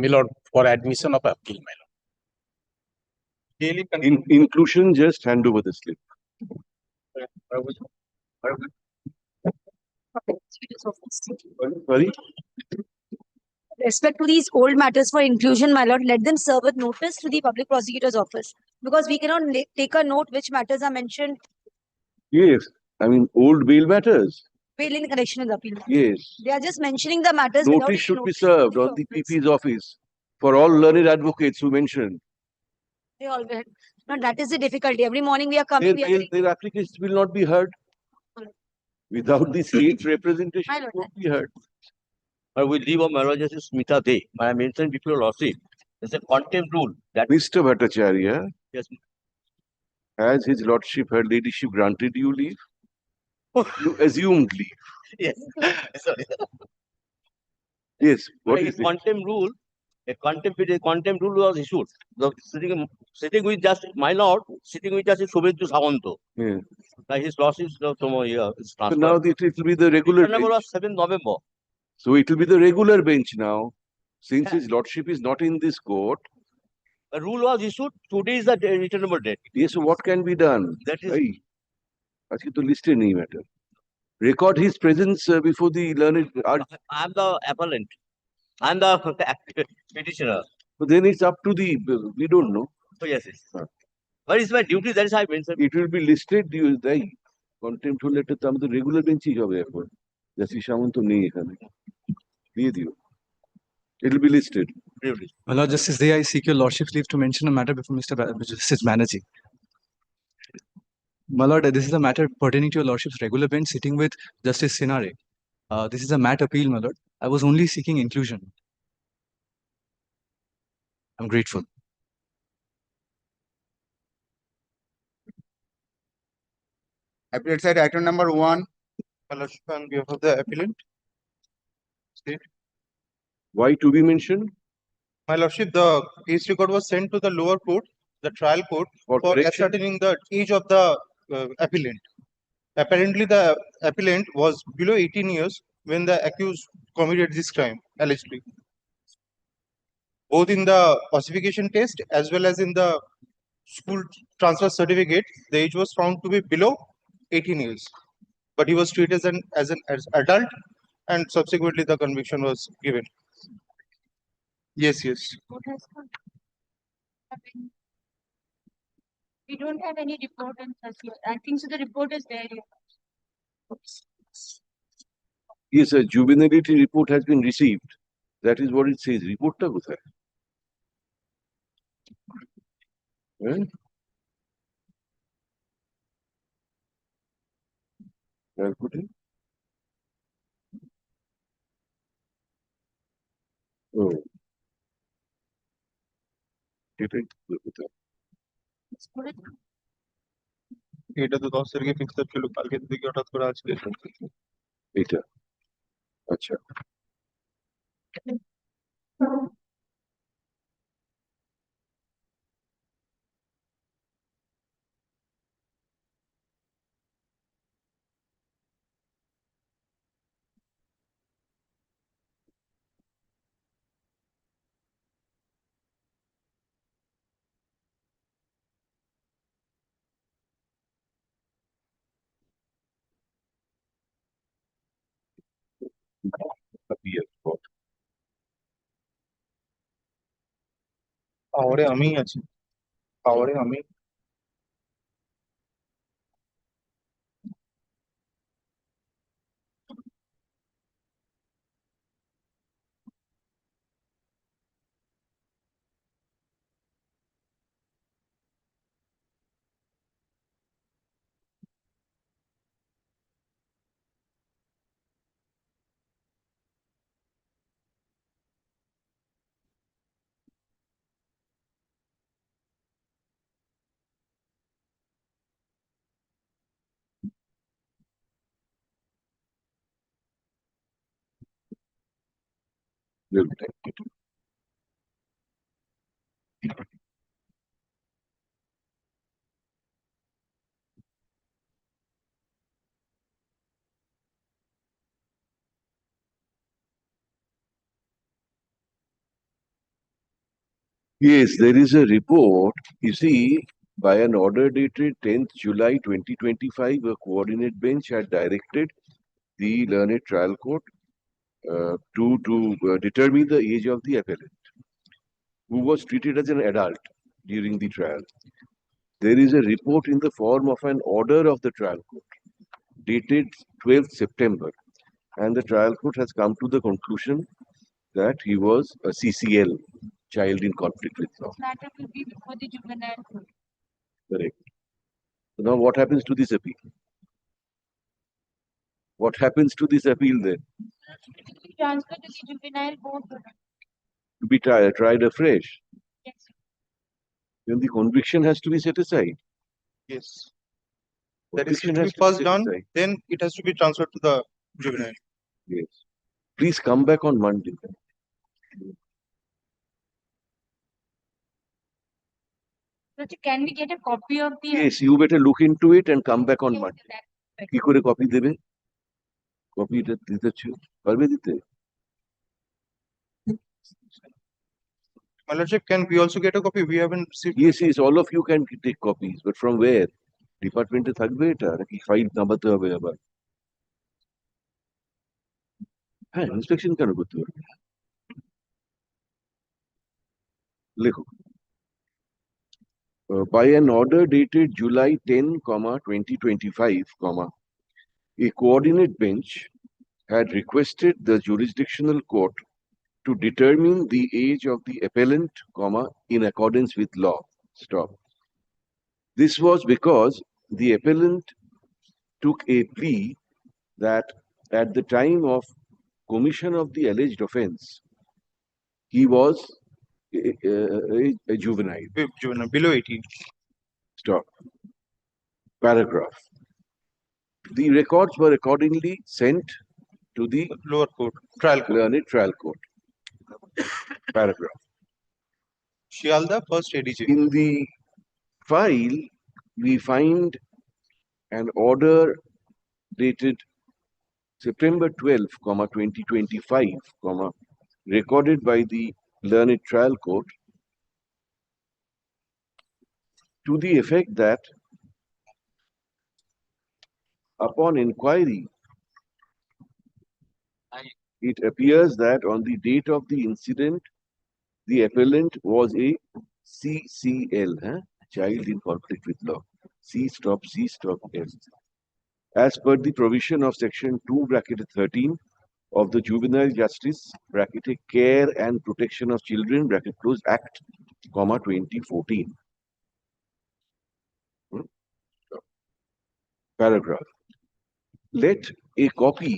My lord, for admission of appeal, my lord. Daily Inclusion, just hand over the slip. Sorry? Respect to these old matters for inclusion, my lord, let them serve with notice to the public prosecutor's office. Because we cannot take a note which matters are mentioned. Yes. I mean, old bail matters. Bail in connection with appeal. Yes. They are just mentioning the matters. Notice should be served on the PP's office for all learned advocates who mentioned. They all get. No, that is the difficulty. Every morning we are coming. Their applications will not be heard. Without the state's representation, it won't be heard. But we leave of my lord Justice Smita Day. I mentioned before your lordship. There's a contempt rule that Mr. Bhattacharya, yes, has his lordship, her ladyship granted you leave? You assumed leave. yes. Sorry. Yes. What a is it? contempt rule? A contempt rule was issued. The sitting with just my lord, sitting with Justice Shobhendu Samanto. Yeah. His loss is transferred. So now it will be the regular The number bench. was 7th November. So it will be the regular bench now. Since his lordship is not in this court. A rule was issued. Today is the returnable date. Yes, so what can be done? That is. Aski to list nahi matter. Record his presence before the learned. I am the appellant. I am the petitioner. So then it's up to the. We don't know. So yes, yes. What is my duty? That is how I mentioned. It will be listed. Contempt letter the regular bench hi hobe ekbar. Justice Samanto nei ekhane. Diye dio. It will be listed. My Lord Justice Day, I seek your lordship's leave to mention a matter before Mr. Justice Banerjee. My Lord, this is a matter pertaining to your lordship's regular bench sitting with Justice Sinare. This is a mat appeal, my Lord. I was only seeking inclusion. I'm grateful. Appellate side, item number 1. My Lordship, on behalf of the appellant. State. Why to be mentioned? My Lordship, the case record was sent to the lower court, the trial court, for ascertaining the age of the appellant. Apparently, the appellant was below 18 years when the accused committed this crime, allegedly. Both in the ossification test as well as in the school transfer certificate, the age was found to be below 18 years. But he was treated as an adult, and subsequently the conviction was given. Yes, yes. We don't have any report on such. I think so. The report is there. Yes, a juvenility report has been received. That is what it says. Report ta kothay? Calcutta? Oh. এটা তো 10 তারিখে fix ছিল, কালকে থেকে হঠাৎ করে আজকে এটা আচ্ছা পাওয়ারে আমিই আছি, পাওয়ারে আমি। Yes, there is a report. You see, by an order dated 10th July 2025, a coordinate bench had directed the learned trial court to determine the age of the appellant, who was treated as an adult during the trial. There is a report in the form of an order of the trial court dated 12th September, and the trial court has come to the conclusion that he was a CCL, child in conflict with law. This matter will be before the juvenile court. Correct. So now what happens to this appeal? What happens to this appeal then? It will be transferred to the juvenile court. To be tried afresh? Yes. Then the conviction has to be set aside. Yes. That is Conviction to be has first set done, aside. then it has to be transferred to the juvenile. Yes. Please come back on Monday. So can we get a copy of the? Yes, you better look into it and come back on Yes, Monday. that- কি করে copy দেবে? কপিটা দিতে পারবে দিতে? My lordship, can we also get a copy? We haven't received. Yes, yes, all of you can take copies, but from where? ডিপার্টমেন্টে থাকবে এটা নাকি ফাইল নামাতে হবে আবার? হ্যাঁ, ইন্সপেকশন কেন করতে হবে? লেখো। By an order dated July 10, 2025, a coordinate bench had requested the jurisdictional court to determine the age of the appellant, in accordance with law. Stop. This was because the appellant took a plea that at the time of commission of the alleged offense, he was a juvenile. Juvenile, below 18. Stop. Paragraph. The records were accordingly sent to the Lower court, trial court. learned trial court. Paragraph. Shialda, first ADJ. In the file, we find an order dated September 12, 2025, recorded by the learned trial court to the effect that upon inquiry, it appears that on the date of the incident, the appellant was a CCL, child in conflict with law. C stop L. As per the provision of section 2(13) of the Juvenile Justice (Care and Protection of Children) Act, 2014. Paragraph. Let a copy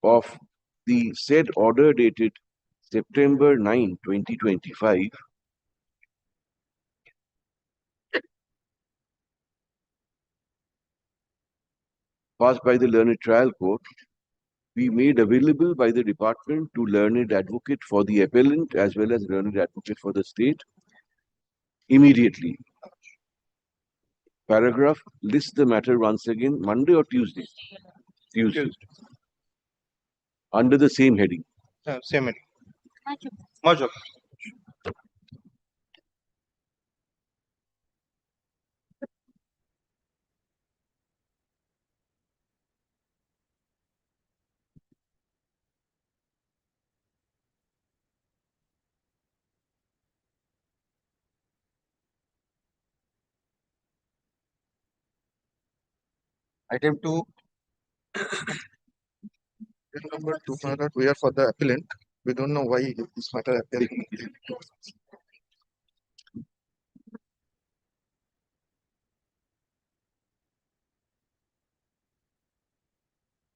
of the said order dated September 9, 2025 passed by the learned trial court be made available by the department to learned advocate for the appellant as well as learned advocate for the state immediately. Paragraph lists the matter once again, Monday or Tuesday? Tuesday. Under the same heading. Same heading. Thank you. Much of. Item 2. Item number 2, my lord, we are for the appellant. We don't know why this matter appeared.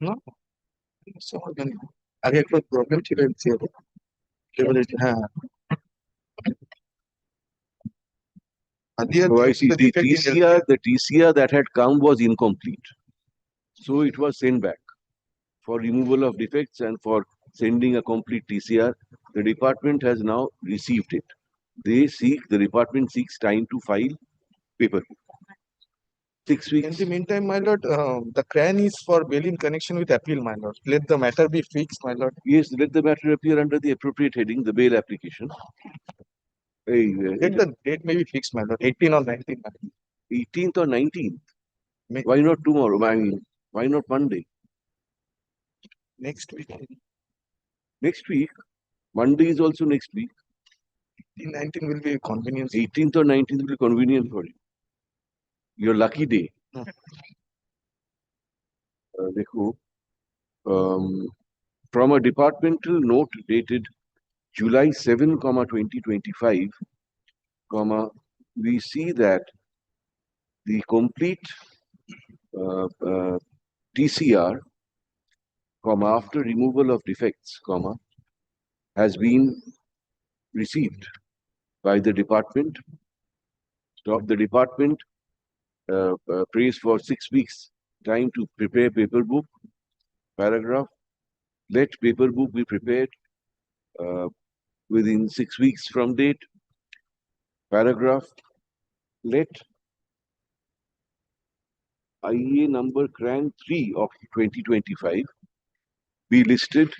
No. So again, আগে একটা problem ছিল MCA এবারে হ্যাঁ So I see the TCR that had come was incomplete. So it was sent back for removal of defects and for sending a complete TCR. The department has now received it. The department seeks time to file paper. 6 weeks. In the meantime, my lord, the CRAN is for bail in connection with appeal, my lord. Let the matter be fixed, my lord. Yes, let the matter appear under the appropriate heading, the bail application. The date may be fixed, my lord, 18 or 19. 18th or 19th? May- Why not tomorrow? I mean, why not Monday? Next week, Next week? Monday is also next week. 18, 19 will be a convenience. 18th or 19th will be convenient for you. Your lucky day. Hmm. देखो, from a departmental note dated July 7, 2025, we see that the complete TCR, after removal of defects, has been received by the department. The department prays for 6 weeks time to prepare paper book. Paragraph, let paper book be prepared within 6 weeks from date. Paragraph, let IA number CRAN 3 of 2025 be listed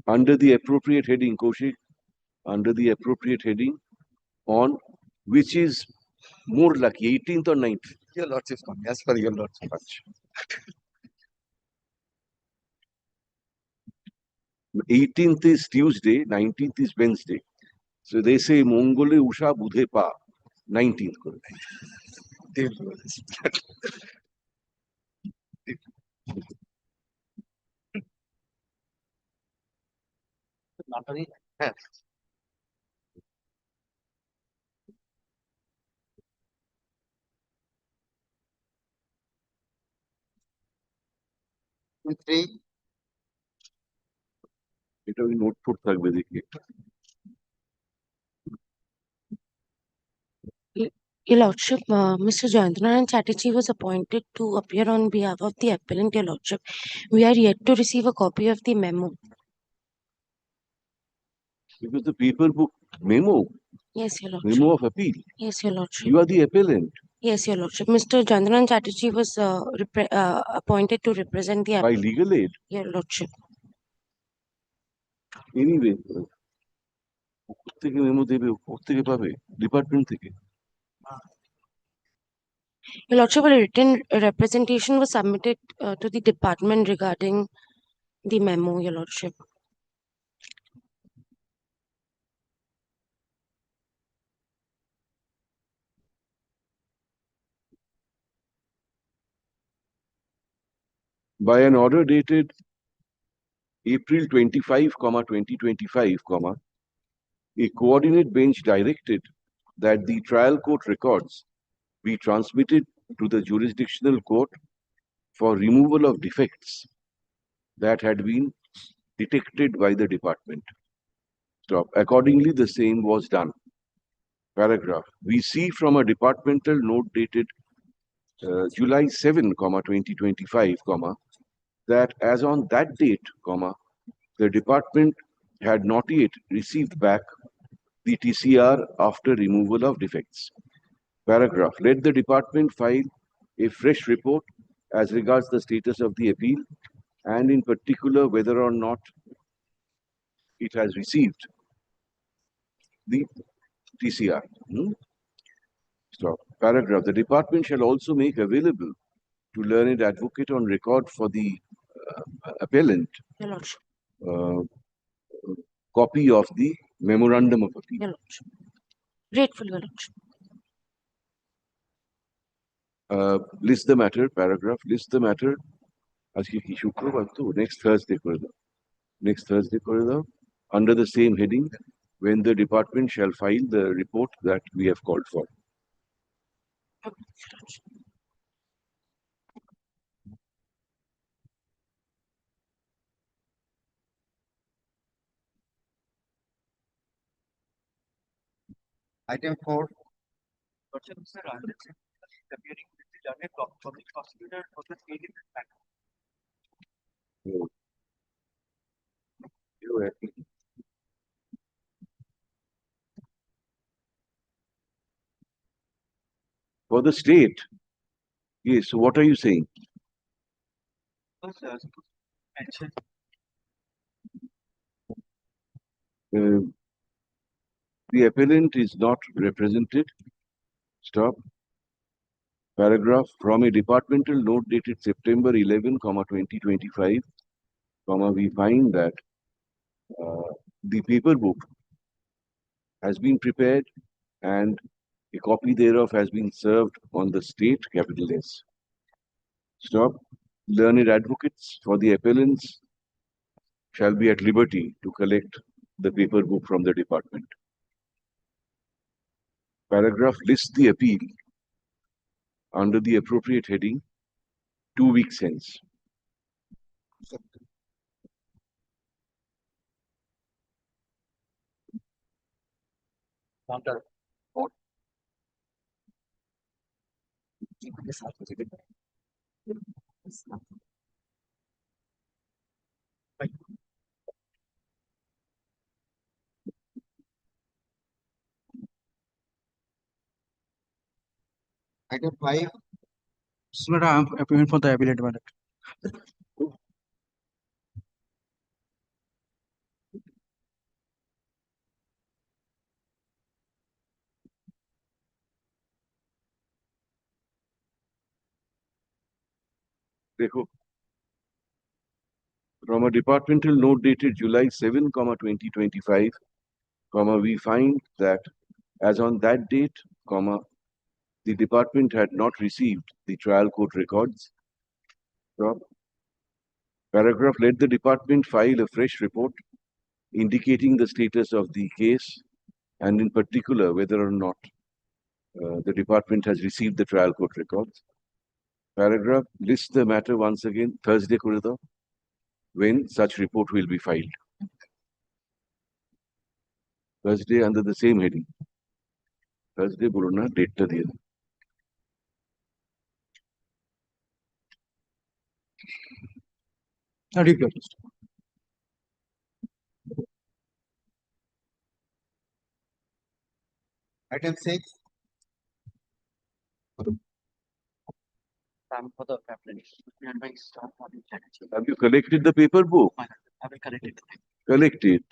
under the appropriate heading, Kaushik, under the appropriate heading on which is more lucky, 18th or 19th. Your lordship, as per your lordship. 18th is Tuesday, 19th is Wednesday. So they say Mongole Usha Budhe Pa, 19th. এটা ওই note ফোট থাকবে দেখি একটা। Your Lordship, Mr. Jayanthan Chatterjee was appointed to appear on behalf of the appellant, Your Lordship. We are yet to receive a copy of the memo. Because the paper book memo, Yes, Your Lordship. memo of appeal. Yes, Your Lordship. You are the appellant. Yes, Your Lordship. Mr. Jayanthan Chatterjee was appointed to represent the By appellant, legal aid. Your Lordship. Anyway, থেকে memo দেবে, থেকে পাবে department থেকে। Your Lordship, a written representation was submitted to the department regarding the memo, Your Lordship. By an order dated April 25, 2025, a coordinate bench directed that the trial court records be transmitted to the jurisdictional court for removal of defects that had been detected by the department. Stop. Accordingly, the same was done. Paragraph. We see from a departmental note dated July 7, 2025, that as on that date, the department had not yet received back the TCR after removal of defects. Paragraph. Let the department file a fresh report as regards the status of the appeal and in particular whether or not it has received the TCR. Stop. Paragraph. The department shall also make available to learned advocate on record for the appellant Your Lordship. copy of the memorandum of appeal. Your Lordship. Grateful, Your Lordship. List the matter, paragraph, list the matter. আজকে কি শুক্রবার তো next Thursday করে দাও. Next Thursday করে দাও. Under the same heading, when the department shall file the report that we have called for. Item 4. For the state, yes, so what are you saying? The appellant is not represented. Stop. Paragraph from a departmental note dated September 11, 2025, we find that the paper book has been prepared and a copy thereof has been served on the state, capital S. Stop. Learned advocates for the appellants shall be at liberty to collect the paper book from the department. Paragraph lists the appeal under the appropriate heading 2 weeks hence. Item 5, Sir, I am appealing for the appellate, my lord. देखो, from a departmental note dated July 7, 2025, we find that as on that date, the department had not received the trial court records. Stop. Paragraph, let the department file a fresh report indicating the status of the case and in particular whether or not the department has received the trial court records. Paragraph lists the matter once again, Thursday Kurida, when such report will be filed. Thursday under the same heading. Thursday Buruna date ta diya. Read your list. item 6, For the appellant. Advice for the strategy. Have you collected the paper book? I will correct it. Collect it.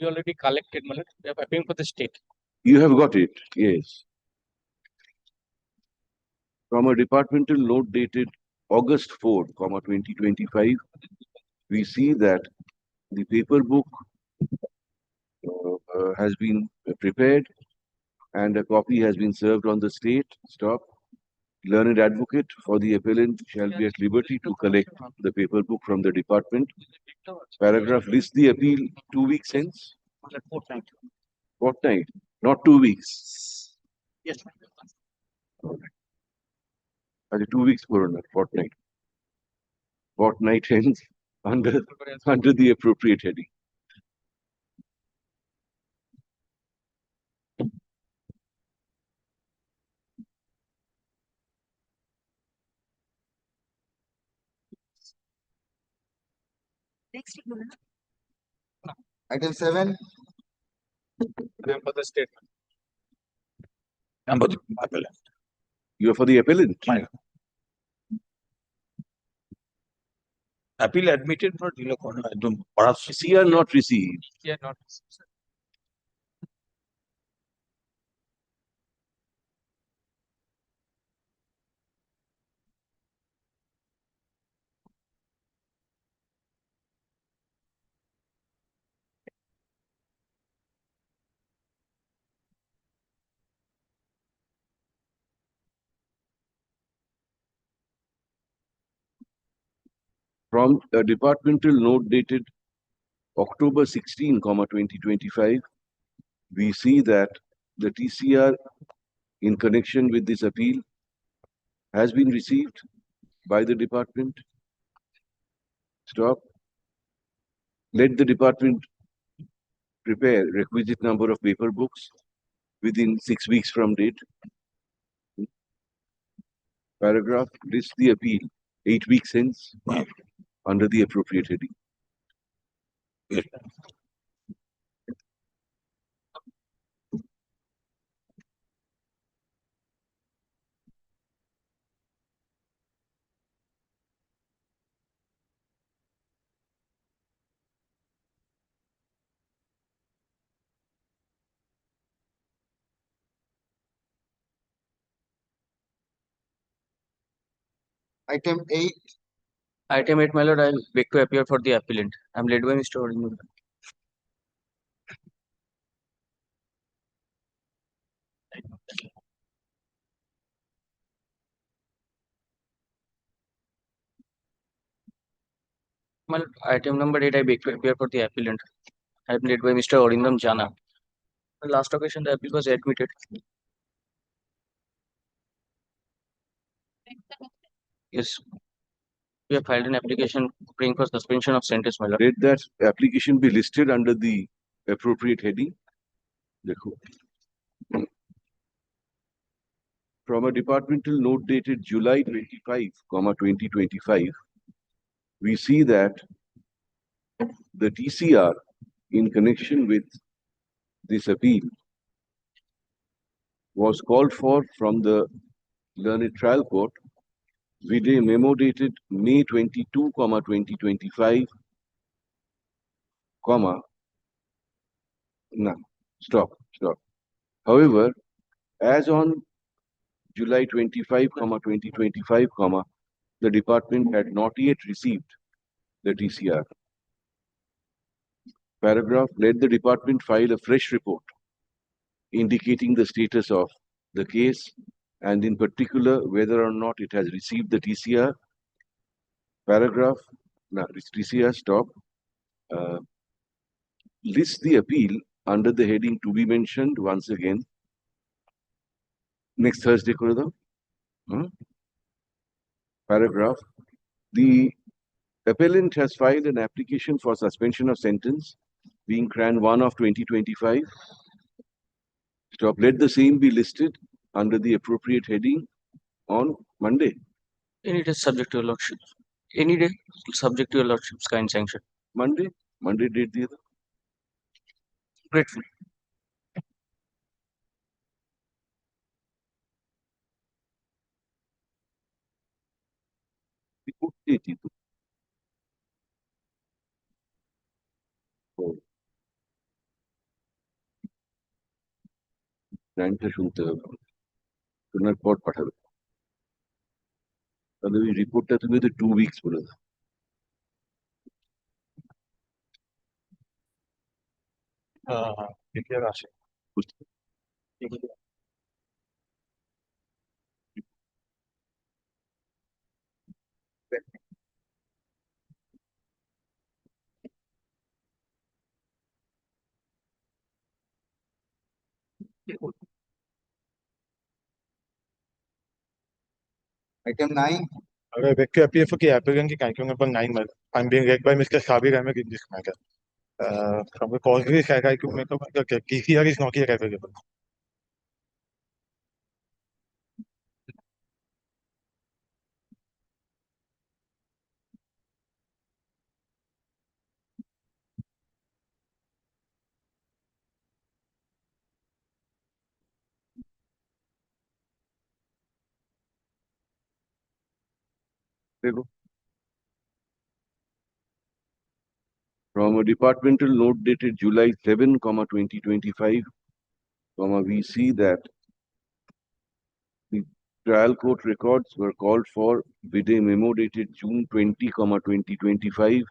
You already collected, my lord. We are appealing for the state. You have got it, yes. From a departmental note dated August 4, 2025, we see that the paper book has been prepared and a copy has been served on the state. Stop. Learned advocate for the appellant shall be at liberty to collect the paper book from the department. Paragraph lists the appeal 2 weeks hence. Fortnight. Fortnight, not 2 weeks. Yes. Actually, 2 weeks Corona, fortnight. Fortnight hence under the appropriate heading. Next, item 7, I am for the state. I am for the appellant. You are for the appellant. My lord. Appeal admitted for delay. Perhaps CR not received. we are not. From a departmental note dated October 16, 2025, we see that the TCR in connection with this appeal has been received by the department. Stop. Let the department prepare requisite number of paper books within 6 weeks from date. Paragraph lists the appeal 8 weeks hence under the appropriate heading. Item 8, Item 8, my lord, I beg to appear for the appellant. I am led by Mr. Odinam. My lord, item number 8, I beg to appear for the appellant. I am led by Mr. Odinam Jana. The last occasion, the appeal was admitted. Yes, we have filed an application praying for suspension of sentence, my lord. Let that application be listed under the appropriate heading. देखो. From a departmental note dated July 25, 2025, we see that the TCR in connection with this appeal was called for from the learned trial court with a memo dated May 22, 2025, stop. However, as on July 25, 2025, the department had not yet received the TCR. Paragraph, let the department file a fresh report indicating the status of the case and in particular whether or not it has received the TCR. Paragraph, TCR, stop. List the appeal under the heading to be mentioned once again. Next Thursday, Paragraph, the appellant has filed an application for suspension of sentence being CRAN 1 of 2025. Stop. Let the same be listed under the appropriate heading on Monday. Any day subject to your lordship. Any day subject to your lordship's kind sanction. Monday date the other. Grateful. Report date itu. গ্রান্টটা শুনতে হবে শোনার পর পাঠাবে তাহলে ওই রিপোর্টটা তুমি তো 2 weeks বলে দাও item 9, I beg to appear for the applicant, number 9, I'm being read by Mr. Sabir Ahmed in this matter. From the cause case, I could make up the TCR is not yet available. देखो from a departmental note dated July 7, 2025, we see that the trial court records were called for with a memo dated June 20, 2025.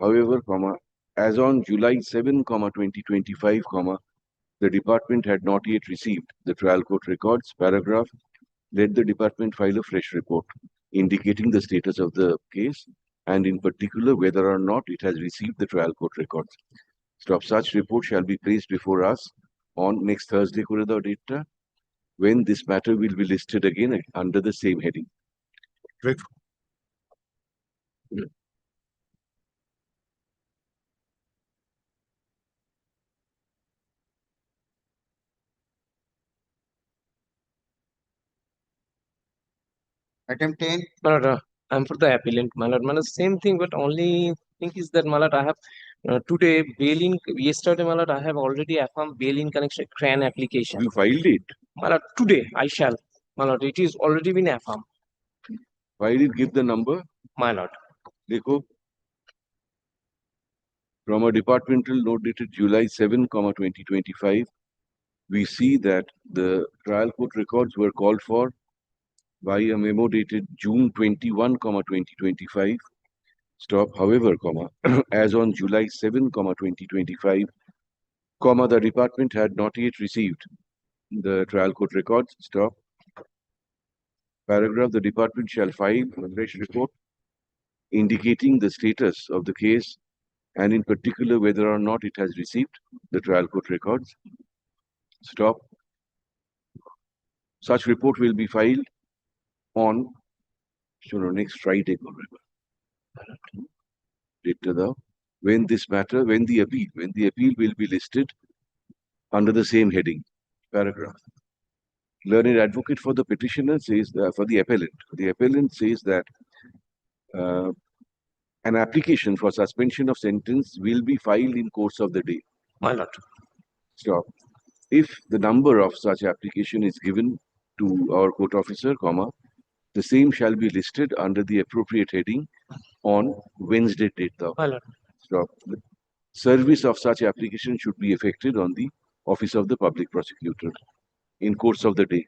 However, as on July 7, 2025, the department had not yet received the trial court records. Paragraph, let the department file a fresh report indicating the status of the case and in particular whether or not it has received the trial court records. Stop. Such report shall be placed before us on next Thursday, date, when this matter will be listed again under the same heading. Great. item 10, My lord, I'm for the appellant, my lord. My lord, same thing, but only thing is that, my lord, I have today bail in, yesterday, my lord, I have already affirmed bail in connection CRAN application. You filed it. My lord, today I shall. My lord, it is already been affirmed. Why did give the number? My lord. Dekho. From a departmental note dated July 7, 2025, we see that the trial court records were called for by a memo dated June 21, 2025. Stop. However, as on July 7, 2025, the department had not yet received the trial court records. Stop. Paragraph. The department shall file a fresh report indicating the status of the case and in particular whether or not it has received the trial court records. Stop. Such report will be filed on next Friday. When the appeal will be listed under the same heading. Paragraph. Learned advocate for the petitioner says that for the appellant says that an application for suspension of sentence will be filed in course of the day. My lord. Stop. If the number of such application is given to our court officer, the same shall be listed under the appropriate heading on Wednesday date. My lord. Stop. Service of such application should be effected on the office of the public prosecutor in course of the day.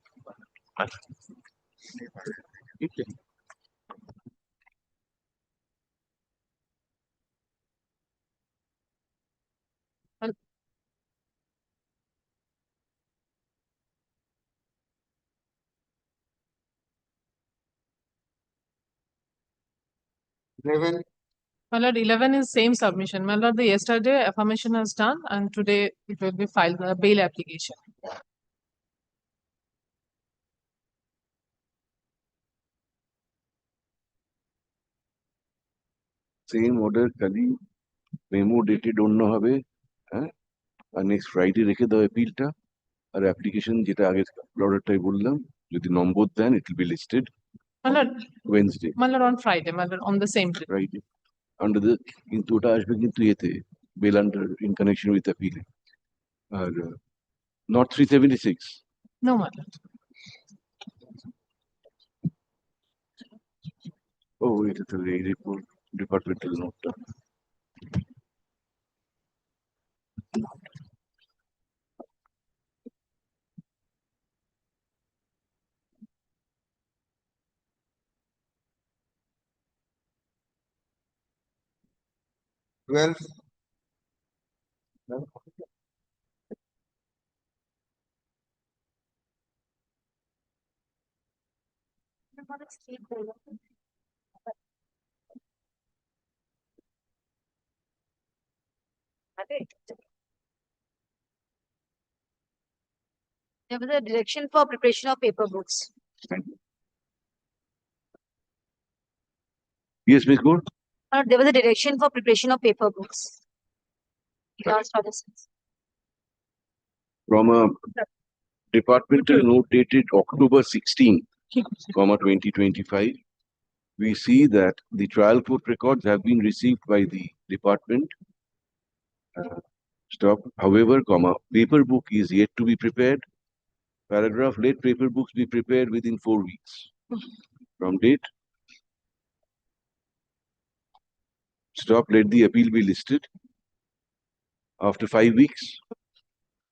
My lord, 11 is same submission. My lord, the yesterday affirmation has done and today it will be filed the bail application. Same order, Kali, memo dated অন্য হবে, আর next Friday রেখে দাও appealটা, আর application যেটা আগের orderটাই বললাম, যদি নম্বর দেন, it will be listed My lord, Wednesday. my lord, on Friday, my lord, on the same day. Friday. Under the, কিন্তু ওটা আসবে কিন্তু এতে, bail under in connection with appeal. R not 376. No, my lord. Oh, এটা তো এই report departmental note. Well, There was a direction for preparation of paper books. Yes, Ms. Gould? There was a direction for preparation of paper books. Last order, sir. From a departmental note dated October 16, 2025, we see that the trial court records have been received by the department. Stop. However, paper book is yet to be prepared. Paragraph, let paper books be prepared within 4 weeks. From date. Stop. Let the appeal be listed after 5 weeks.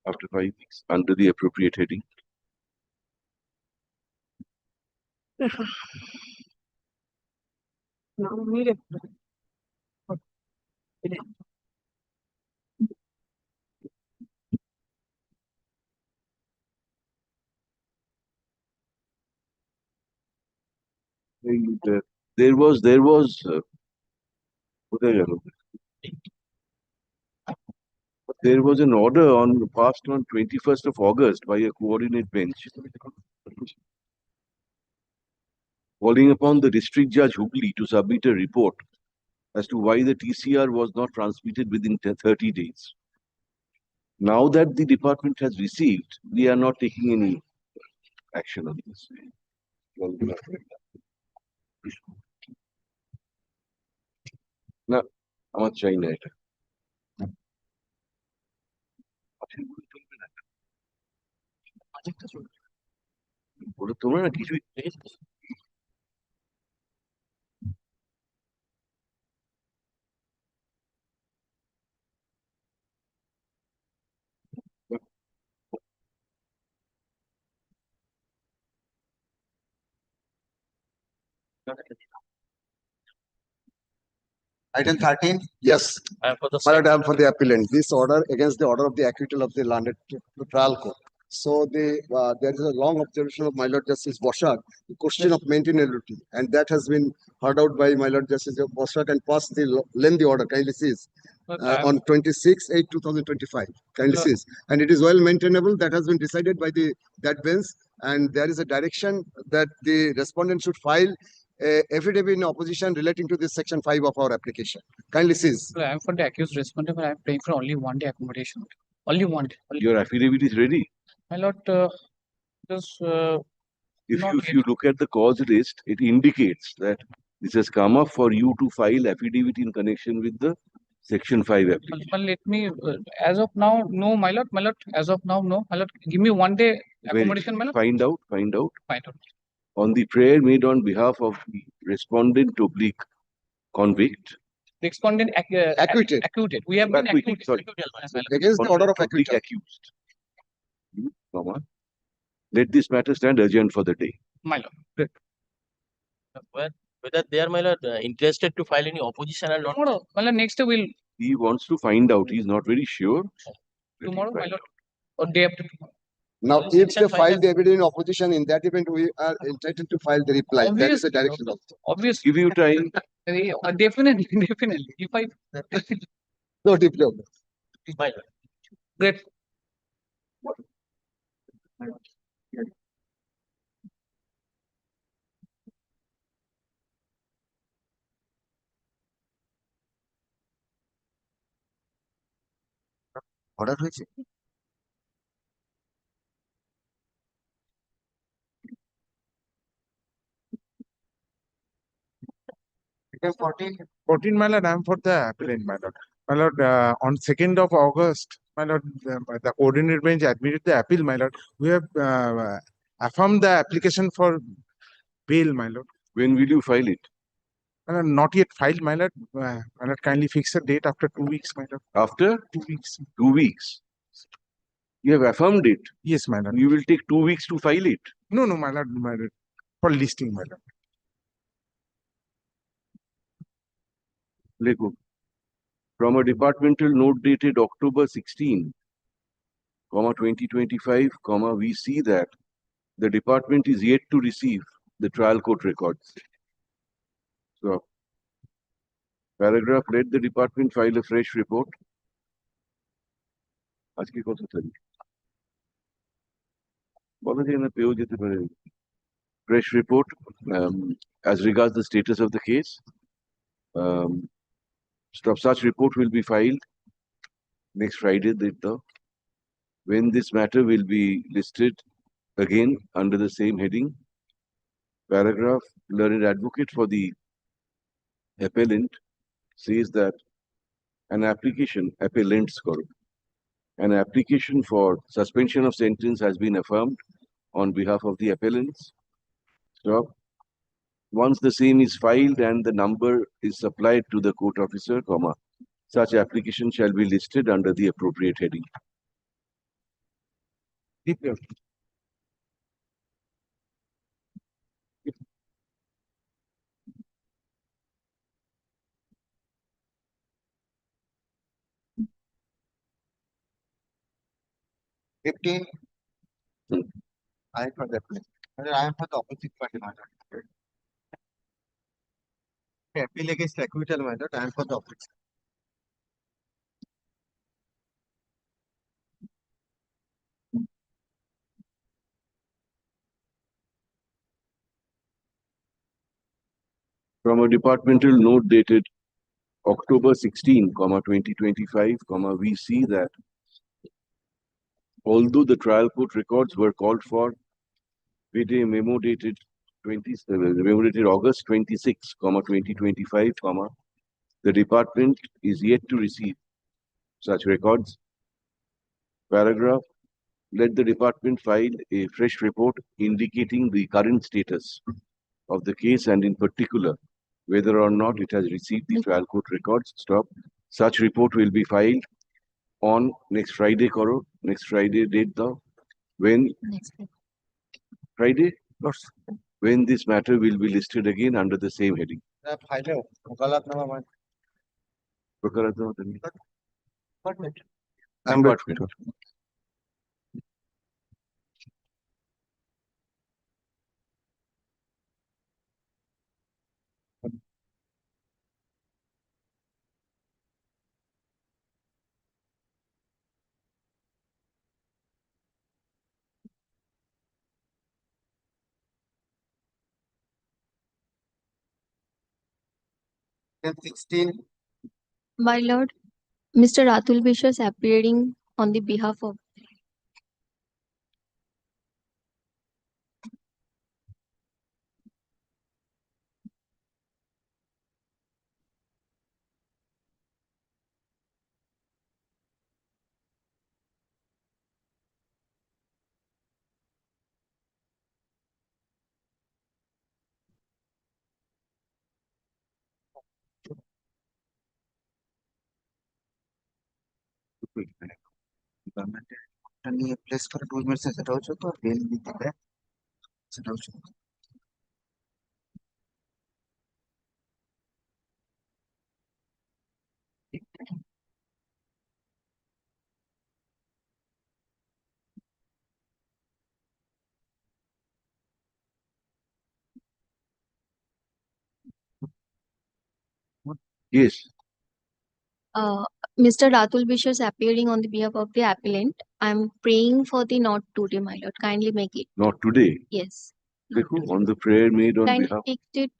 After 5 weeks, under the appropriate heading. There was an order passed on 21st of August by a coordinate bench calling upon the district judge HON'BLE to submit a report as to why the TCR was not transmitted within 30 days. Now that the department has received, we are not taking any action on this. না আমার চাই না এটা বলে তোমরা না কিছুই Item 13. Yes. I am for the My lord, I am for the appellant. This order against the order of the acquittal of the landed trial court. So there is a long observation of my lord Justice Boshak, the question of maintainability, and that has been heard out by my lord Justice Boshak and passed the lengthy order. Kindly sees on 26/8/2025. Kindly sees, and it is well maintainable. That has been decided by that bench, and there is a direction that the respondent should file a affidavit in opposition relating to this section 5 of our application. Kindly sees. I am for the accused respondent, but I am paying for only 1 day accommodation. Only 1 day. Your affidavit is ready. My lord, just If you look at the cause list, it indicates that this has come up for you to file affidavit in connection with the section 5 application. well, let me, as of now, no, my lord, as of now, no, my lord, give me 1 day accommodation, my lord. Find out. Find out. On the prayer made on behalf of the respondent oblique convict. The respondent acquitted. Acquitted. We have been acquitted. Sorry. Against the order of Oblique acquittal. accused. Let this matter stand urgent for the day. My lord. Whether they are, my lord, interested to file any opposition or not. Tomorrow, my lord, next day we'll, He wants to find out. He is not very sure. Let him tomorrow, my find lord, out. or day after tomorrow. Now, Well, if section they file five the evidence in opposition, in that event, we are entitled to file the reply. That is the direction also. Obviously. Give you time. Definitely, definitely. If I, No diploma. My lord. great. Order হয়েছে? Item 14. 14, my lord, I am for the appellant, my lord. My lord, on 2nd of August, my lord, the coordinated bench admitted the appeal, my lord. We have affirmed the application for bail, my lord. When will you file it? My lord, not yet filed, my lord. My lord, kindly fix a date after 2 weeks, my lord. After 2 weeks. 2 weeks. You have affirmed it. Yes, my lord. You will take 2 weeks to file it. No, my lord, for listing, my lord. Lego. From a departmental note dated October 16, 2025, we see that the department is yet to receive the trial court records. So, paragraph, let the department file a fresh report. আজকে কত তারিখ? বলা যায় না পেয়েও যেতে পারে। Fresh report as regards the status of the case. Such report will be filed next Friday, when this matter will be listed again under the same heading. Paragraph, learned advocate for the appellant says that an application, an application for suspension of sentence has been affirmed on behalf of the appellants. So, once the same is filed and the number is supplied to the court officer, such application shall be listed under the appropriate heading. I am for the appellant. I am for the opposite party, my lord. Appeal against acquittal, my lord. I am for the opposite. From a departmental note dated October 16, 2025, we see that although the trial court records were called for with a memo dated August 26, 2025, the department is yet to receive such records. Paragraph, let the department file a fresh report indicating the current status of the case and in particular whether or not it has received the trial court records. Such report will be filed on next Friday, next Friday date when? Next week. Friday? when this matter will be listed again under the same heading. Prokuratnama then. Department. My lord, Mr. Atul Mishra is appearing on the behalf of নিয়ে place করে 2 minutes সেটা হচ্ছে তো bell দিতে হবে সেটা হচ্ছে Yes. Mr. Atul Mishra is appearing on the behalf of the appellant. I'm praying for the not today, my lord. Kindly make it. Not today. Yes. Dekho, on the prayer made on Kindly behalf take it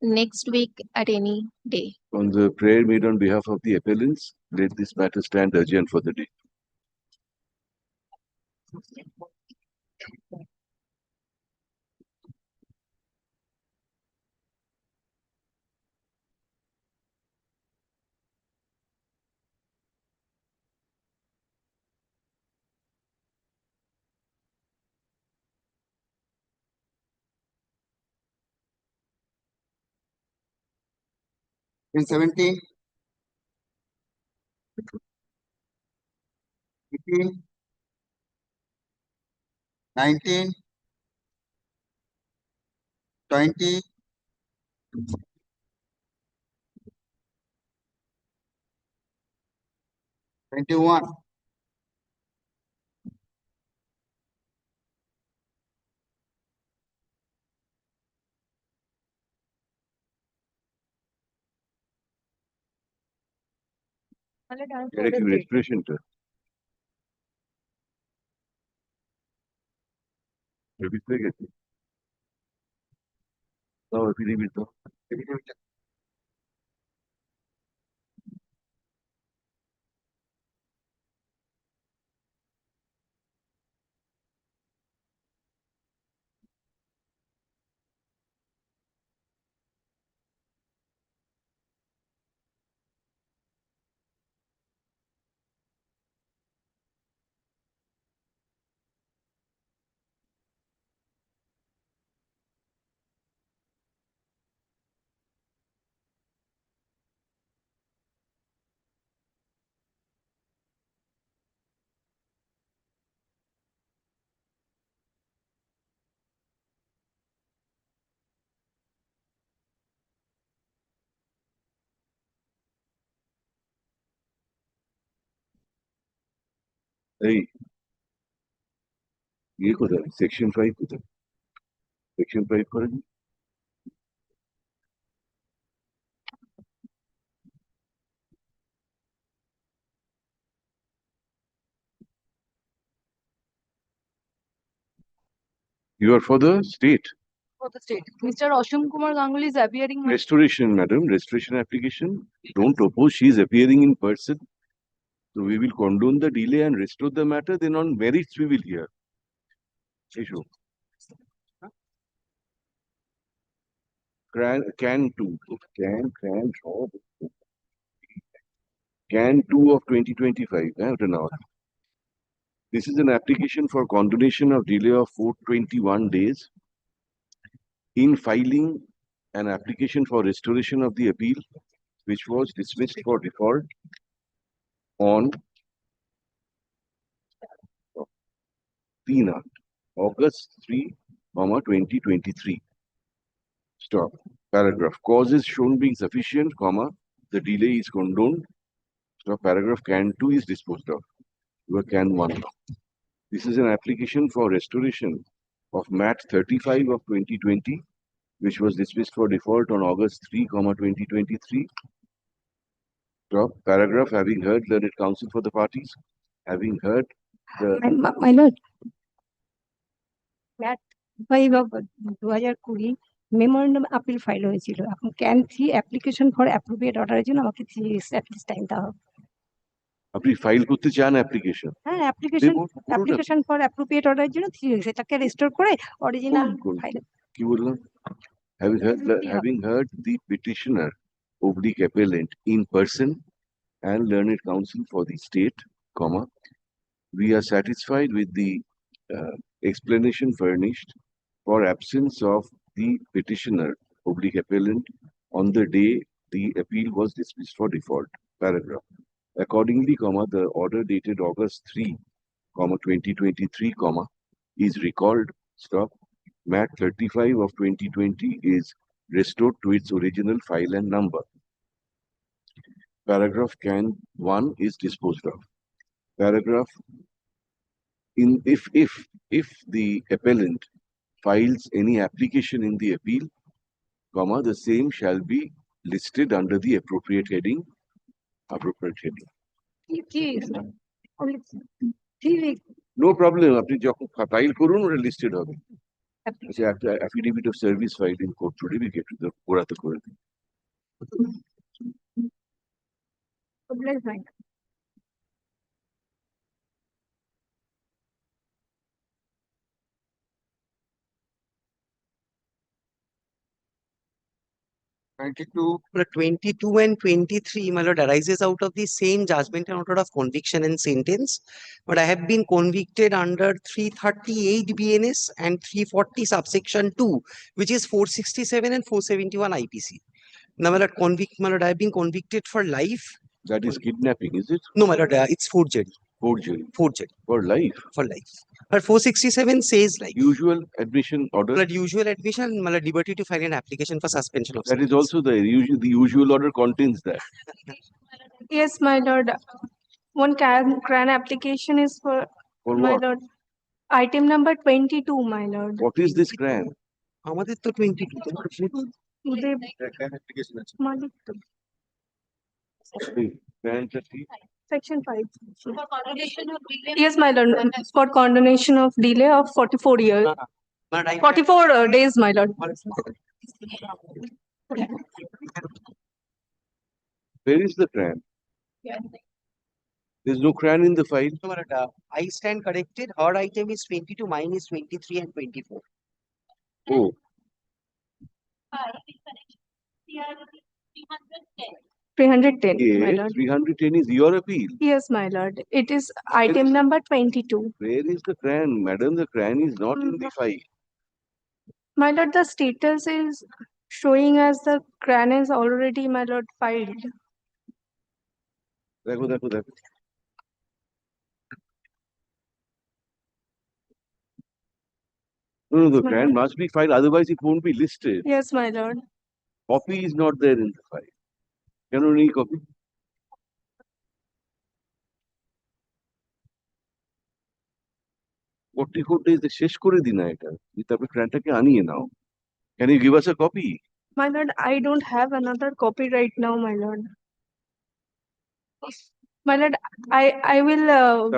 next week at any day. on the prayer made on behalf of the appellants, let this matter stand urgent for the day. in 17 18 19 20 21 Directive respiration to. Maybe take it. Now, if you leave it though. Hey, ये कोई section 5 कोई section 5 करेंगे. You are for the state. For the state. Mr. Ashwin Kumar Ganguly is appearing. Restoration, madam, restoration application. Don't oppose. She is appearing in person. So we will condone the delay and restore the matter. Then on merits we will hear. Issue. Can 2 of 2025. Now. This is an application for condonation of delay of 421 days in filing an application for restoration of the appeal, which was dismissed for default on August 3, 2023. Stop. Paragraph. Causes shown being sufficient, comma, the delay is condoned. Stop. Paragraph. Can 2 is disposed of. Your can 1. This is an application for restoration of MAT 35 of 2020, which was dismissed for default on August 3, 2023. Stop. Paragraph. Having heard learned counsel for the parties, having heard the My lord, MAT 5 of 2020 memorandum appeal file হয়েছিল। এখন can 3 application for appropriate অর্ডারের জন্য আমাকে 3 weeks at least time দেওয়া হবে। আপনি file করতে চান অ্যাপ্লিকেশন? হ্যাঁ, অ্যাপ্লিকেশন ফর অ্যাপ্রোপ্রিয়েট অর্ডারের জন্য 3 weeks, এটাকে রেস্টোর করে অরিজিনাল ফাইল। কি বললাম? Having heard the petitioner oblique appellant in person and learned counsel for the state, comma, we are satisfied with the explanation furnished for absence of the petitioner oblique appellant on the day the appeal was dismissed for default. Paragraph. Accordingly, comma, the order dated August 3, 2023, comma, is recalled. Stop. MAT 35 of 2020 is restored to its original file and number. Paragraph can 1 is disposed of. Paragraph. If the appellant files any application in the appeal, comma, the same shall be listed under the appropriate heading. No problem. আপনি যখন file করুন ওটা listed হবে। আচ্ছা, একটা affidavit of service filed in court today, we get to the ওরা তো করে দিন। My lord, 22 and 23, my lord, arises out of the same judgment and order of conviction and sentence. But I have been convicted under 338 BNS and 340 subsection 2, which is 467 and 471 IPC. Now, my lord, I have been convicted for life. That is kidnapping, is it? No, my lord, it's forgery. Forgery. Forgery. For life? For life. But 467 says like usual admission order. But usual admission, my lord, liberty to file an application for suspension of that is also the usual order contains that. Yes, my lord. One CRAN application is for my what? lord. Item number 22, my lord. What is this CRAN? আমাদের তো 22 মালিক তো। Section 5. For condonation of delay. Yes, my lord. For condonation of delay of 44 years. 44 days, my lord. Where is the CRAN? There's no CRAN in the file. No, my lord, I stand corrected. Her item is 22, mine is 23 and 24. Oh. 310, my Yes, lord. 310 is your appeal. Yes, my lord. It is item number 22. Where is the CRAN? Madam, the CRAN is not in the file. My lord, the status is showing as the CRAN is already, my lord, filed. দেখো। No, the My CRAN lord. must be filed, otherwise it won't be listed. Yes, my lord. Copy is not there in the file. Can you need copy? What days the শেষ করে দিন এটা তারপর ক্র্যানটাকে আনিয়ে নাও। Can you give us a copy? My lord, I don't have another copy right now, my lord. My lord, I will,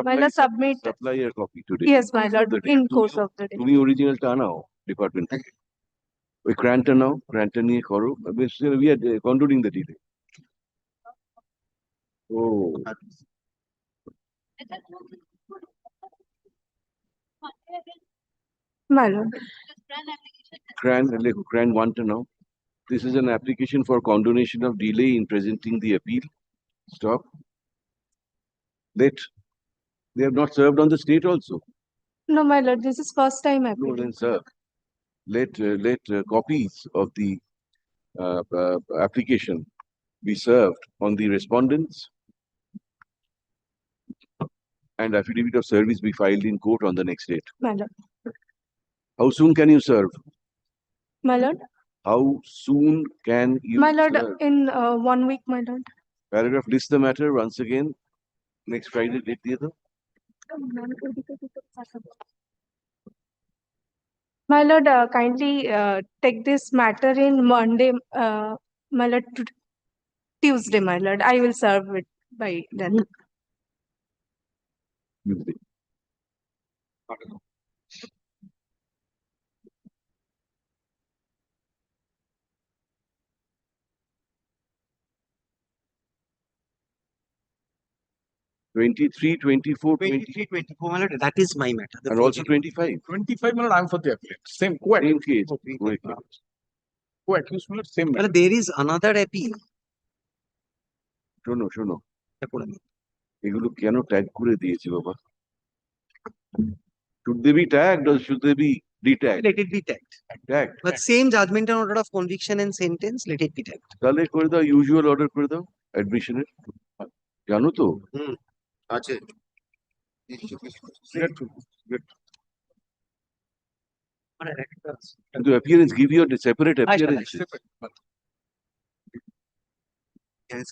my lord, submit. Supply a copy today. Yes, my lord, in course of the day. তুমি অরিজিনালটা আনাও department থেকে। ওই ক্র্যানটা নাও, ক্র্যানটা নিয়ে করো। We are condoning the delay. Oh. My lord. CRAN 1 to now. This is an application for condonation of delay in presenting the appeal. Stop. They have not served on the state also. No, my lord, this is first time No, appeal. then serve. Let copies of the application be served on the respondents and affidavit of service be filed in court on the next date. My lord. How soon can you serve? My lord, How soon can you My lord, serve? in 1 week, my lord. Paragraph lists the matter once again. Next Friday, date the other. My lord, kindly take this matter in Monday, my lord, Tuesday, my lord. I will serve it by then. Tuesday. 23, 24, 23, 24, my lord, that is my matter. The and also project. 25. 25, my lord, I'm for the appellate. Same, co-accused. Same case. Okay. Co-accused. Co-accused, my lord, same Well, matter. there is another appeal. শোনো শোনো এটা করে নিন। এগুলো কেন tag করে দিয়েছে বাবা? Should they be tagged or should they be detagged? Let it be tagged. Tagged. But same judgment and order of conviction and sentence, let it be tagged. তাহলে করে দাও ইউজুয়াল অর্ডার করে দাও অ্যাডমিশনের। জানো তো? আছে। মানে একটা আছে। কিন্তু appearance, give your separate আচ্ছা, appearances. Yes.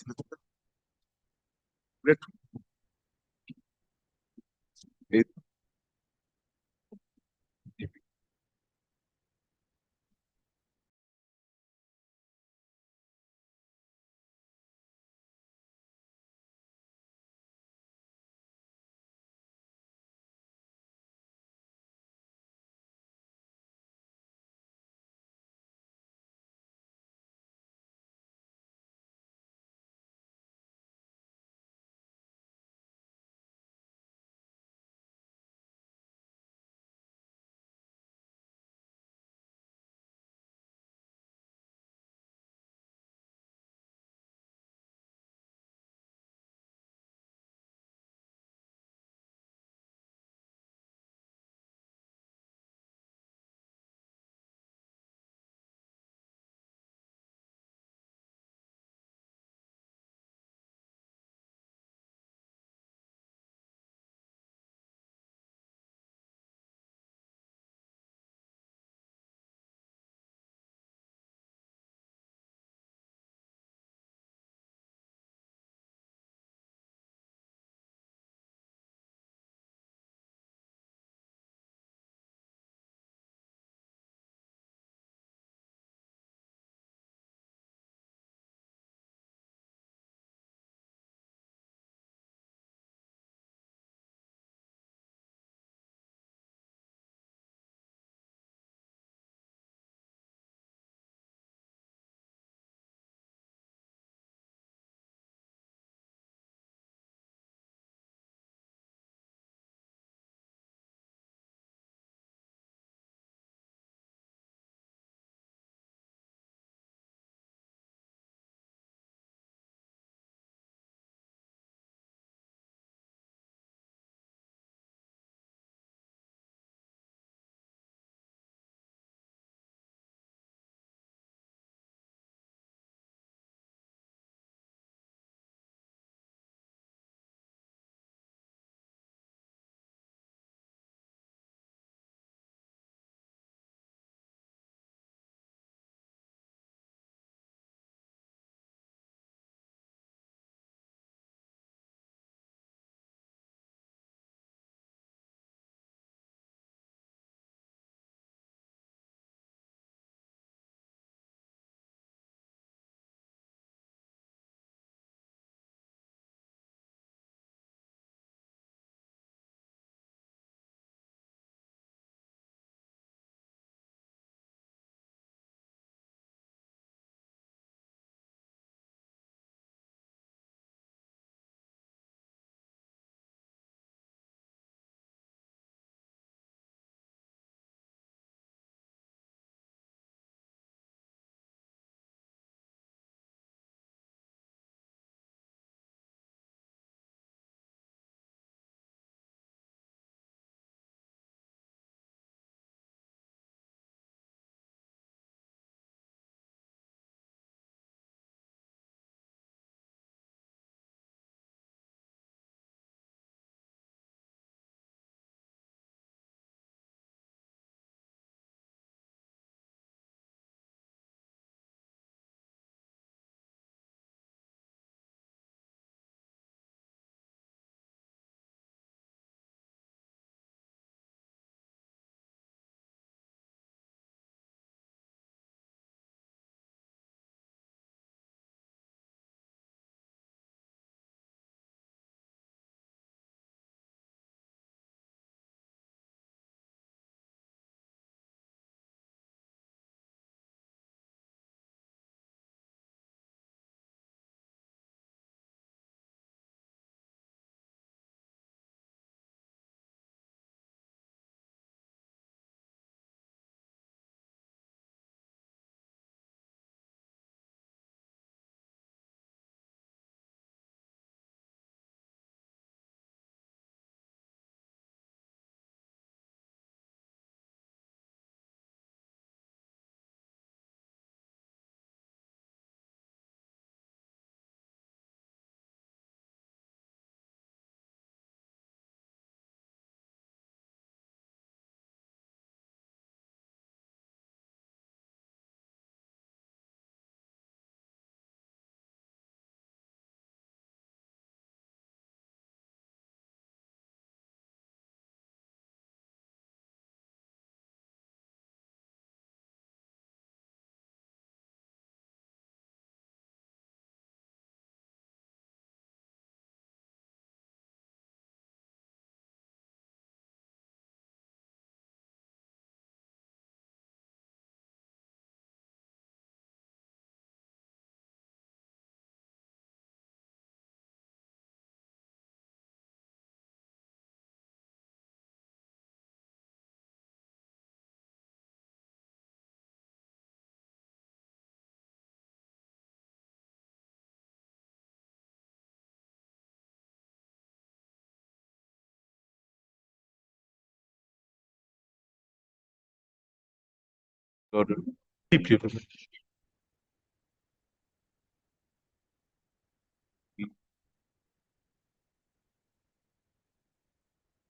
Order.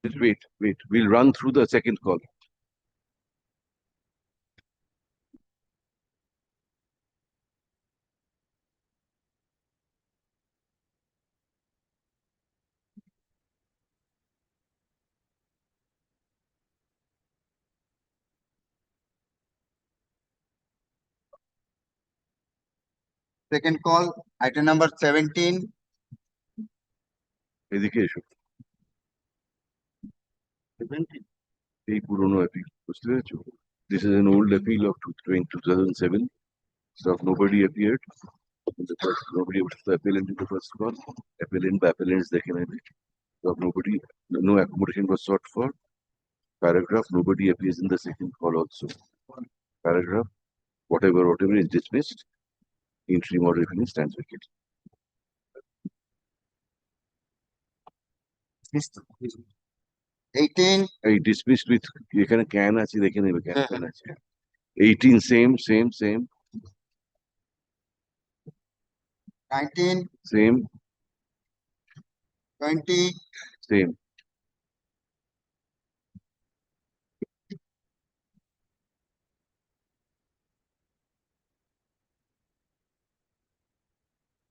Just wait. We'll run through the second call. Second call, item number 17. এদিকে এসো। এই পুরনো appeal, বুঝতে পেরেছো? This is an old appeal of 2007. So nobody appeared. Nobody was the appellant in the first call. Appellant by appellants দেখে নেবে। So nobody, no accommodation was sought for. Paragraph, nobody appears in the second call also. Paragraph, whatever is dismissed, interim order if stands vacant. Dismissed. 18. এই dismissed with এখানে can আছে দেখে নেবে can আছে। 18 same. 19. Same. 20. Same.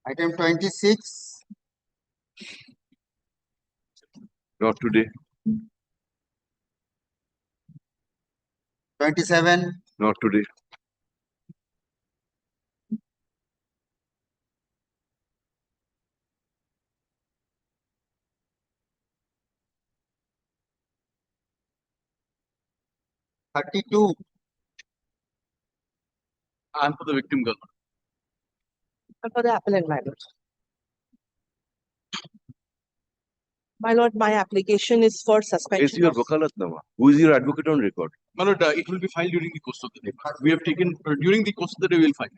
Item 26. Not today. 27. Not today. 32. I'm for the victim girl. And for the appellant, my lord. My lord, my application is for suspension. It's your of- wakalatnama. Who is your advocate on record? My lord, it will be filed during the course of the day. We have taken, during the course of the day, we will file.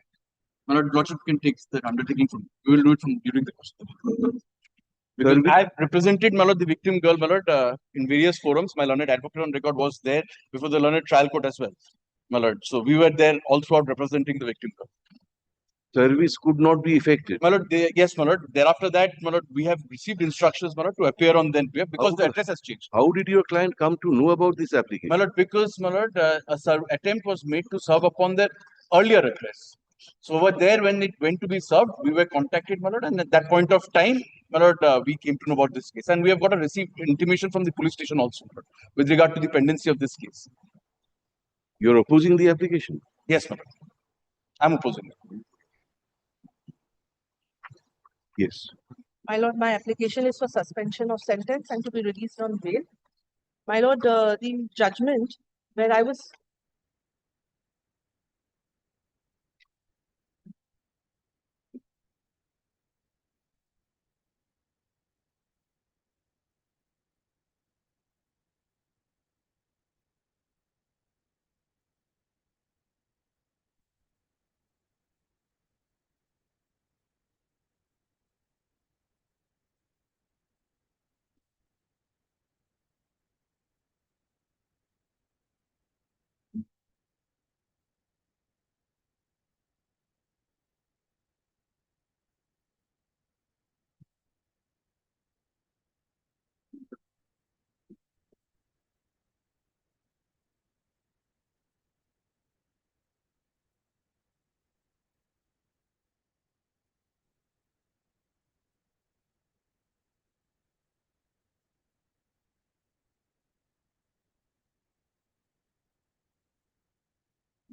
My lord, Lordship can take that undertaking from, we will do it from during the course of the day. Because I have represented, my lord, the victim girl, my lord, in various forums. My learned advocate on record was there before the learned trial court as well, my lord. So we were there all throughout representing the victim girl. Service could not be effected. My lord, yes, my lord. Thereafter that, my lord, we have received instructions, my lord, to appear on then because the address has changed. How did your client come to know about this application? My lord, because, my lord, attempt was made to serve upon their earlier address. So over there, when it went to be served, we were contacted, my lord, and at that point of time, my lord, we came to know about this case. And we have got a received intimation from the police station also, my lord, with regard to the pendency of this case. You're opposing the application? Yes, my lord. I'm opposing it. Yes. My lord, my application is for suspension of sentence and to be released on bail. My lord, the judgment where I was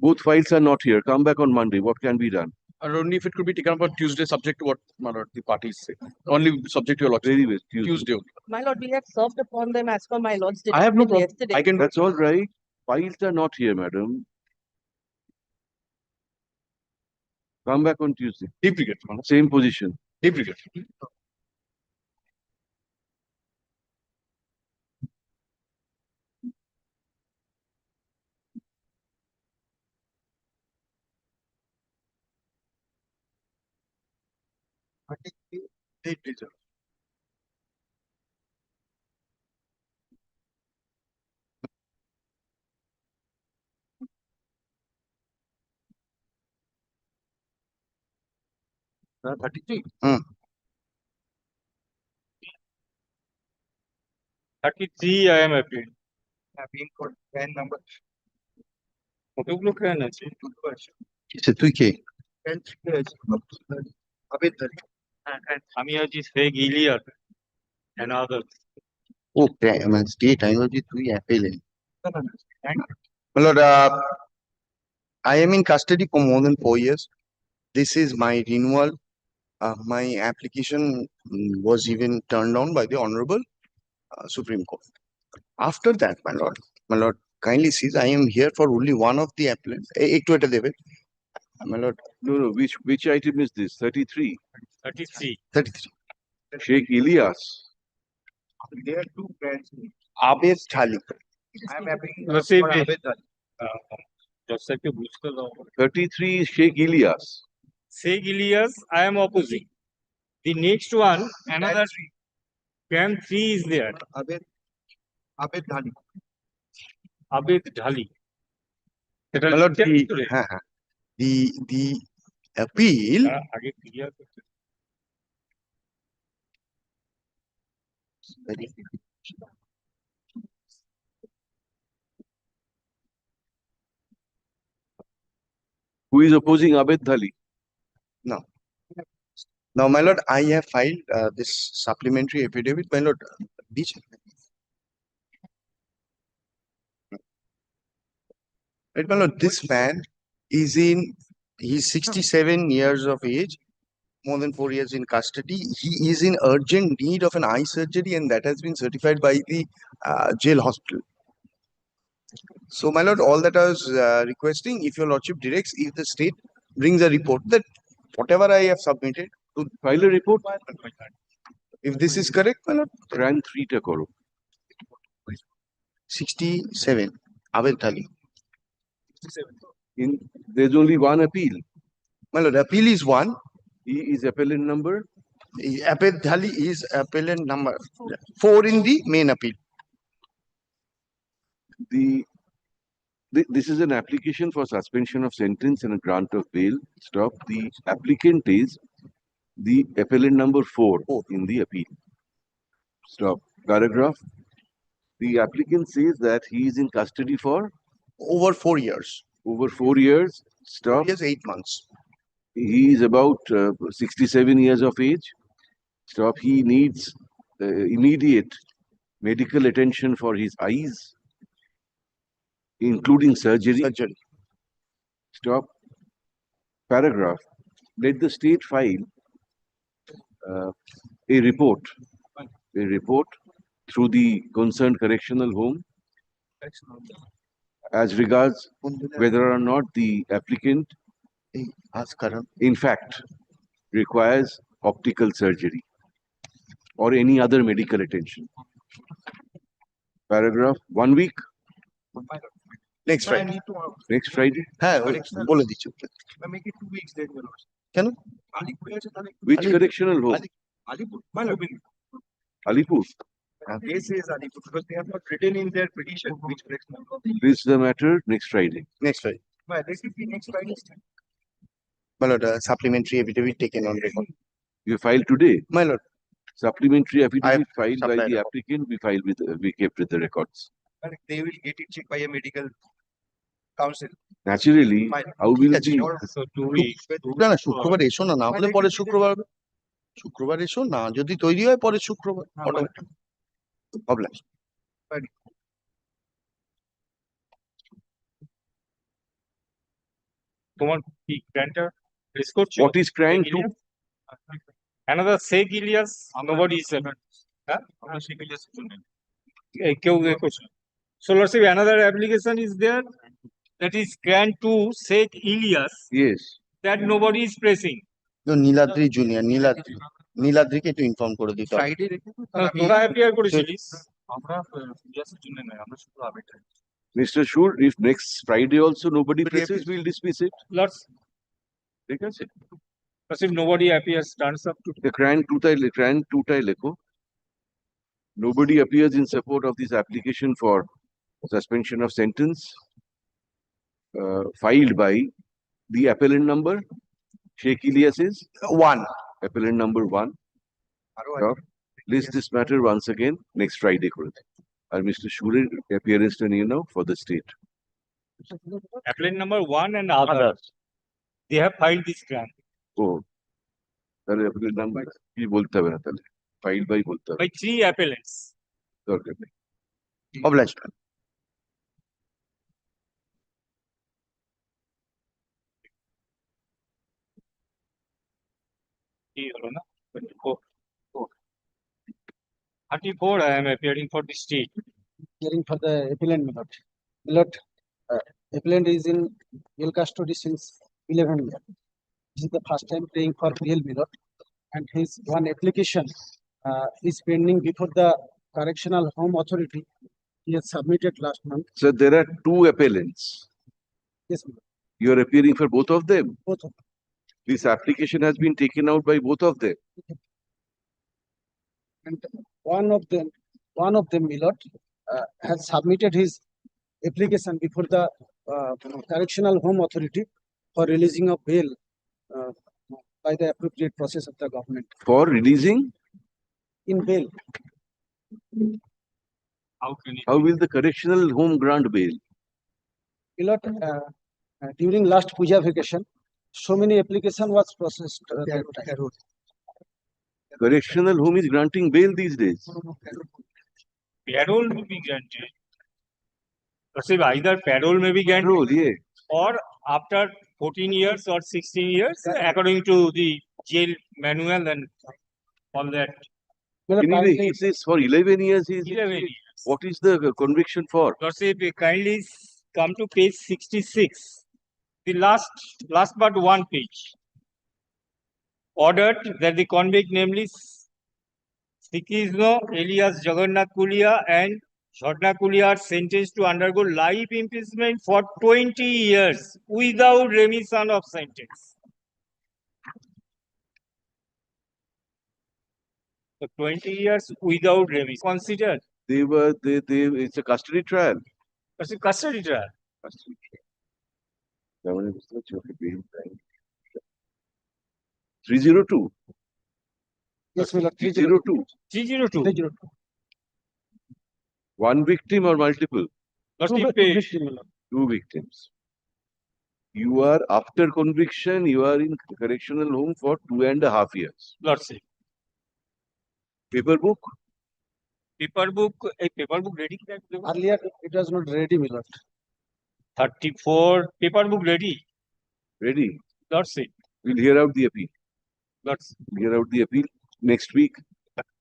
Both files are not here. Come back on Monday. What can be done? And only if it could be taken up on Tuesday, subject to what, my lord, the parties say. Only subject to your lordship. Very well. Tuesday only. my lord, we have served upon them as per my lord's I have no directive problem. yesterday. I can. That's all right. Files are not here, madam. Come back on Tuesday. Deep regret, my lord. Same position. Deep regret. Deep regret. 33. 33 I am appealing. Being for PAN number. কতগুলো ক্রান আছে? কিসে তুই কে? PAN 3 আছে। আবেদ ধরি। আমি আছি Sheikh Ilias and others. ও মানে state আমি ভাবছি তুই অ্যাপেলে। না, না, না. My lord, I am in custody for more than 4 years. This is my renewal. My application was even turned down by the Honorable Supreme Court. After that, my lord, kindly sees I am here for only one of the applicants. Ekটু এটা দেবে, my lord. No, which item is this? 33. 33. Sheikh Ilyas. There are 2 PANs. Abed Thali. I am appealing Proceed. for Abed Dhali. জজকে বুঝতে দাও। 33 is Sheikh Ilyas. Sheikh Ilyas, I am opposing. The next one, another PAN 3 is there. Abed Dhali. Abed Dhali. My lord, the appeal. আগে clear করতে। Who is opposing Abed Dhali? No. Now, my lord, I have filed this supplementary affidavit. My lord, right, my lord, this man is he's 67 years of age, more than 4 years in custody. He is in urgent need of an eye surgery, and that has been certified by the jail hospital. So, my lord, all that I was requesting, if your lordship directs, if the state brings a report that whatever I have submitted to file a report. If this is correct, my lord, Cran 3 ta karo. 67, Abed Thali. There's only one appeal. My lord, appeal is one. He is appellant number. Abed Dhali is appellant number 4 in the main appeal. This is an application for suspension of sentence and a grant of bail. Stop. The applicant is the appellant number 4 in the appeal. Stop. Paragraph. The applicant says that he is in custody for over 4 years. Over 4 years. Stop. 4 years, 8 months. He is about 67 years of age. Stop. He needs immediate medical attention for his eyes, including surgery. Stop. Paragraph. Let the state file a report through the concerned correctional home as regards whether or not the applicant in fact requires optical surgery or any other medical attention. Paragraph. 1 week. Next I Friday. need to Next Friday. হ্যাঁ বলে দিচ্ছি। make it 2 weeks then, my lord. কেন? Alipur আছে তাহলে Which correctional home? Alipur. My lord. Alipur. They say is Alipur because they have not written in their petition which correctional. This is the matter next Friday. Next Friday. Well, this will be next Friday's time. My lord, supplementary affidavit taken on record. You filed today. My lord. Supplementary affidavit filed by supplied the a applicant. We kept with the records. But they will get it checked by a medical council. Naturally, how will আছে, the So 2 weeks. না না শুক্রবার এসো না, না হলে পরে শুক্রবার এসো না, যদি তৈরি হয় পরে শুক্রবার প্রবলেম। তোমার কি গ্র্যান্টার রিস্ক করছো? What is crank to? Another Sheikh Ilyas, nobody is হ্যাঁ আমরা সেই বিলের জন্য কেউ করছো? So lordship, another application is there that is grant to Sheikh Ilyas Yes. that nobody is pressing. Niladri junior, নীলাদ্রিকে একটু ইনফর্ম করে দিতে হবে। ফ্রাইডে রেখে তোরা অ্যাপিয়ার করেছিলিস? আমরা ইলিয়াসের জন্য নয়, আমরা শুধু আবেদটা Mr. Shur, if next Friday also nobody presses, we'll dismiss it. Lords, ঠিক আছে? lordship, nobody appears, turns up to The cran tutai lekho. Nobody appears in support of this application for suspension of sentence filed by the appellant number. Sheikh Ilyas is 1 appellant number 1. List this matter once again next Friday করে দিন। আর Mr. Shureর appearance টা নিয়ে নাও for the state. Appellant number 1 and others. They have filed this grant ও তাহলে appellant number কি বলতে হবে না তাহলে ফাইল বাই বলতে হবে by 3 appellants. দরকার নেই। Obliged. কি হলো না? 34 I am appearing for the state. Hearing for the appellant, my lord. My lord, appellant is in bail custody since 11 years. This is the first time paying for bail, my lord. And his one application is pending before the correctional home authority. He has submitted last month. So there are 2 appellants. Yes, my lord. You are appearing for both of them. Both of them. This application has been taken out by both of them. And one of them, my lord, has submitted his application before the correctional home authority for releasing of bail by the appropriate process of the government. For releasing? In bail. How will the correctional home grant bail? My lord, during last Puja vacation, so many application was processed. Correctional home is granting bail these days. Parole may be granted. Either parole may be granted Parole, yeah. or after 14 years or 16 years according to the jail manual and all that. Anyway, he says for 11 years he is. 11 years. What is the conviction for? Lordship, kindly come to page 66. The last but one page. Ordered that the convict, namely Sikizno alias Jagannath Kulia and Jhodna Kulia, are sentenced to undergo life imprisonment for 20 years without remission of sentence. So 20 years without remission. Considered. It's a custody trial. It's a custody trial. Custody trial. 302. Yes, my lord. 302. 302. 302. One victim or multiple? Two victims. You are after conviction, you are in correctional home for 2.5 years. Lordship. Paper book? Paper book ready? Earlier it was not ready, my lord. 34 paper book ready. Ready? Lordship. We'll hear out the appeal. Lordship. Hear out the appeal next week.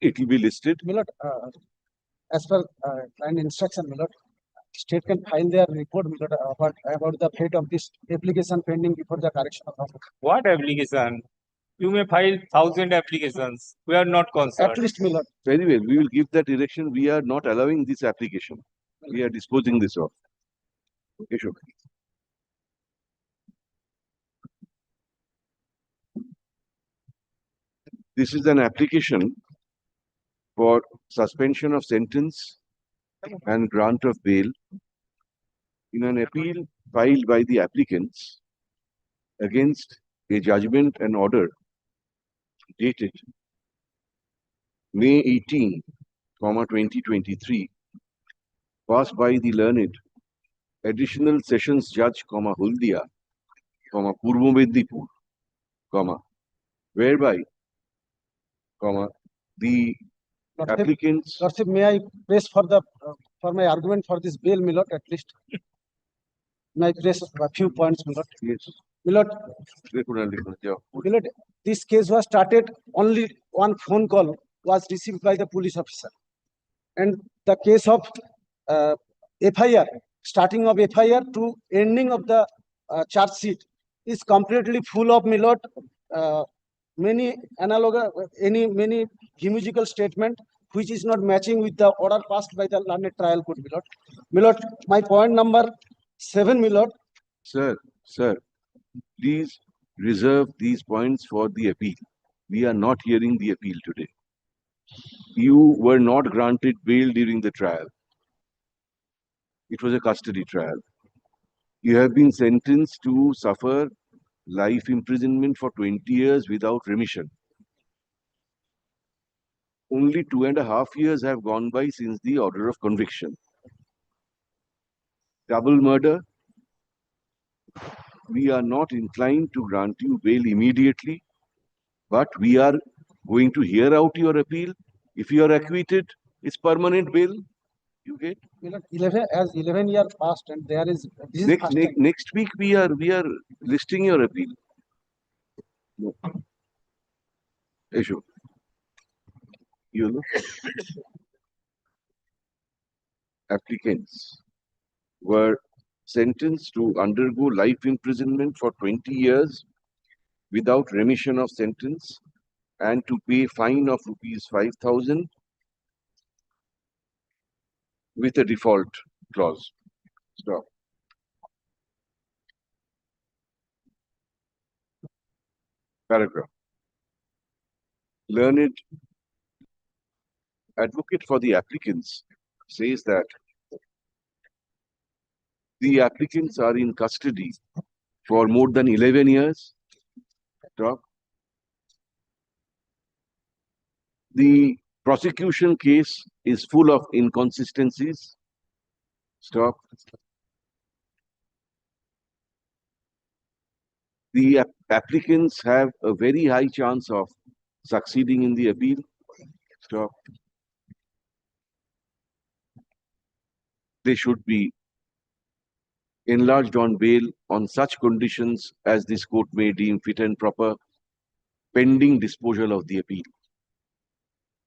It will be listed. My lord, as per client instruction, my lord, state can file their report, my lord, about the fate of this application pending before the correction of law. What application? You may file 1,000 applications. We are not concerned. At least, my lord. Very well. We will give that direction. We are not allowing this application. We are disposing this off. Okay, sure. This is an application for suspension of sentence and grant of bail in an appeal filed by the applicants against a judgment and order dated May 18, 2023, passed by the learned Additional Sessions Judge, Huldia, Purbo Medipur, whereby, the applicants. Lordship, may I press for the for my argument for this bail, my lord, at least? May I press a few points, my lord? Yes. My lord, My lord, this case was started, only one phone call was received by the police officer. And the case of FIR, starting of FIR to ending of the charge sheet is completely full of, my lord, many analog, many musical statement which is not matching with the order passed by the learned trial court, my lord. My lord, my point number 7, my lord. Sir, please reserve these points for the appeal. We are not hearing the appeal today. You were not granted bail during the trial. It was a custody trial. You have been sentenced to suffer life imprisonment for 20 years without remission. only 2.5 years have gone by since the order of conviction. Double murder, we are not inclined to grant you bail immediately, but we are going to hear out your appeal. If you are acquitted, it's permanent bail. You get 11 years passed, and there is this is first time. next week we are listing your appeal. No. Issue. You know, applicants were sentenced to undergo life imprisonment for 20 years without remission of sentence and to pay fine of ₹5,000 with a default clause. Stop. Paragraph. Learned advocate for the applicants says that the applicants are in custody for more than 11 years. Stop. The prosecution case is full of inconsistencies. Stop. The applicants have a very high chance of succeeding in the appeal. Stop. They should be enlarged on bail on such conditions as this court may deem fit and proper, pending disposal of the appeal.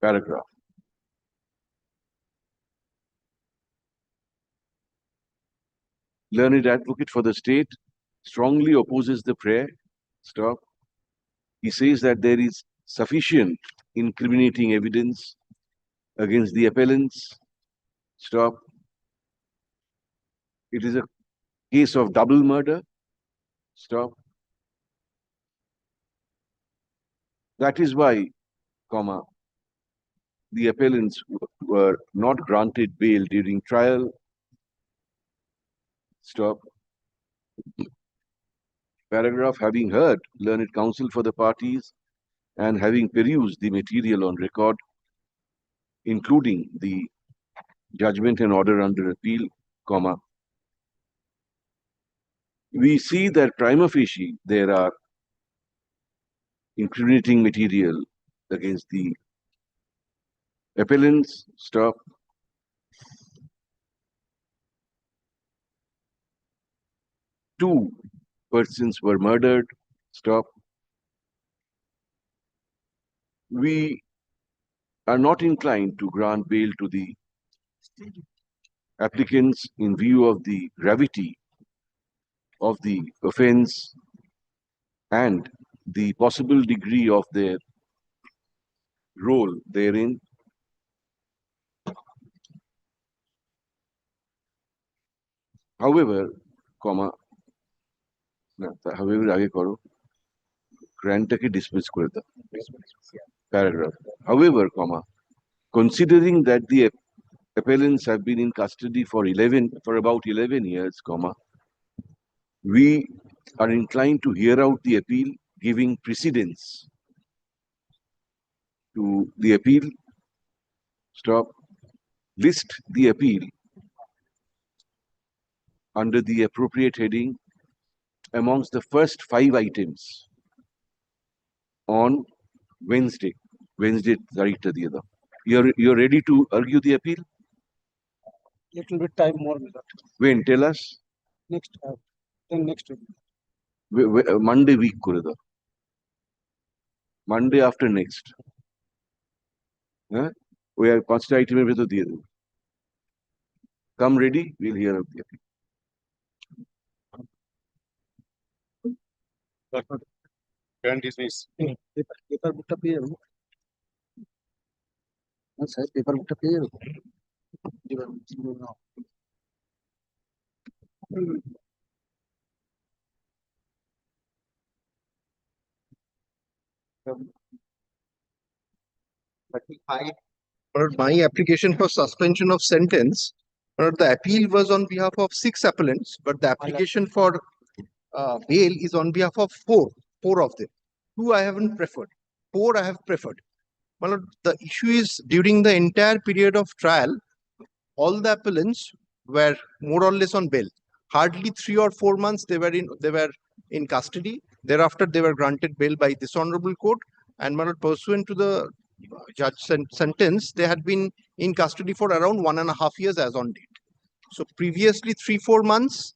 Paragraph. Learned advocate for the state strongly opposes the prayer. Stop. He says that there is sufficient incriminating evidence against the appellants. Stop. It is a case of double murder. Stop. That is why, the appellants were not granted bail during trial. Stop. Paragraph. Having heard learned counsel for the parties and having perused the material on record, including the judgment and order under appeal, we see that prima facie there are incriminating material against the appellants. Stop. Two persons were murdered. Stop. We are not inclined to grant bail to the applicants in view of the gravity of the offense and the possible degree of their role therein. However, আগে করো, grantটাকে dismiss করে দাও. Paragraph. However, considering that the appellants have been in custody for about 11 years, we are inclined to hear out the appeal, giving precedence to the appeal. Stop. List the appeal under the appropriate heading amongst the first 5 items on Wednesday. Tarikta diye dao. You're ready to argue the appeal? Little bit time more. When? Tell us. Next week. Monday week করে দাও. Monday after next. We are 5টা আইটেমের ভেতর দিয়ে দেব. Come ready, we'll hear out the appeal. Can dismiss. Paper bookটা পেয়ে যাবো. Sir paper বুকটা পেয়ে যাবো. My application for suspension of sentence, the appeal was on behalf of 6 appellants, but the application for bail is on behalf of 4 of them. 2 I haven't preferred. 4 I have preferred. My lord, the issue is during the entire period of trial, all the appellants were more or less on bail. Hardly 3 or 4 months they were in custody. Thereafter, they were granted bail by this honorable court, and my lord, pursuant to the judge sentence, they had been in custody for around 1.5 years as on date. So previously 3-4 months,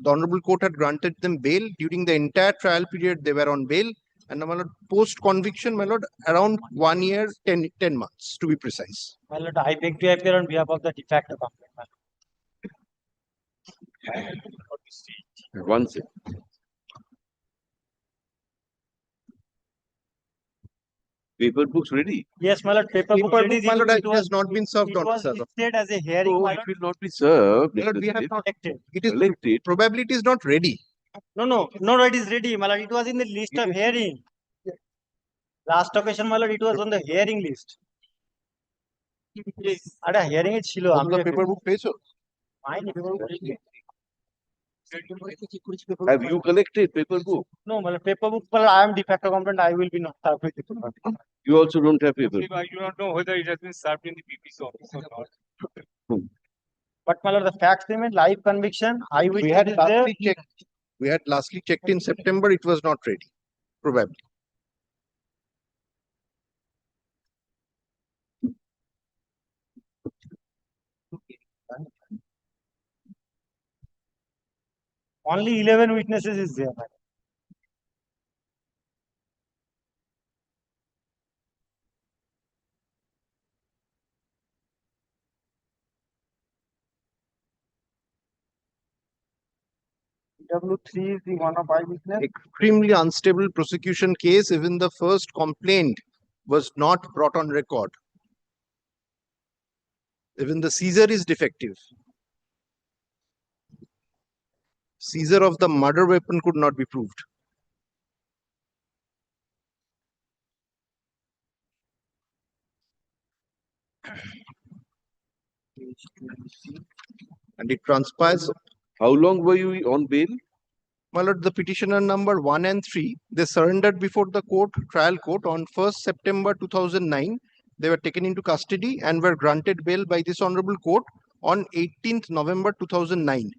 the honorable court had granted them bail. During the entire trial period, they were on bail. And my lord, post conviction, my lord, around 1 year, 10 months to be precise. My lord, I beg to appear on behalf of the de facto complaint. One second. Paper books ready? Yes, my lord, paper book ready. My lord, it was- has not been served it on was sir. listed as a hearing, No, my it lord. will not be served. My lord, we have It not Collected. It is collected. probably it is not ready. No, it is ready, my lord. It was in the list of hearing. Last occasion, my lord, it was on the hearing list. At a hearing, it chilo. All the paper book পেয়েছো? Have you collected paper book? No, my lord, paper book, my lord, I am de facto complaint. I will be not served with it. You also don't have paper book. I do not know whether it has been served in the PPC office or not. But my lord, the facts remain live conviction. I will. We had lastly checked in September. It was not ready. Probably. Only 11 witnesses is there. My lord. W3 is the one of eyewitness. Extremely unstable prosecution case. Even the first complaint was not brought on record. Even the seizure is defective. Seizure of the murder weapon could not be proved. And it transpires. How long were you on bail? My lord, the petitioner number 1 and 3, they surrendered before the trial court on 1st September 2009. They were taken into custody and were granted bail by this honorable court on 18th November 2009.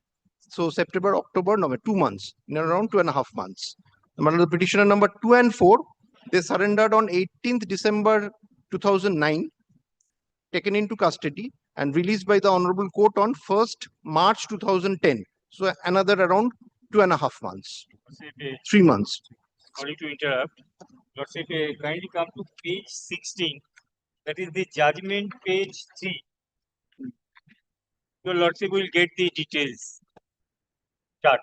So September, October, November, 2 months, in around 2.5 months. My lord, the petitioner number 2 and 4, they surrendered on 18th December 2009, taken into custody and released by the honorable court on 1st March 2010. So another around 2.5 months, 3 months. Sorry to interrupt. Lordship, kindly come to page 16. That is the judgment page 3. Your Lordship will get the details. Chart.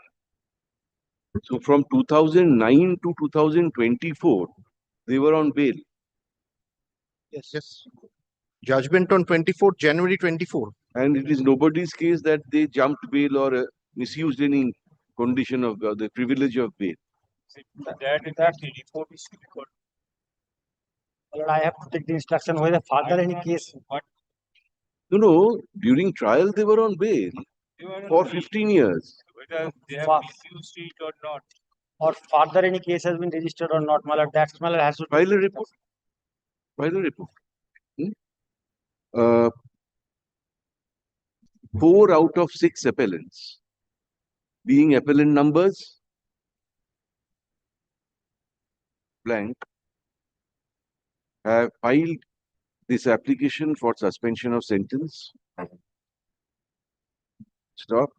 So from 2009 to 2024, they were on bail. Yes. Judgment on 24th January 24. And it is nobody's case that they jumped bail or misused any condition of the privilege of bail. That the report is recorded. Lord, I have to take the instruction whether further any case. What? No, during trial they were on bail for 15 years. Whether they have misused it or not. Or further any case has been registered or not, my lord. That's my lord has to File a report. File a report. 4 out of 6 appellants, being appellant numbers blank, have filed this application for suspension of sentence. Stop.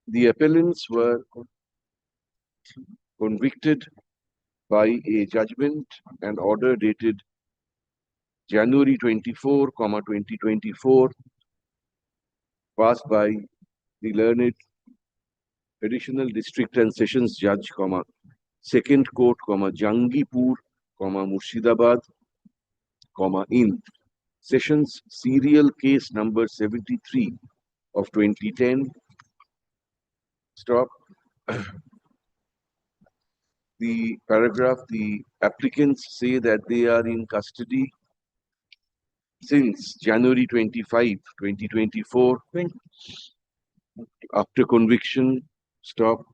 The appellants were convicted by a judgment and order dated January 24, 2024, passed by the learned additional district and sessions judge, second court, Jangipur, Murshidabad, in sessions serial case number 73 of 2010. Stop. The paragraph, the applicants say that they are in custody since January 25, 2024. After conviction, stop.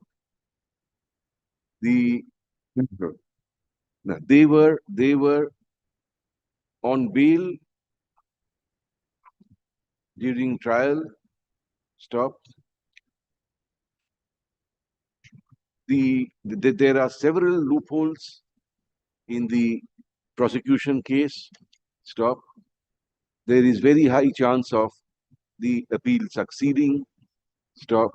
They were on bail during trial. Stop. There are several loopholes in the prosecution case. Stop. There is very high chance of the appeal succeeding. Stop.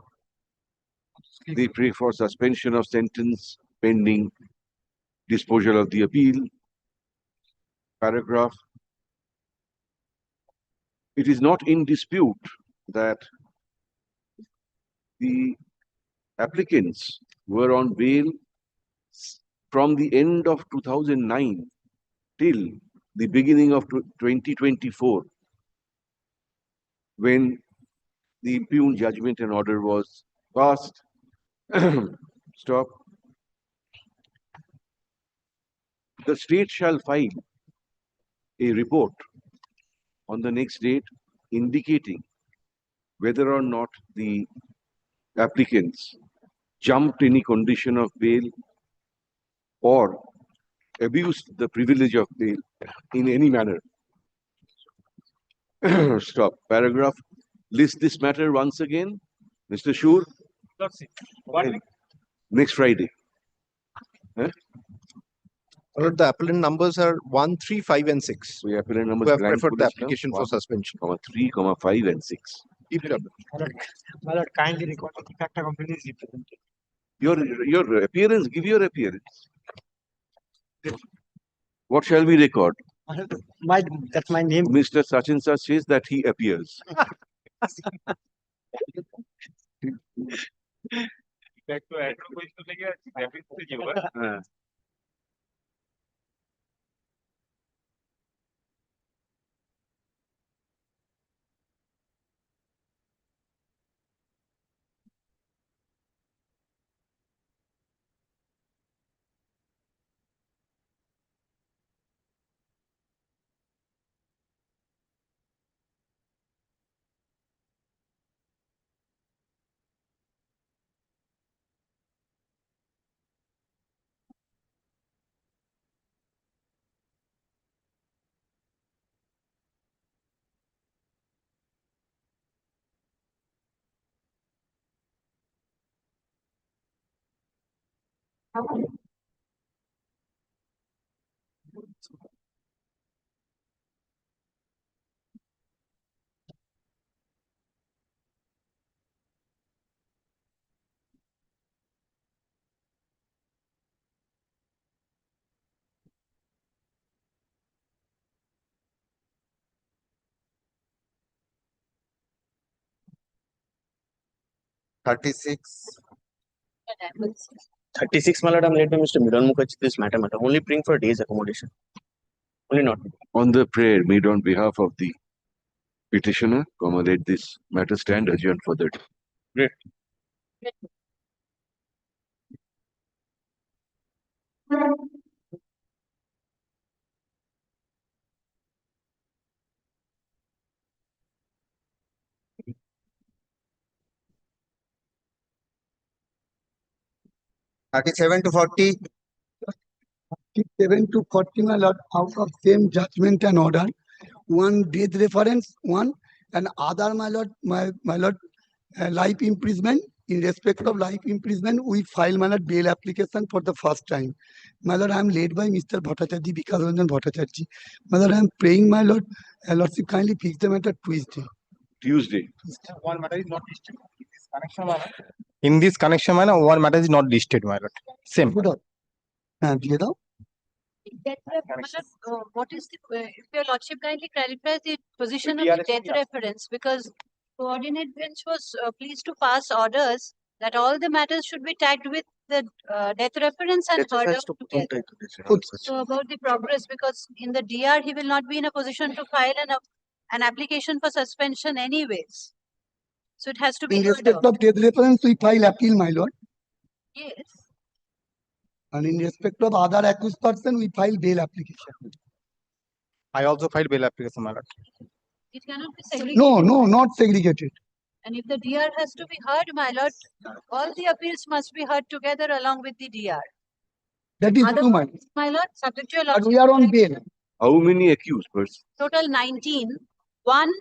They pray for suspension of sentence pending disposal of the appeal. Paragraph. It is not in dispute that the applicants were on bail from the end of 2009 till the beginning of 2024, when the impugned judgment and order was passed. Stop. The state shall file a report on the next date indicating whether or not the applicants jumped any condition of bail or abused the privilege of bail in any manner. Stop. Paragraph. List this matter once again. Mr. Shur. Next Friday. The appellant numbers are 1, 3, 5, and 6. We appellant numbers. Who have preferred the application for suspension. 3, 5, and 6. My lord, kindly record the factor company is represented. Your appearance. Give your appearance. What shall we record? That's my name. Mr. Sachin Sir says that he appears. Thirty-six, my lord, I'm late by Mr. Miran Mukherjee. This matter, only bring for a day's accommodation. Only not. On the prayer made on behalf of the petitioner, let this matter stand adjourned for the day. Great. Thirty-seven to 40. 37 to 40, my lord, out of same judgment and order. One death reference, one, and other, my lord, my lord, life imprisonment. In respect of life imprisonment, we file, my lord, bail application for the first time. My lord, I am led by Mr. Bhattacharjee, Vikas Ranjan Bhattacharjee. My lord, I am praying, my lord, lordship kindly fix the matter Tuesday. One matter is not listed. In this connection, one matter is not listed, my lord. Same. What is the, if your lordship kindly clarifies the position of the death reference, because coordinate bench was pleased to pass orders that all the matters should be tagged with the death reference and heard of together. So about the progress, because in the DR he will not be in a position to file an application for suspension anyways. So it has to be in heard respect of. of death reference, we file appeal, my lord. Yes. And in respect of other accused person, we file bail application. I also filed bail application, my lord. It cannot be segregated. No, not segregated. And if the DR has to be heard, my lord, all the appeals must be heard together along with the DR. That is true, my lord. My lord, subject to your But lordship. we are on bail. How many accused persons? Total 19, one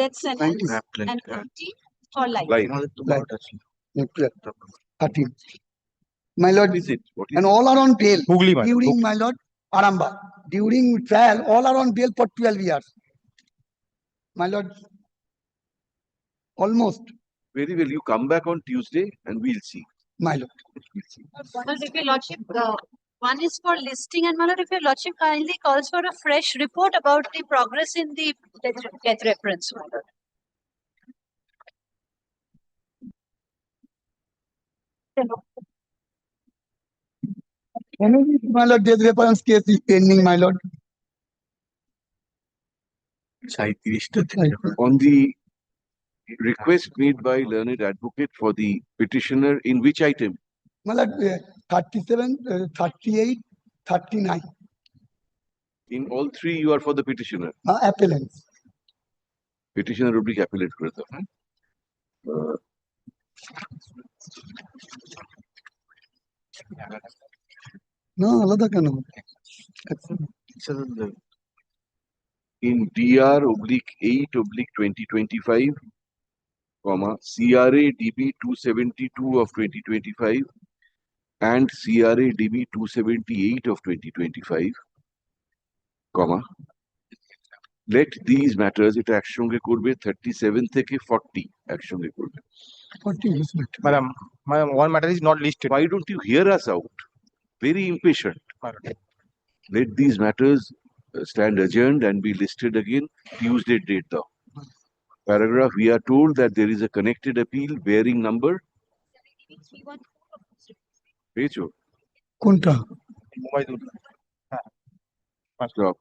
death sentence and 50 for life. Life. Nuclear. 13. My lord, What is it? What is and it? all are on bail. Hooghly, my lord. During my lord, Aramba. During trial, all are on bail for 12 years. My lord, almost, Very well. You come back on Tuesday and we'll see. my lord. We'll see. Well, if your lordship, one is for listing, and my lord, if your lordship kindly calls for a fresh report about the progress in the death reference, my lord. My lord, death reference case is pending, my lord. On the request made by learned advocate for the petitioner, in which item? My lord, 37, 38, 39. In all three, you are for the petitioner. Appellants. Petitioner rubric appellate করে দাও, হ্যাঁ? No, আলাদা কেন? In DR oblique 8 oblique 2025, comma, CRA DB 272 of 2025 and CRA DB 278 of 2025, comma, let these matters, এটা একসঙ্গে করবে 37 থেকে 40 একসঙ্গে করবে. 40 is it? Madam, one matter is not listed. Why don't you hear us out? Very impatient. Let these matters stand adjourned and be listed again Tuesday date though. Paragraph, we are told that there is a connected appeal bearing number. পেয়েছো? কোনটা? Stop.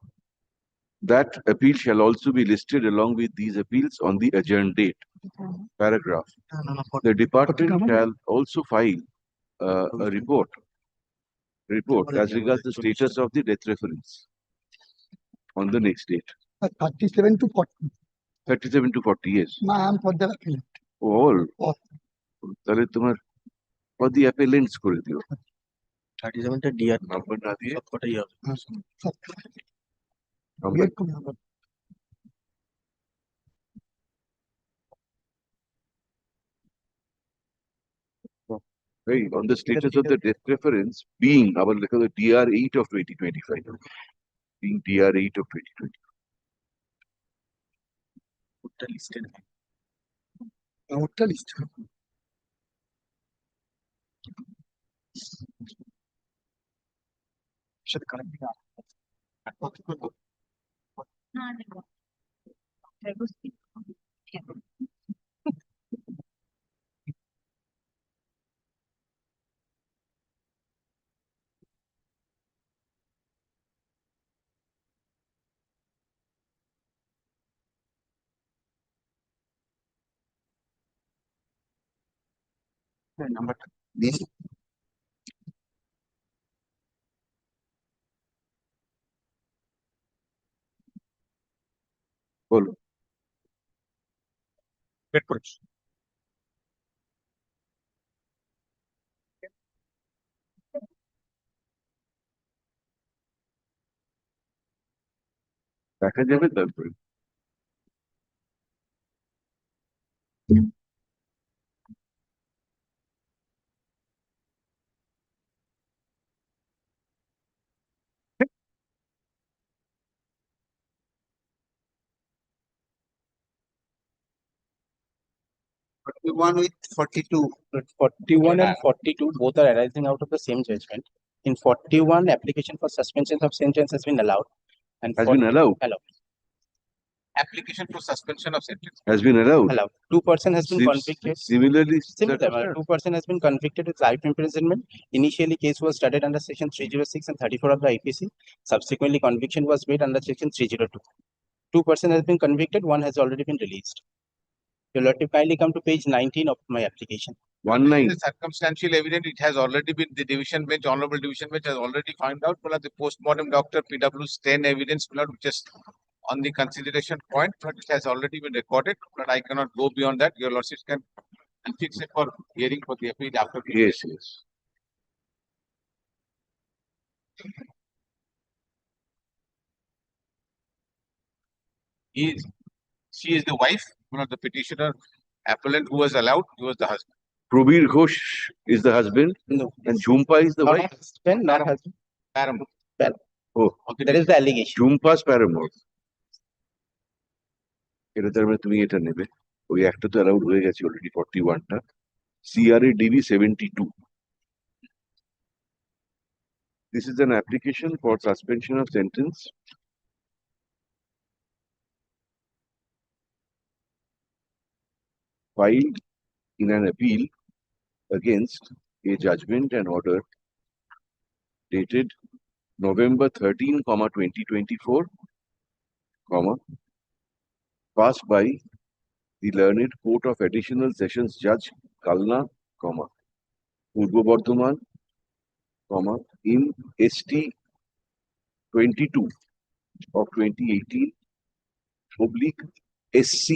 That appeal shall also be listed along with these appeals on the adjourned date. Paragraph. The department shall also file a report as regards the status of the death reference on the next date. 37 to 40. 37 to 40, yes. I am for the appellant. All. তাহলে তোমার for the appellants করে দিও. 37 টা DR number না দিয়ে সবকটাই হবে। Right, on the status of the death reference being our the DR 8 of 2025, being DR 8 of 2020. ওটা লিস্টেড ওটা লিস্ট সাথে কানেক্টিং নাম্বারটা দিয়েছি। বলো। পেট করেছি। দেখা যাবে তারপরে। One with 42. But 41 and 42 both are arising out of the same judgment. In 41, application for suspension of sentence has been allowed. And Has been allowed? Allowed. Application for suspension of sentence Has been allowed. Allowed. 2 person has been convicted. Similarly, Similar, 2 person has been convicted with life imprisonment. Initially, case was started under section 306 and 34 of the IPC. Subsequently, conviction was made under section 302. 2 person has been convicted. 1 has already been released. Your Lordship, kindly come to page 19 of my application. 19. The circumstantial evidence, it has already been, the division bench, honorable division bench has already found out, but the postmortem doctor PW's 10 evidence, which is on the consideration point, but it has already been recorded, but I cannot go beyond that. Your lordship can fix it for hearing for the appeal after. Yes, yes. She is the wife, one of the petitioner appellant who was allowed, he was the husband. Probir Ghosh is the husband. No. And Jhumpa is the Not wife. husband, not husband. Paramour. Oh, That is the allegation. Jhumpa's paramour. এটা তার মানে তুমি এটা নেবে ওই একটা তো allowed হয়ে গেছে already 41টা CRA DB 72. This is an application for suspension of sentence filed in an appeal against a judgment and order dated November 13, 2024, passed by the learned Court of Additional Sessions Judge Kalna, Purbo Bardhaman, in ST 22 of 2018, oblique SC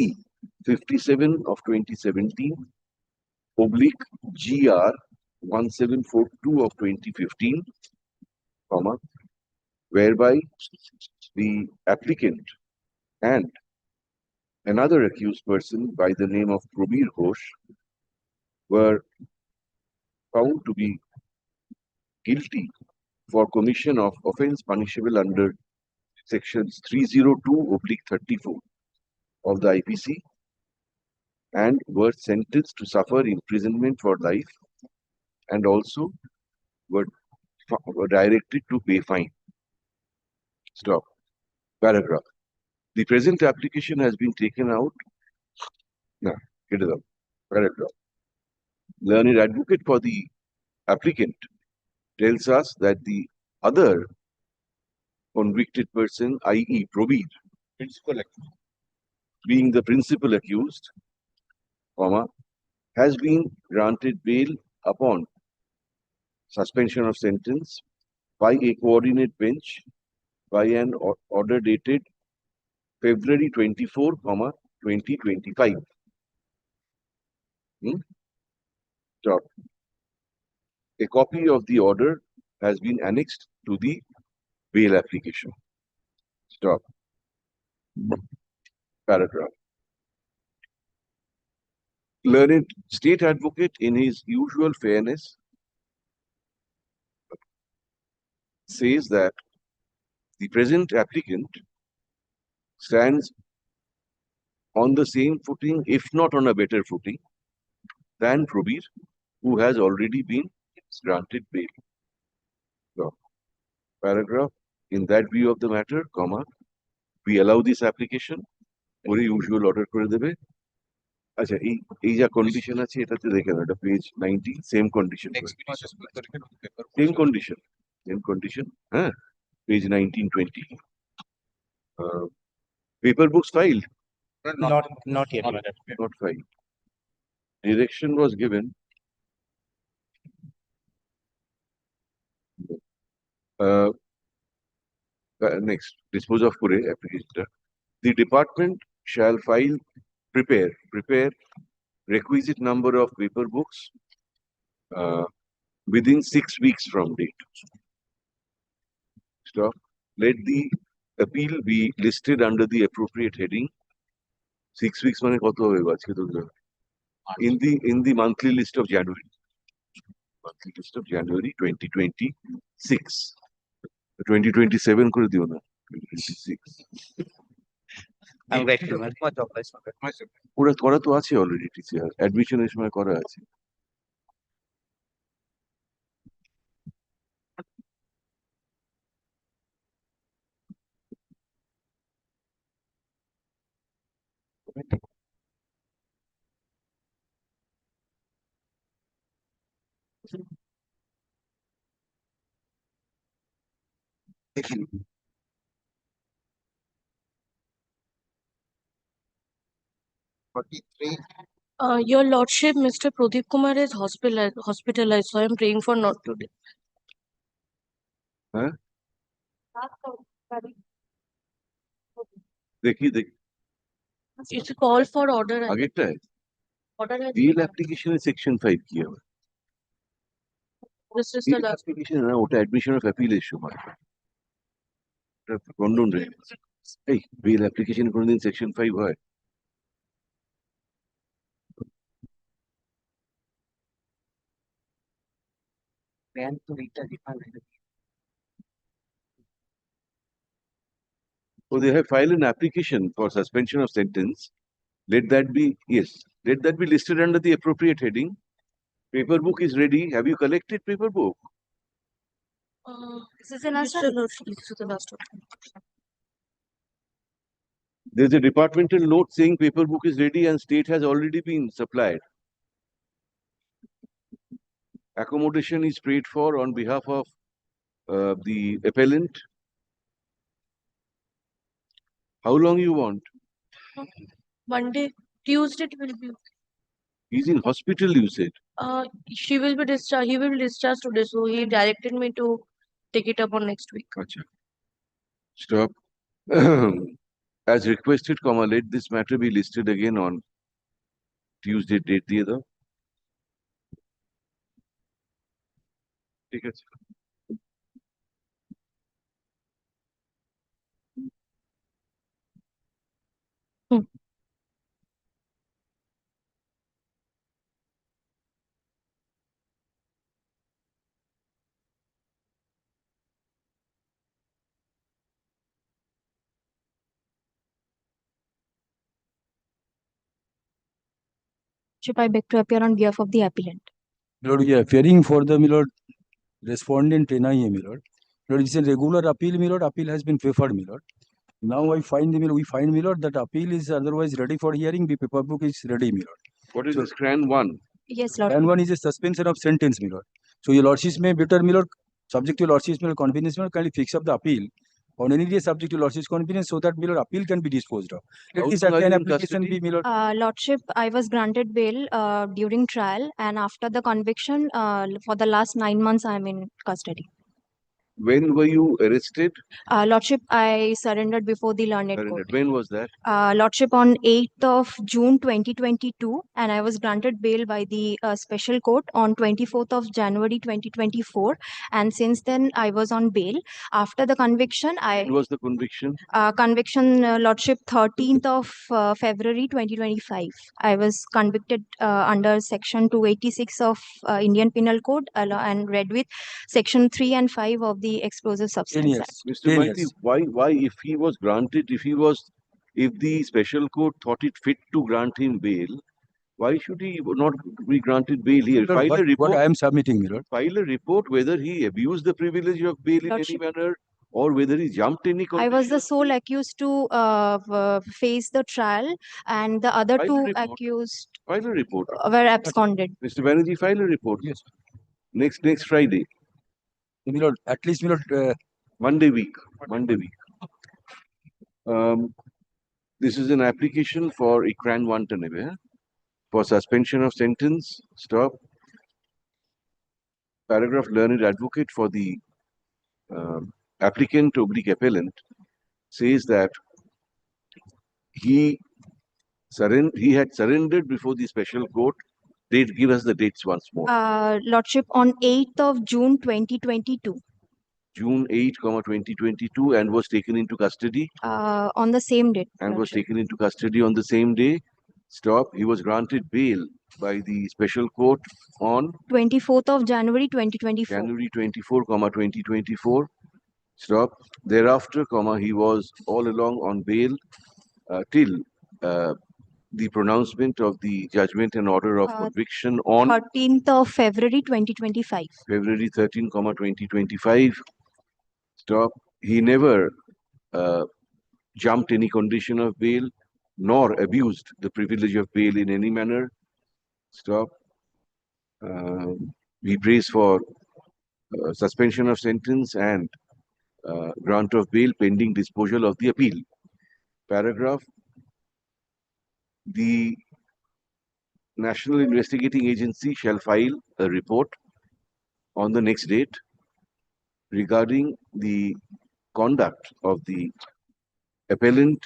57 of 2017, oblique GR 1742 of 2015, whereby the applicant and another accused person by the name of Probir Ghosh were found to be guilty for commission of offence punishable under sections 302/34 of the IPC and were sentenced to suffer imprisonment for life and also were directed to pay fine. Stop. Paragraph. The present application has been taken out. Now, get it up. Paragraph. Learned advocate for the applicant tells us that the other convicted person, i.e. Probir, being the principal accused, has been granted bail upon suspension of sentence by a coordinate bench by an order dated February 24, 2025. Stop. A copy of the order has been annexed to the bail application. Stop. Paragraph. Learned state advocate, in his usual fairness, says that the present applicant stands on the same footing, if not on a better footing, than Probir, who has already been granted bail. So, paragraph. In that view of the matter, we allow this application. Puri usual order করে দেবে আচ্ছা এই যা condition আছে এটাতে দেখেন এটা page 90 same condition same condition হ্যাঁ page 1920 paper books filed Not yet, madam. not filed. Direction was given next dispose of করে application. The department shall prepare requisite number of paper books within 6 weeks from date. Stop. Let the appeal be listed under the appropriate heading. 6 weeks মানে কত হবে আজকে তো in the monthly list of January. Monthly list of January 2026. 2027 করে দিও না 2026. I'm grateful, madam. ওরা করা তো আছে অলরেডি টিসিআর অ্যাডমিশনের সময় করা আছে Your Lordship, Mr. Pradeep Kumar is hospitalized, so I'm praying for not today. হ্যাঁ দেখি It's a call for order. আগেরটায় Order has bill been- অ্যাপ্লিকেশনের সেকশন 5 কি হবে This is the last. Application না ওটা অ্যাডমিশন অফ অ্যাপিলের সময় গন্ডন রে এই বিল অ্যাপ্লিকেশন কোনদিন সেকশন 5 হয়? So they have filed an application for suspension of sentence. Let that be, yes, let that be listed under the appropriate heading. Paper book is ready. Have you collected paper book? This is the last one. This is the last one. There's a departmental note saying paper book is ready and state has already been supplied. Accommodation is paid for on behalf of the appellant. How long you want? Monday, Tuesday it will be. He's in hospital, you said. She will be discharged. He will be discharged today, so he directed me to take it up on next week. Acha. Stop. As requested, comma, let this matter be listed again on Tuesday date দিয়ে দাও। ঠিক আছে। I beg to appear on behalf of the appellant. Lord, yeah, fearing for the Lord respondent NIA, Lord. Lord, it's a regular appeal, Lord. Appeal has been preferred, Lord. Now I find we find, Lord, that appeal is otherwise ready for hearing. The paper book is ready, Lord. What is this CRAN 1? Yes, Lord. And one is a suspension of sentence, Lord. So your lordships may better, Lord, subject to your lordships convenience, Lord, kindly fix up the appeal on any day subject to lordship's convenience so that Lord appeal can be disposed of. Let this an application be, Lord. Lordship, I was granted bail during trial, and after the conviction, for the last 9 months, I am in custody. When were you arrested? Lordship, I surrendered before the learned court. When was that? Lordship, on 8th of June 2022, and I was granted bail by the special court on 24th of January 2024. And since then, I was on bail. After the conviction, When was the conviction? Lordship, 13th of February 2025. I was convicted under Section 286 of Indian Penal Code and read with Section 3 and 5 of the Explosive Substance Act. Mr. Maiti, why, if he was granted, if the special court thought it fit to grant him bail, why should he not be granted bail here? Lord, File a report. what I am submitting, Lord. File a report whether he abused the privilege of bail in any manner or whether he jumped any I condition. was the sole accused to face the trial, and the other File a two report. accused File a report. were absconded. Mr. Banerjee, file a report. Yes. Next Friday. Lord, at least, Lord, Monday week. This is an application for Ikran Wantanebe for suspension of sentence. Stop. Paragraph learned advocate for the applicant oblique appellant says that he had surrendered before the special court. Give us the dates once more. Lordship, on 8th of June 2022. June 8, 2022, and was taken into custody. On the same date. And was taken into custody on the same day. Stop. He was granted bail by the special court on 24th of January 2024. January 24, 2024. Stop. Thereafter, he was all along on bail till the pronouncement of the judgment and order of conviction on 13th of February 2025. February 13, 2025. Stop. He never jumped any condition of bail nor abused the privilege of bail in any manner. Stop. We praise for suspension of sentence and grant of bail pending disposal of the appeal. Paragraph. The National Investigating Agency shall file a report on the next date regarding the conduct of the appellant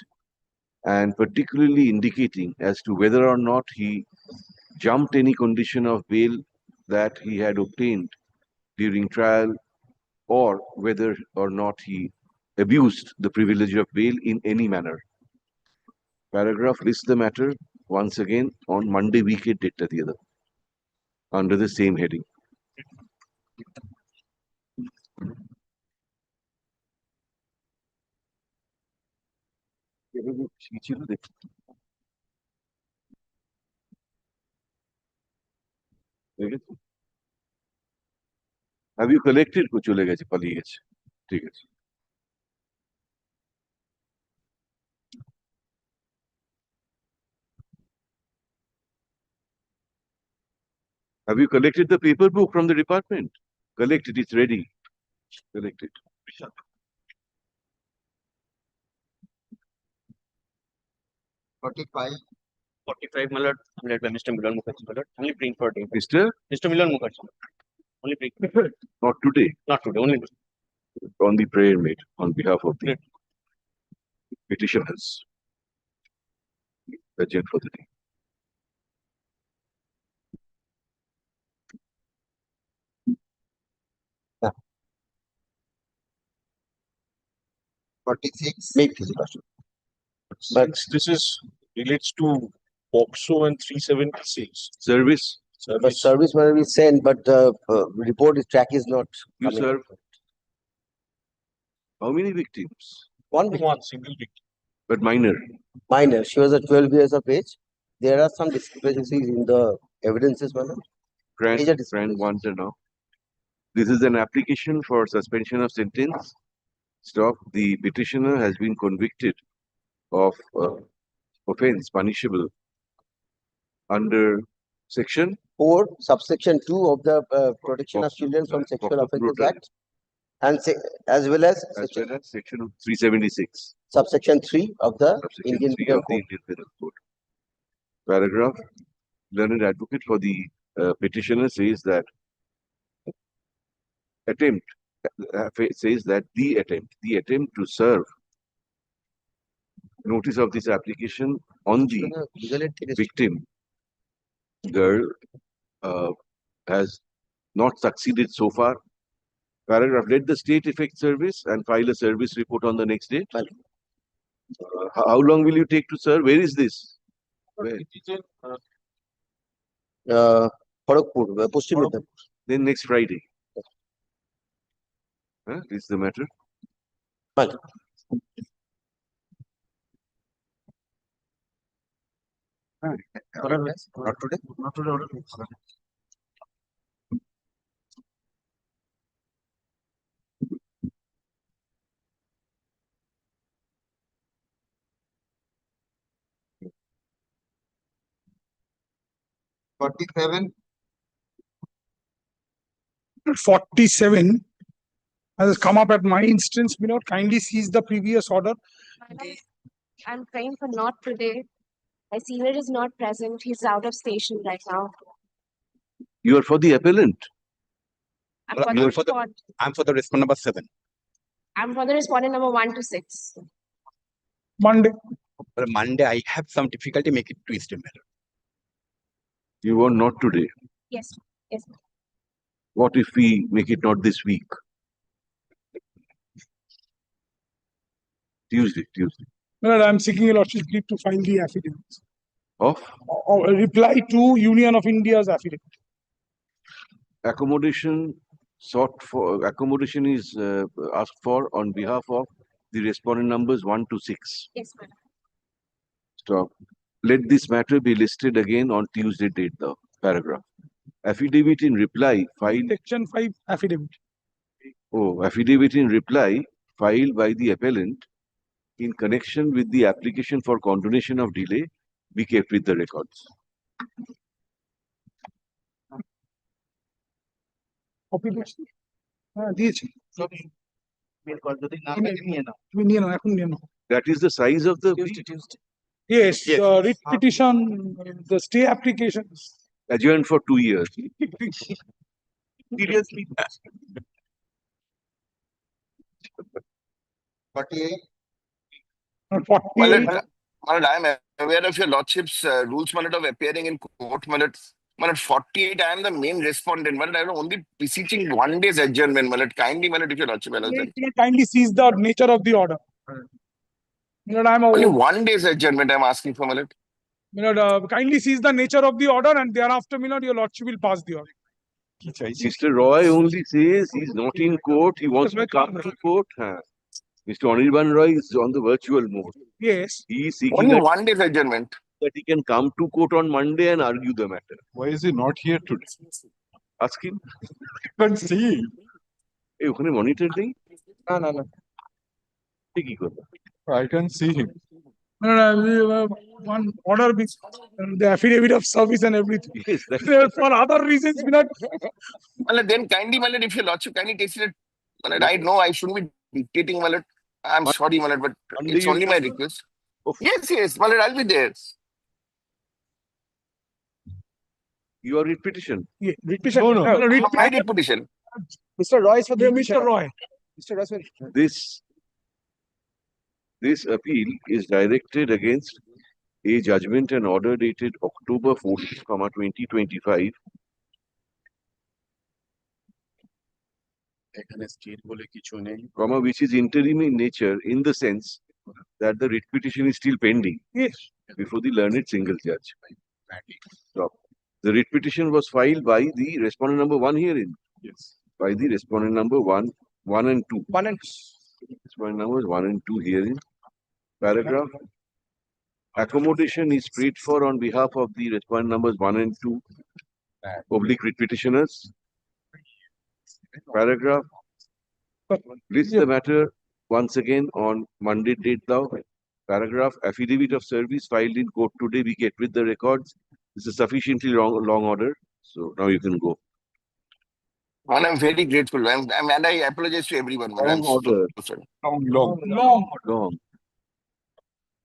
and particularly indicating as to whether or not he jumped any condition of bail that he had obtained during trial or whether or not he abused the privilege of bail in any manner. Paragraph lists the matter once again on Monday weekend date the other under the same heading. Have you collected চলে গেছে পালিয়ে গেছে ঠিক আছে Have you collected the paper book from the department? Collect it, it's ready. Collect it. 45, my lord, led by Mr. Milan Mukherjee, my lord. Only bring for day. Mr. Milan Mukherjee. Only bring. Not today. Not today, only. On the prayer made on behalf of the petitioners. Urgent for the day. But this is relates to POXO and 376. Service. But service will be sent, but the report is track is not. You coming. serve. How many victims? One victim. One single victim. But minor. Minor. She was at 12 years of age. There are some discrepancies in the evidences, madam. Friend wants to know. This is an application for suspension of sentence. Stop. The petitioner has been convicted of offense punishable under section 4, subsection 2 of the Protection of Children from Sexual Offences Act, and as well as section 376. Subsection 3 of the Subsection Indian 3 Penal of the Code. Indian Penal Code. Paragraph. Learned advocate for the petitioner says that the attempt to serve notice of this application on the victim girl has not succeeded so far. Paragraph. Let the state effect service and file a service report on the next day. How long will you take to serve? Where is this? Where? Kharagpur, Paschim Midnapur. Then next Friday. Is the matter? Fine. Not today. Not today. Forty-seven. 47 has come up at my instance. May not kindly seize the previous order. I'm praying for not today. My senior is not present. He's out of station right now. You are for the appellant. I'm for the I'm for the respondent number 7. I'm for the respondent number 1 to 6. Monday. For Monday, I have some difficulty make it Tuesday. You want not today. Yes. Yes. What if we make it not this week? Tuesday. Well, I'm seeking your lordship's leave to file the affidavit. Of? Or reply to Union of India's affidavit. Accommodation is asked for on behalf of the respondent numbers 1 to 6. Yes, madam. Stop. Let this matter be listed again on Tuesday date, the paragraph. Affidavit in reply filed. Section 5 affidavit. Oh, affidavit in reply filed by the appellant in connection with the application for condonation of delay be kept with the records. Copy করছি দিয়েছি এখন নিয়ে নাও That is the size of the Yes, writ petition, the stay application. adjourned for 2 years. Seriously. 48. 48. I am aware of your lordship's rules of appearing in court, My lord, 48, I am the main respondent. My lord, I am only beseeching 1 day's adjournment. My lord, kindly, my lord, if your lordship allows that. Kindly sees the nature of the order. I'm Only 1 day's adjournment I am asking for, my lord. kindly sees the nature of the order, and thereafter, your lordship will pass the order. Mr. Roy only says he's not in court. He wants to come to court. Mr. Anirban Roy is on the virtual mode. Yes. He is seeking Only 1 day's adjournment. that he can come to court on Monday and argue the matter. Why is he not here today? Ask him. I can't see him. Hey, ওখানে monitor নেই? No. কি করবে? I can see him. One order with the affidavit of service and everything. Yes, that's For other reasons, My lord, then kindly, my lord, if your lordship kindly takes it, my lord, I know I shouldn't be dictating, my lord. I'm sorry, my lord, but Monday it's you only my request. Yes, my lord, I'll be there. your writ petition. Yeah, writ petition. No. My writ petition. Mr. Roy is for the Mr. Roy. Mr. Roy. This appeal is directed against a judgment and order dated October 14, 2025. Which is interim in nature in the sense that the writ petition is still pending before the learned single judge. So, the writ petition was filed by the respondent number 1 herein. Yes. By the respondent number 1 and 2. Respondent numbers 1 and 2 herein. Paragraph. Accommodation is paid for on behalf of the respondent numbers 1 and 2. Public writ petitioners. Paragraph. List the matter once again on Monday date thou. Paragraph. Affidavit of service filed in court today. We get with the records. This is sufficiently long order. So now you can go. And I'm very grateful. And I apologize to everyone. Long order. Long.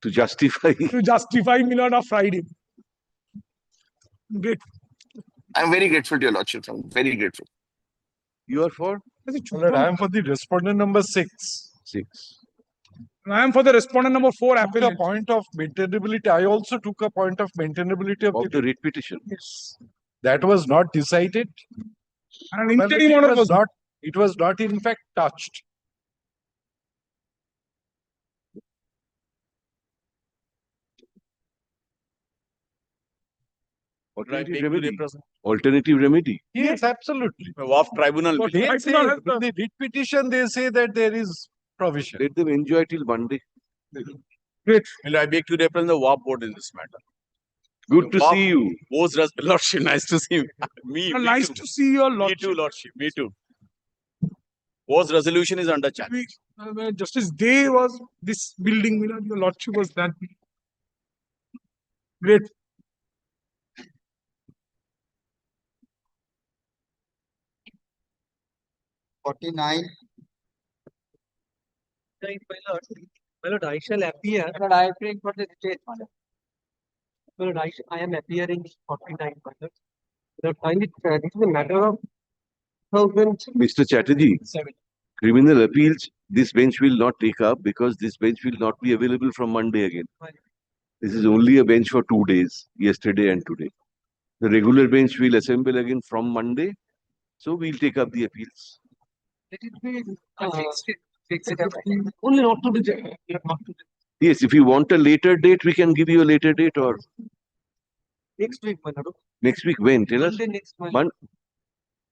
To justify. To justify Milord of Friday. Great. I'm very grateful to your lordship. I'm very grateful. You are for? I am for the respondent number 6. 6. I am for the respondent number 4. I took a point of maintainability. I also took a point of maintainability of the writ petition. Yes. That was not decided. And interim order was not. It was not in fact touched. Alternative remedy. Yes, absolutely. WAF tribunal. They say, in the writ petition, they say that there is provision. Let them enjoy till Monday. Great. And I beg to represent the WAF board in this matter. Good to see you. Both lordship, nice to see me. Nice to see your lordship. Me too, lordship. Me too. Both resolution is under challenge. Justice Day was this building, your lordship was that. Great. $49. My lord, I shall appear. My lord, I am appearing for the state. My lord, I am appearing 49. My lord. This is a matter of thousands. Mr. Chatterjee, criminal appeals, this bench will not take up because this bench will not be available from Monday again. This is only a bench for 2 days, yesterday and today. The regular bench will assemble again from Monday, so we'll take up the appeals. Let it be only not to the Yes, if you want a later date, we can give you a later date or next week, my lord. next week. When? Tell us. Monday next month.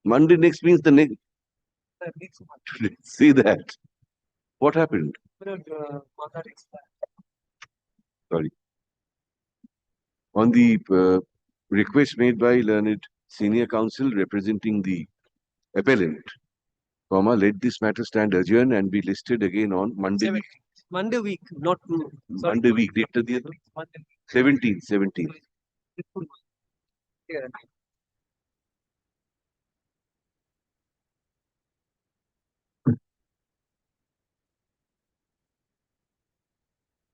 Monday next means the next. Next month. See that. What happened? My lord, mother expired. Sorry. On the request made by learned senior counsel representing the appellant, let this matter stand adjourned and be listed again on Monday week. Monday week, not Monday week. Date the other? 17th. Yeah.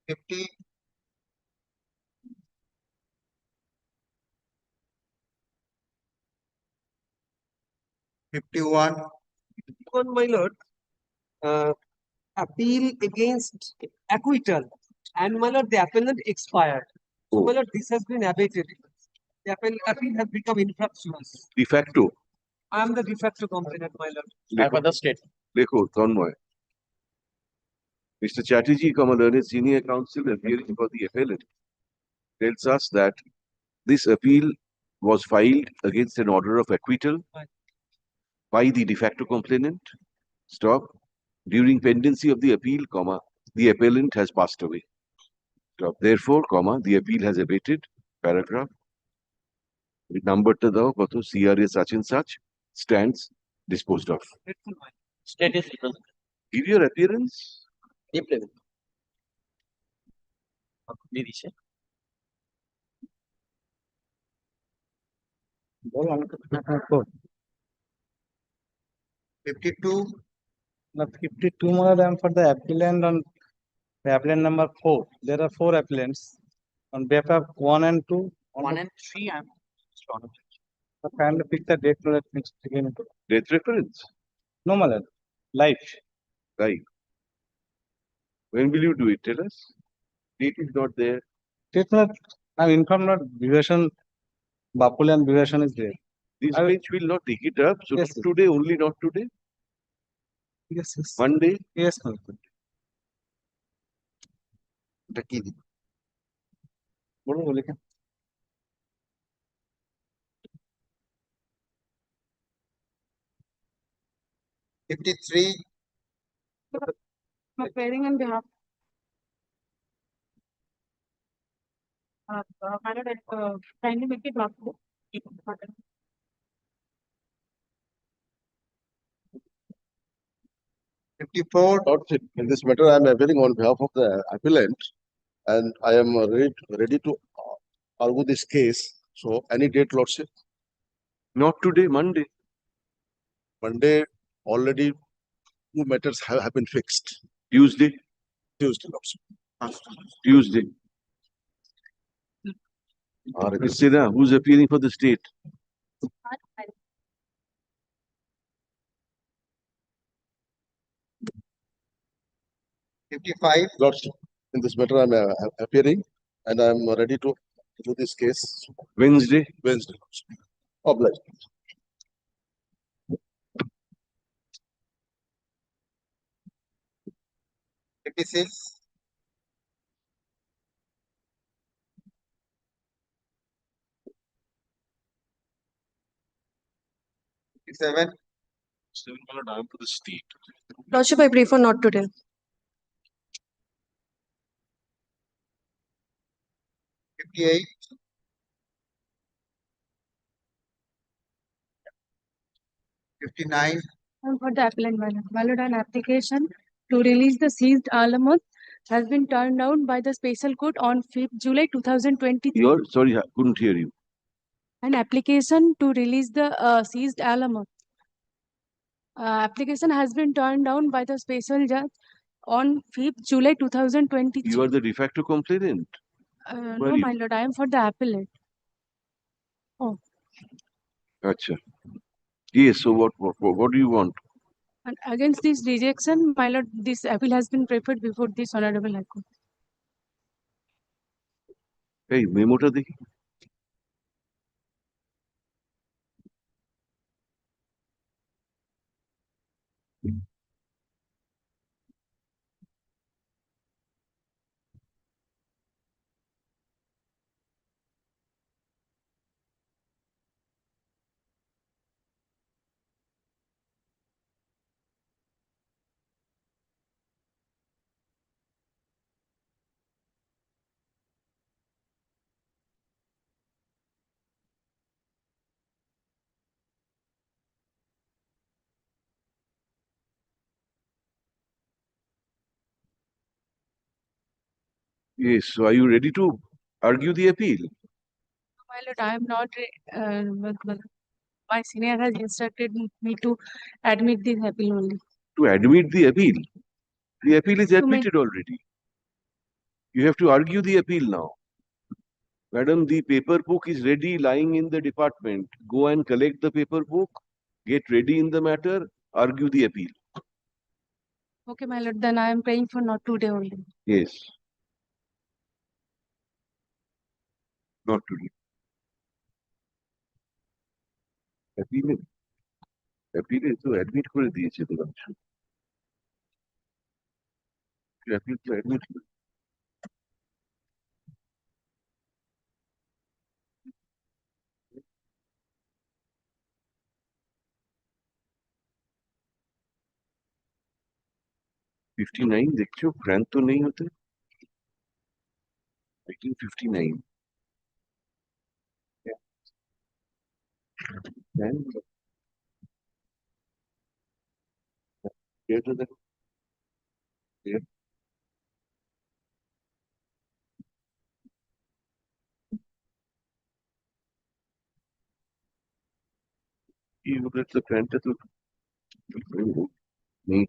50. 51. My lord, appeal against acquittal, and my lord, the appellant expired. So, my lord, this has been abated. The appeal has become infructuous. De facto. I am the de facto complainant, my lord. Lekho. the state. Lekho, Tanmoy. Mr. Chatterjee, learned senior counsel appearing for the appellant, tells us that this appeal was filed against an order of acquittal by the de facto complainant. Stop. During pendency of the appeal, the appellant has passed away. Stop. Therefore, the appeal has abated. Paragraph. Number to the CRA such and such stands disposed of. State is represented. Give your appearance. Represent. $52. Now 52 more than for the appellant on the appellant number 4. There are 4 appellants. On behalf of 1 and 2. 1 and 3, I'm strong. Kindly pick the date reference again. Date reference? No, my lord. Life. Life. When will you do it? Tell us. Date is not there. Date not. I'm informed that Vivation, Bapul and Vivation is there. This bench will not take it up. So Yes, not today, only not today. Yes, yes. Monday. Yes, my lord. बोलो बोले क्या? $53. Appearing on behalf. My lord, kindly make it lawful. 54. Lordship, in this matter, I am appearing on behalf of the appellant, and I am ready to argue this case. So, any date, Lordship? Not today, Monday. Monday, already 2 matters have been fixed. Tuesday. Tuesday, Lordship. Tuesday. Sina, who's appealing for the state? $55. Lordship, in this matter, I am appearing, and I am ready to do this case. Wednesday. Wednesday, Lordship. Obliged. $56. $57. Down to the state. Lordship, I prefer not today. $58. $59. And for the appellant, my lord, an application to release the seized alimony has been turned down by the Special Court on 5th July 2023. Sorry, I couldn't hear you. An application to release the seized alimony. Application has been turned down by the special judge on 5th July 2023. You are the de facto complainant. No, my lord, I am for the appellate. Oh, Acha. Yes, so what do you want? and against this rejection, my lord, this appeal has been preferred before this Honorable High Court. Hey, memo ta dekhi. Yes, so are you ready to argue the appeal? My lord, I am not. My senior has instructed me to admit this appeal only. To admit the appeal? The appeal is To admitted already. You have to argue the appeal now. Madam, the paper book is ready, lying in the department. Go and collect the paper book, get ready in the matter, argue the appeal. Okay, my lord, then I am praying for not today only. Yes. Not today. অ্যাপিলে তো admit করে দিয়েছে Debangshu. Appeal তো admit 59 দেখছো, fan তো নেই হতে। 59 fan এটা দেখো, কি বলে তো ফ্যানটা তো নেই।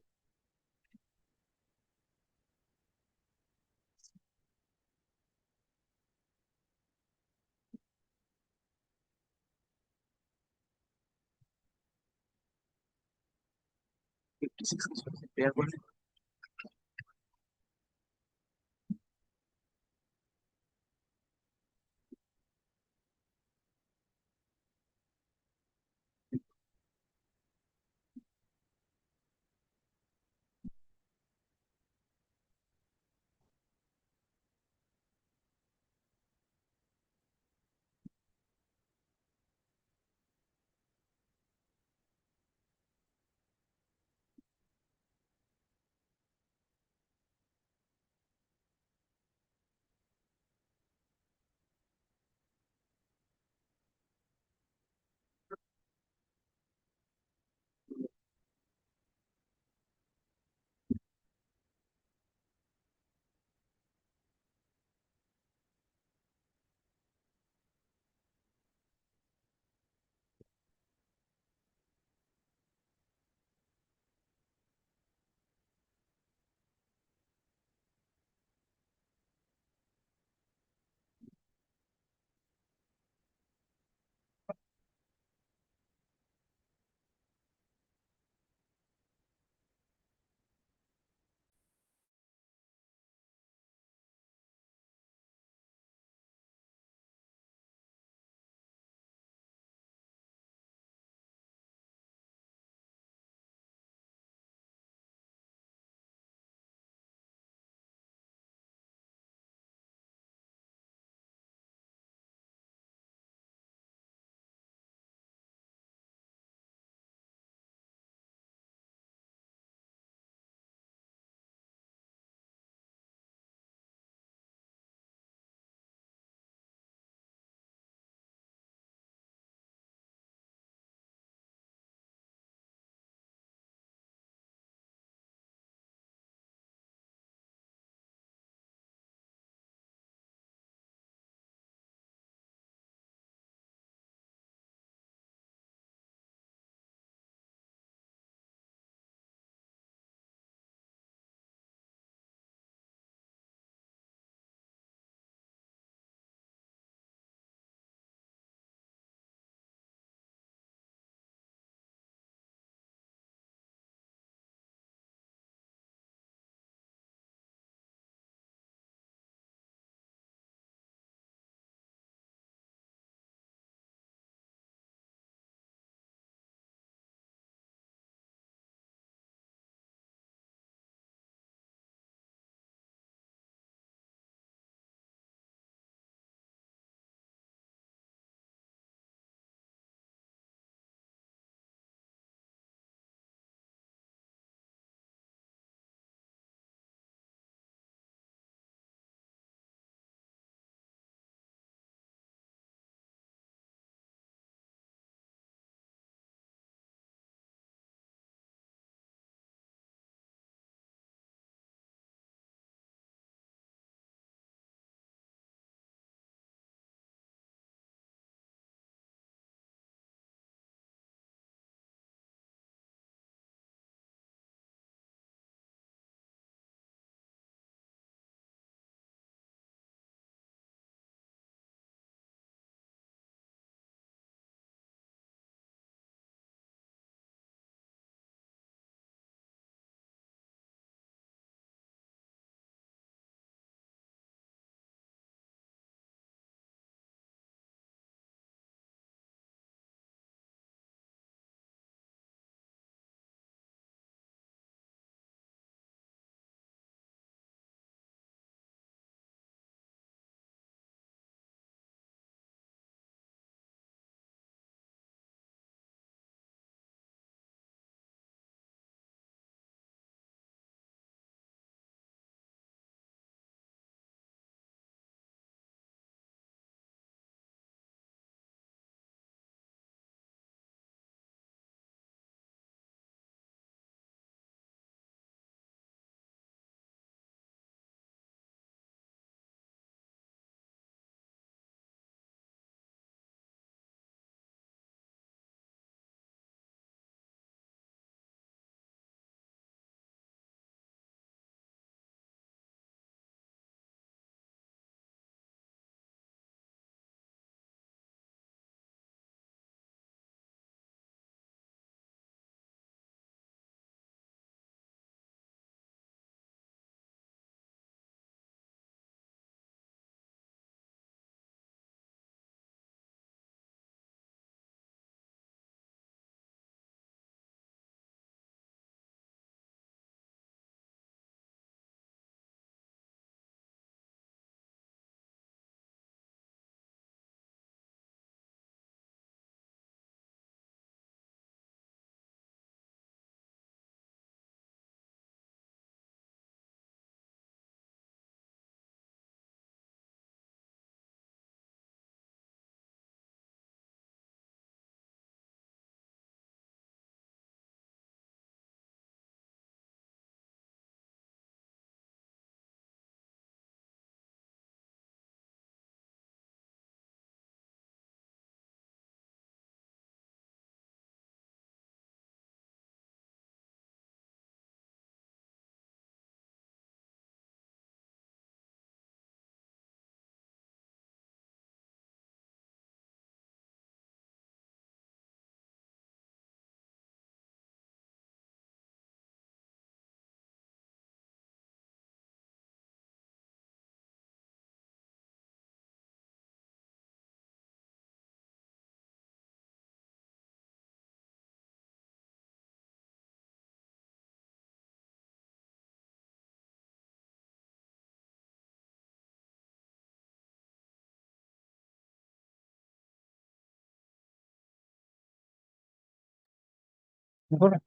My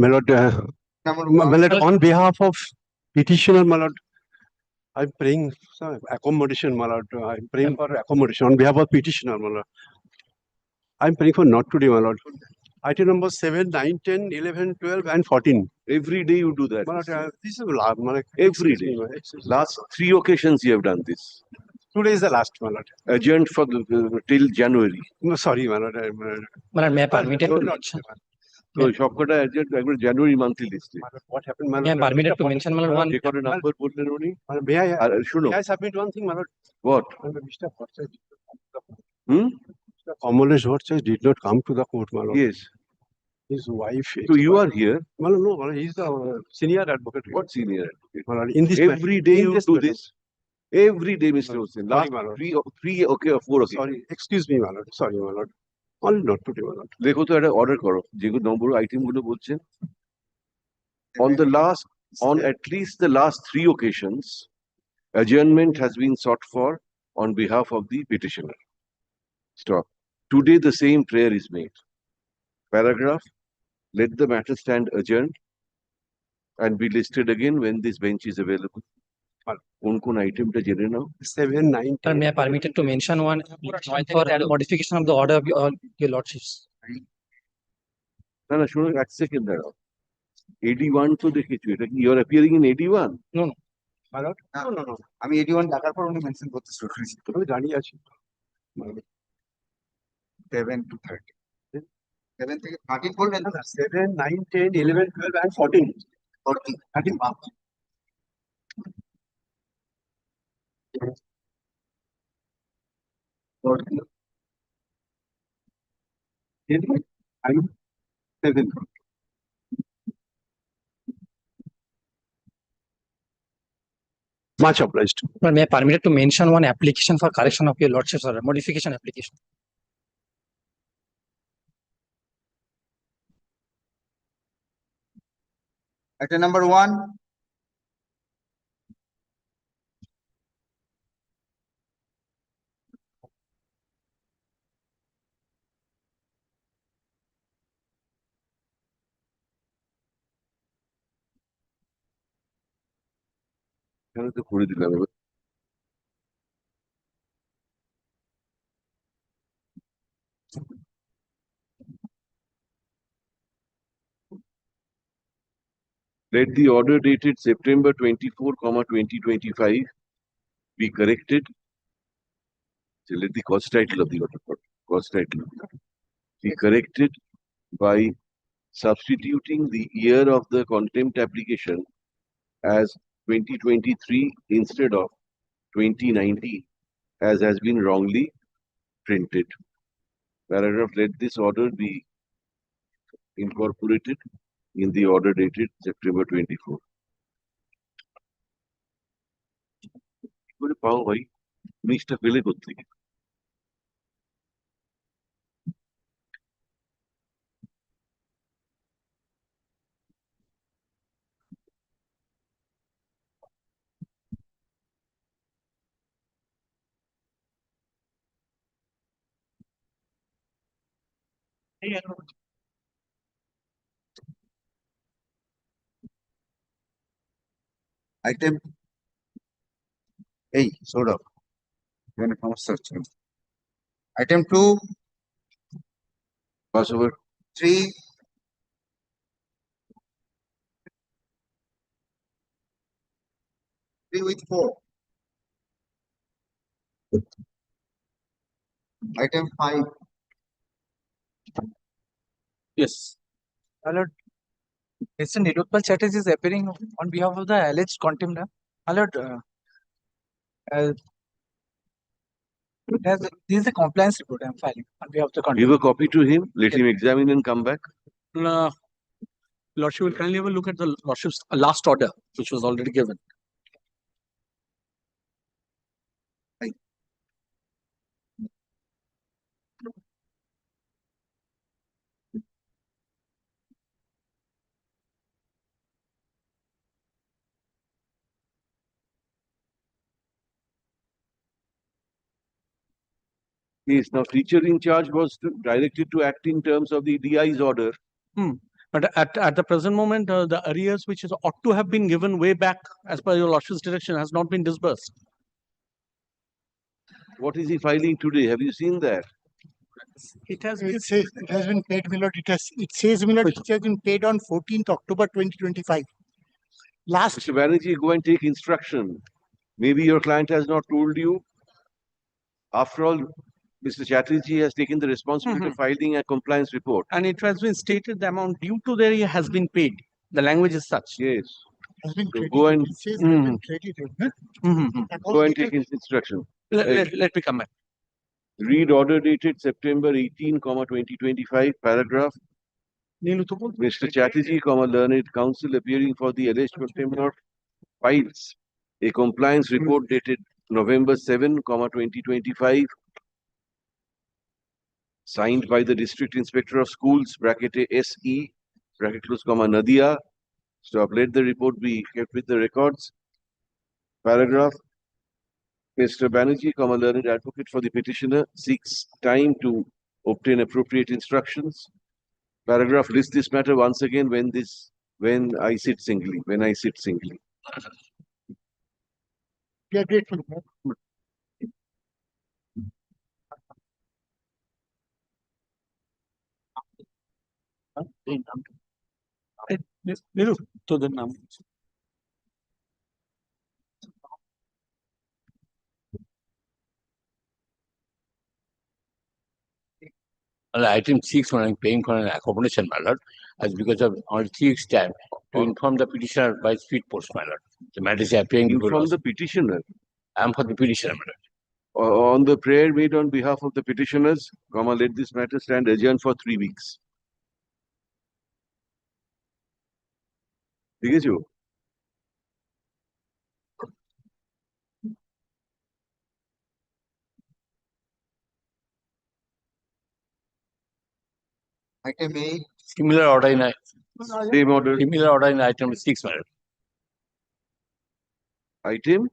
lord, on behalf of petitioner, my lord, I'm praying for accommodation, my lord. I'm praying for accommodation on behalf of petitioner, my lord. I'm praying for not today, my lord. Item number 7, 9, 10, 11, 12, and 14. Every day you do that. My lord, this is my lord. Every day. Last 3 occasions you have done this. Today is the last, my lord. Adjourned for till January. No, sorry, my lord. My lord, may I permitted to mention? So সবকটা adjourned একবার January monthly list. What happened, my May I lord? permitted to mention, my lord, one? যে কটা number বললেন উনি? May I, আর শুনো, may I submit one thing, my lord? what? Mr. Bhattacharya Hmm? Mr. Kamalesh Bhattacharya did not come to the court, my lord. Yes. His wife. So you are here. My lord, no, my lord, he's the senior advocate. What senior advocate? My lord, in this Every day in you this do matter. this. Every day, Mr. Hussain. Sorry, Last my lord. three, okay, or 4 okay. Sorry, excuse me, my lord. Sorry, my lord. Only not today, my lord. দেখো তো একটা order করো যেগুলো নম্বর item গুলো বলছেন on at least the last 3 occasions adjournment has been sought for on behalf of the petitioner. Stop. Today the same prayer is made. Paragraph, let the matter stand adjourned and be listed again when this bench is available. কোন আইটেমটা জেনে নাও? 7, 9, Sir, may I permitted to mention one for modification of the order of your lordships? না না শুনুন, 1 second দাঁড়াও। 81 তো দেখেছো, এটা কি your appearing in 81? No, no. My lord? No, no, no. আমি 81 ডাকার পর উনি মেনশন করতে শুরু করেছি। আমি জানি আছি। 7 to 30. 7 থেকে 13 বললেন না? 7, 9, 10, 11, 12, and 14. 14. 13 mark. I'm 7. Much obliged. Sir, may I permitted to mention one application for correction of your lordships order, modification application? Item number 1. এখানে তো করে দিলাম এবার। Let the order dated September 24, 2025 be corrected. So let the cause title of the order, cause title of the order, be corrected by substituting the year of the contempt application as 2023 instead of 2019, as has been wrongly printed. Paragraph, let this order be incorporated in the order dated September 24. বলে পাও ভাই, জিনিসটা পেলে কোত্থেকে? Item. এই সৌরভ এখানে সমস্যা হচ্ছে। Item 2. Pass over. 3. 3 with 4. Item 5. Yes. My lord, Mr. Nirupal Chatterjee is appearing on behalf of the alleged contempt. My lord, this is the compliance report I am filing on behalf of the contempt. Give a copy to him, let him examine and come back. Lordship will kindly have a look at the lordship's last order, which was already given. Yes, now teacher in charge was directed to act in terms of the DI's order. But at the present moment, the arrears which ought to have been given way back as per your lordship's direction has not been disbursed. What is he filing today? Have you seen that? It has been paid, my lord. It says, my lord, it has been paid on 14th October 2025. Mr. Banerjee, go and take instruction. Maybe your client has not told you. After all, Mr. Chatterjee has taken the responsibility of filing a compliance report. And it has been stated the amount due to the area has been paid. The language is such. Yes. Has been So credited. go and It says it has been credited. Huh? go and take his instruction. Let me come back. Read order dated September 18, 2025, paragraph. Mr. Chatterjee, learned counsel appearing for the alleged contempt files a compliance report dated November 7, 2025, signed by the District Inspector of Schools, bracket SE, bracket close, Nadia. Stop. Let the report be kept with the records. Paragraph. Mr. Banerjee, learned advocate for the petitioner, seeks time to obtain appropriate instructions. Paragraph. List this matter once again when I sit singly. We are grateful. To the number. Item 6, when I'm paying for an accommodation, my lord, as because of on 6 tab to inform the petitioner by speed post, my lord. The matter is appearing before Inform us. the petitioner. I am for the petitioner, my lord. On the prayer made on behalf of the petitioners, let this matter stand adjourned for 3 weeks. ठीक है जी? Item 8. Similar order in Same order. Similar order in item 6, my lord. Item?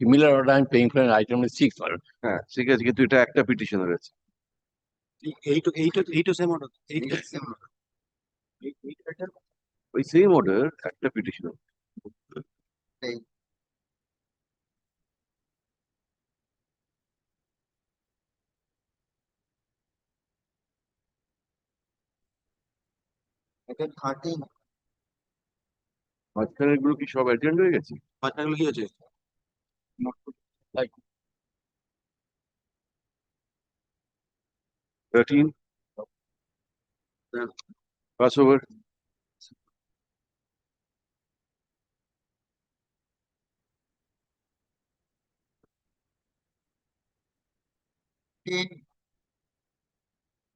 Similar order I'm paying for an item 6, my lord. হ্যাঁ ঠিক আছে কিন্তু এটা একটা petitioner আছে এইটা সেম অর্ডার ওই সেম অর্ডার একটা পিটিশনার Item 13. মাঝখানের গুলো কি সব অ্যাটেন্ড হয়ে গেছে মাঝখানে কি আছে? Like 13 pass over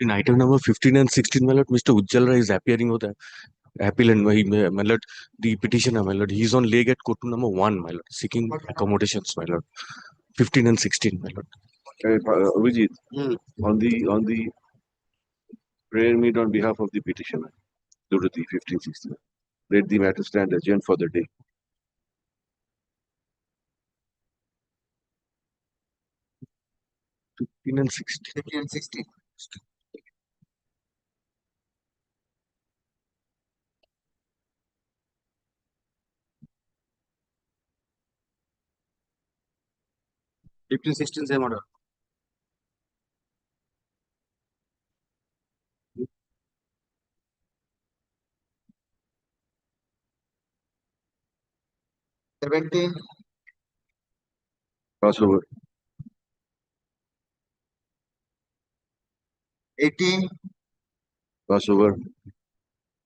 In item number 15 and 16, my lord, Mr. Ujjal Rai is appearing with the appellant, my lord, the petitioner, my lord. He is on leg at court number 1, my lord, seeking accommodations, my lord. 15 and 16, my lord. Vijit, on the prayer made on behalf of the petitioner, Durati 1516. Let the matter stand adjourned for the day. And 16. 15 and 16. Same order. Pass over 18, pass over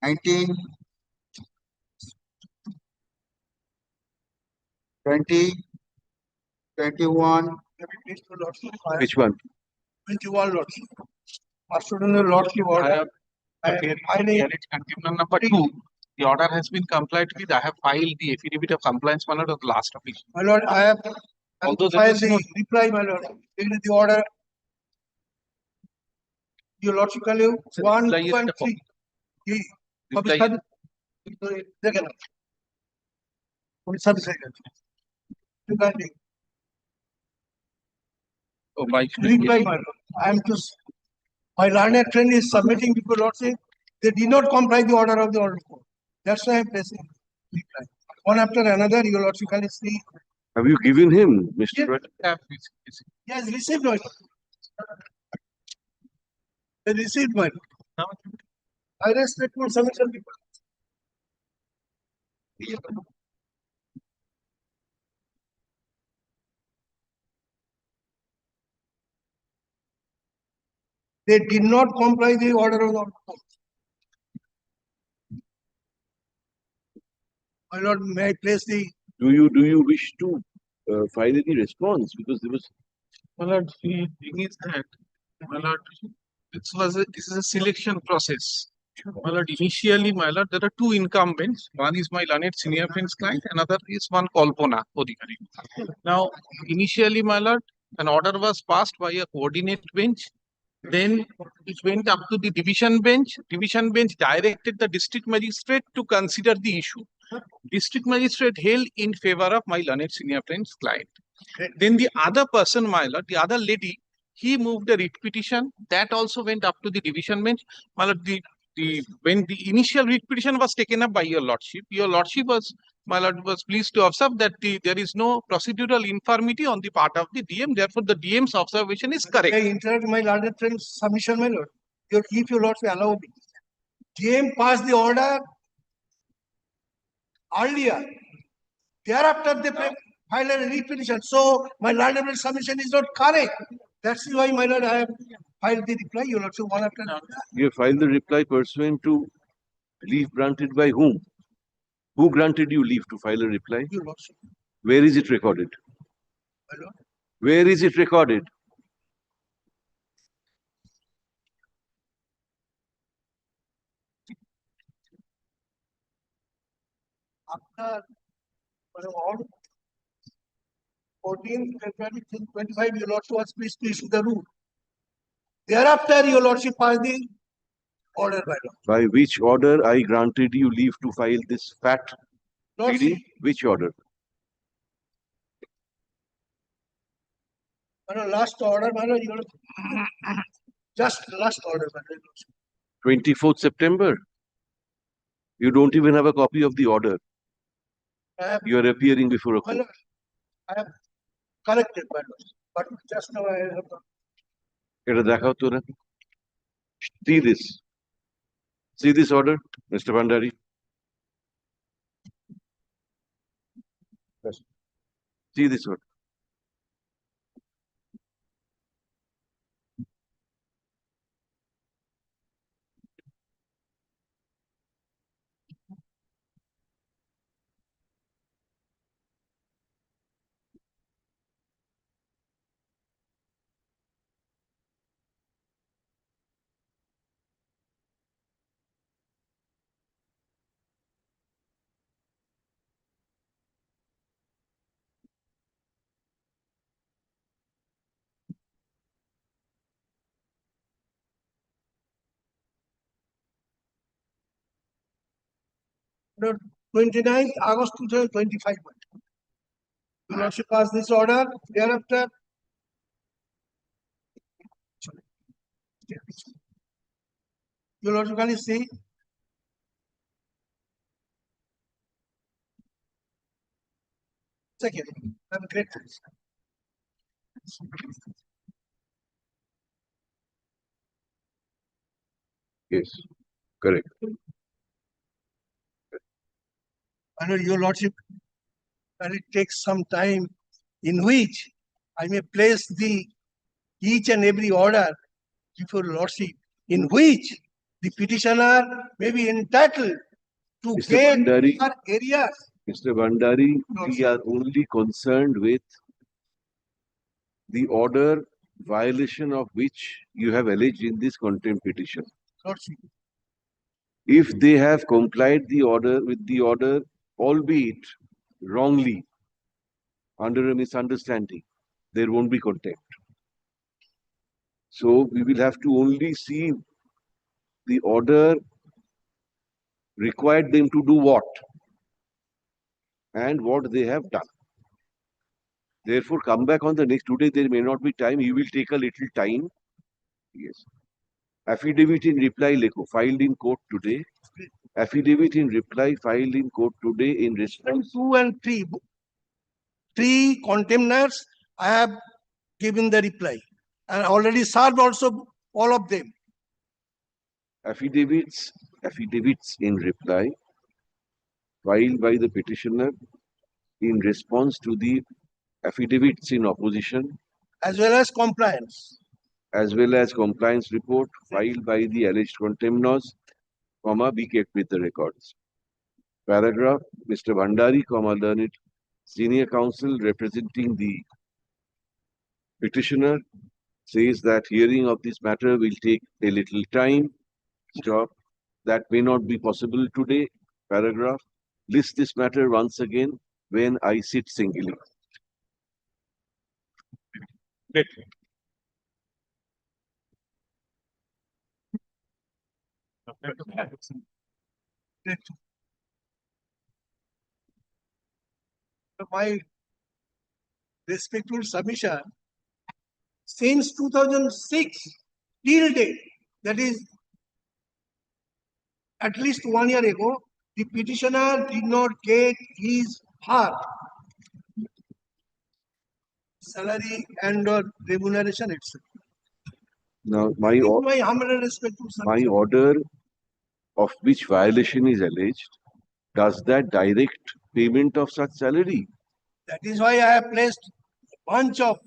19, 20, 21. which one 21 lordship. Master in the lordship order. Contempt number 2. The order has been complied with. I have filed the affidavit of compliance, my lord, of the last appeal. My lord, I have Although there filed is the no reply, my lord. Taken the order. Your lordship can leave 1, reply 2, is and the 3. reply- Second. Only 7 seconds. You can leave. Oh, my Reply, my lord. I am to. My learned friend is submitting before Lordship. They did not comply the order of the order court. That's why I am pressing reply. One after another, your Lordship can see. Have you given him, Mr. Right? Yes, received my. They received my. I respect my submission people. They did not comply the order of the order court. My lord, may I place the. Do you wish to file any response? Because there was. My lord, the thing is that, my lord, this is a selection process. My lord, initially, my lord, there are two incumbents. One is my learned senior friend's client, another is one Kalpana Odhikari. Now, initially, my lord, an order was passed by a coordinate bench. Then it went up to the division bench. Division bench directed the district magistrate to consider the issue. District magistrate held in favor of my learned senior friend's client. Then the other person, my lord, the other lady, he moved a writ petition. That also went up to the division bench. My lord, when the initial writ petition was taken up by your lordship was, my lord, was pleased to observe that there is no procedural infirmity on the part of the DM. Therefore, the DM's observation is correct. I interrupt my learned friend's submission, my lord. If your lordship allow me. DM passed the order earlier. Thereafter, they filed a repetition. So, my learned friend's submission is not correct. That's why, my lord, I have filed the reply. Your lordship, one after another. You have filed the reply pursuant to leave granted by whom? Who granted you leave to file a reply? Your lordship. Where is it recorded? My lord. Where is it recorded? After on 14th February 2025, your lordship was pleased to issue the rule. Thereafter, your lordship passed the order by law. By which order I granted you leave to file this fat pleading? Which order? Last order, just last order. 24th September. You don't even have a copy of the order. You are appearing before a court. I have corrected, but just now I have not. এটা দেখাও তো না। See this. See this order, Mr. Bhandari. See this order. No, 29th August 2025. Your lordship passed this order. Thereafter, your lordship can see. Second, I'm grateful. Yes, correct. I know your lordship, and it takes some time in which I may place each and every order before lordship, in which the petitioner may be entitled to Mr. get Bhandari, our areas. Mr. Bhandari, we are only concerned with the order violation of which you have alleged in this contempt petition. Lordship. If they have complied with the order, albeit wrongly, under a misunderstanding, there won't be contempt. So we will have to only see the order required them to do what and what they have done. Therefore, come back on the next. Today there may not be time. You will take a little time. Yes. Affidavit in reply, Leko, filed in court today. Affidavit in reply filed in court today in response. 2 and 3. 3 contemners, I have given the reply and already served also all of them. Affidavits in reply filed by the petitioner in response to the affidavits in opposition As well as compliance. as well as compliance report filed by the alleged contemnors, be kept with the records. Paragraph, Mr. Bhandari, learned senior counsel representing the petitioner says that hearing of this matter will take a little time. Stop. That may not be possible today. Paragraph, list this matter once again when I sit singly. Great. My respectful submission, since 2006 till date, that is at least 1 year ago, the petitioner did not get his half salary and or remuneration, etc. Now, my humble respectful my submission. order of which violation is alleged, does that direct payment of such salary? That is why I have placed a bunch of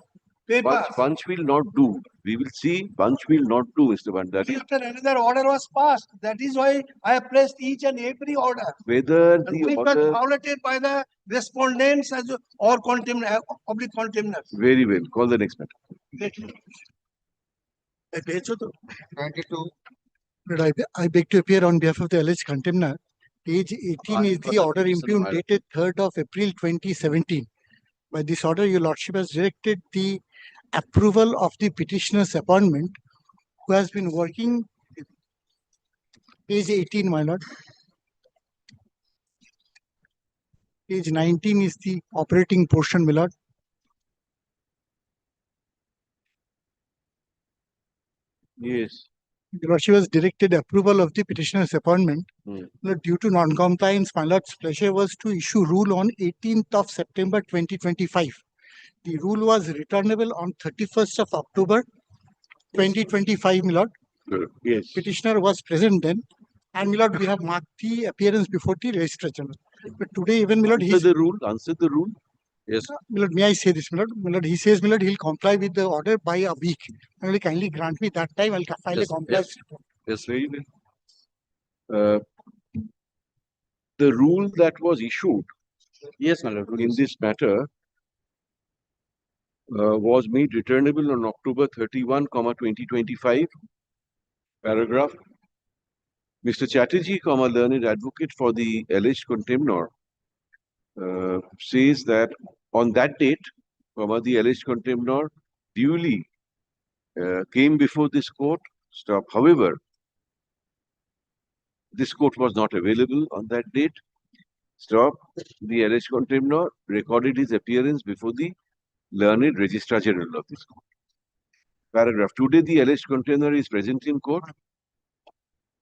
papers. Bunch will not do. We will see. Bunch will not do, Mr. Bhandari. After another order was passed, that is why I have placed each and every order. Whether And the which was order. violated by the respondents as or oblique contemners. Very well. Call the next matter. 22. I beg to appear on behalf of the alleged contemner. Page 18 is the order impugned dated 3rd of April 2017. By this order, your lordship has directed the approval of the petitioner's appointment, who has been working. Page 18, my lord. Page 19 is the operating portion, my lord. Yes. Your lordship has directed approval of the petitioner's appointment. Hmm. Due to non-compliance, my lord's pleasure was to issue rule on 18th of September 2025. The rule was returnable on 31st of October 2025, my lord. Yes. Petitioner was present then, and my lord, we have marked the appearance before the Registrar General. But today, even my lord, Answer the rule. Answer the rule. Yes. My lord, may I say this, my lord? My lord, he says, my lord, he'll comply with the order by a week. My lord, kindly grant me that time. I'll file a compliance report. Yes, very well. The rule that was issued, Yes, my lord. in this matter was made returnable on October 31, 2025. Paragraph. Mr. Chatterjee, learned advocate for the alleged contemnor, says that on that date, the alleged contemnor duly came before this court. Stop. However, this court was not available on that date. Stop. The alleged contemnor recorded his appearance before the learned Registrar General of this court. Paragraph. Today, the alleged contemnor is present in court.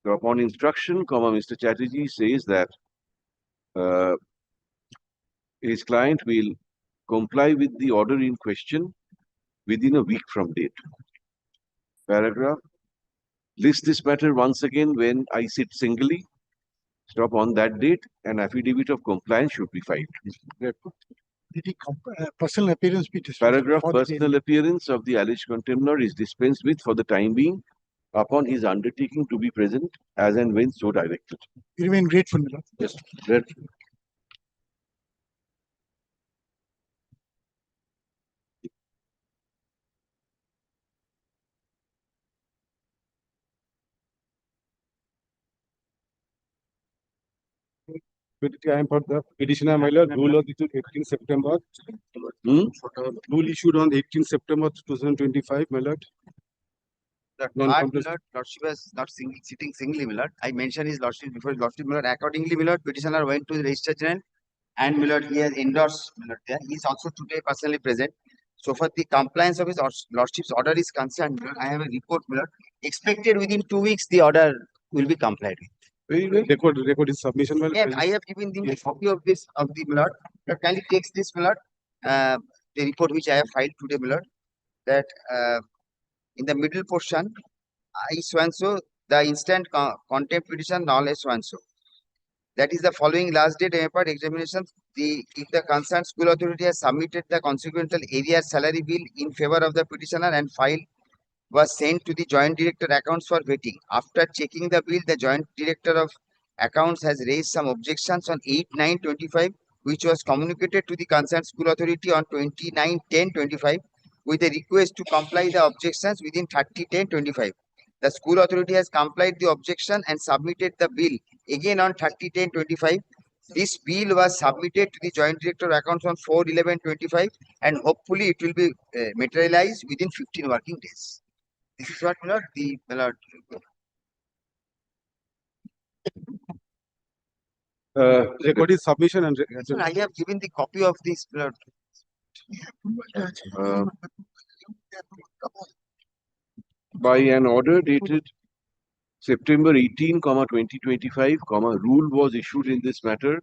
So upon instruction, Mr. Chatterjee says that his client will comply with the order in question within a week from date. Paragraph. List this matter once again when I sit singly. Stop. On that date, an affidavit of compliance should be filed. Did the personal appearance be dispensed? Paragraph. Personal appearance of the alleged contemnor is dispensed with for the time being upon his undertaking to be present as and when so directed. You remain grateful, my lord. Yes, grateful. I am for the petitioner, my lord. Rule issued 18 September. Rule issued on 18 September 2025, my lord. That lordship was not sitting singly, my lord. I mentioned his lordship before his lordship, my lord. Accordingly, my lord, petitioner went to the Registrar General and my lord, he has endorsed my lord there. He is also today personally present. So for the compliance of his lordship's order is concerned, my lord, I have a report, my lord. Expected within 2 weeks, the order will be complied with. Very well. Record his submission. Well, Yeah, I have given him a copy of this of the my lord. Lord, kindly takes this, my lord. The report which I have filed today, my lord, that in the middle portion, I so and so, the instant contempt petition null so and so. That is the following last date part examination. If the concerned school authority has submitted the consequential area salary bill in favor of the petitioner and file was sent to the joint director accounts for vetting. After checking the bill, the joint director of accounts has raised some objections on 8/9/25, which was communicated to the concerned school authority on 29/10/25 with a request to comply the objections within 30/10/25. The school authority has complied the objection and submitted the bill again on 30/10/25. This bill was submitted to the joint director accounts on 4/11/25 and hopefully it will be materialized within 15 working days. This is what my lord, my lord. Record his submission and. Sir, I have given the copy of this, my lord. By an order dated September 18, 2025, rule was issued in this matter.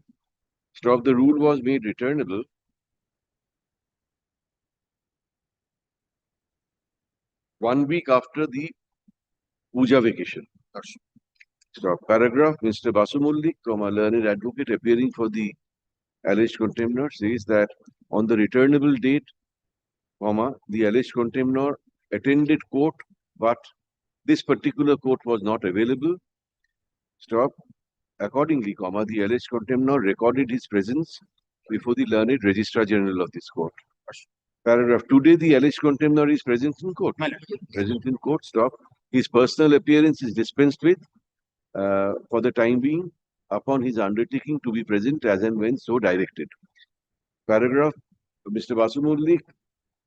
Stop. The rule was made returnable. One week after the Puja vacation. Stop. Paragraph. Mr. Basu Mullik, learned advocate appearing for the alleged contemnor, says that on the returnable date, the alleged contemnor attended court, but this particular court was not available. Stop. Accordingly, the alleged contemnor recorded his presence before the learned Registrar General of this court. Paragraph. Today, the alleged contemnor is present in court. Present in court. Stop. His personal appearance is dispensed with for the time being upon his undertaking to be present as and when so directed. Paragraph. Mr. Basu Mullik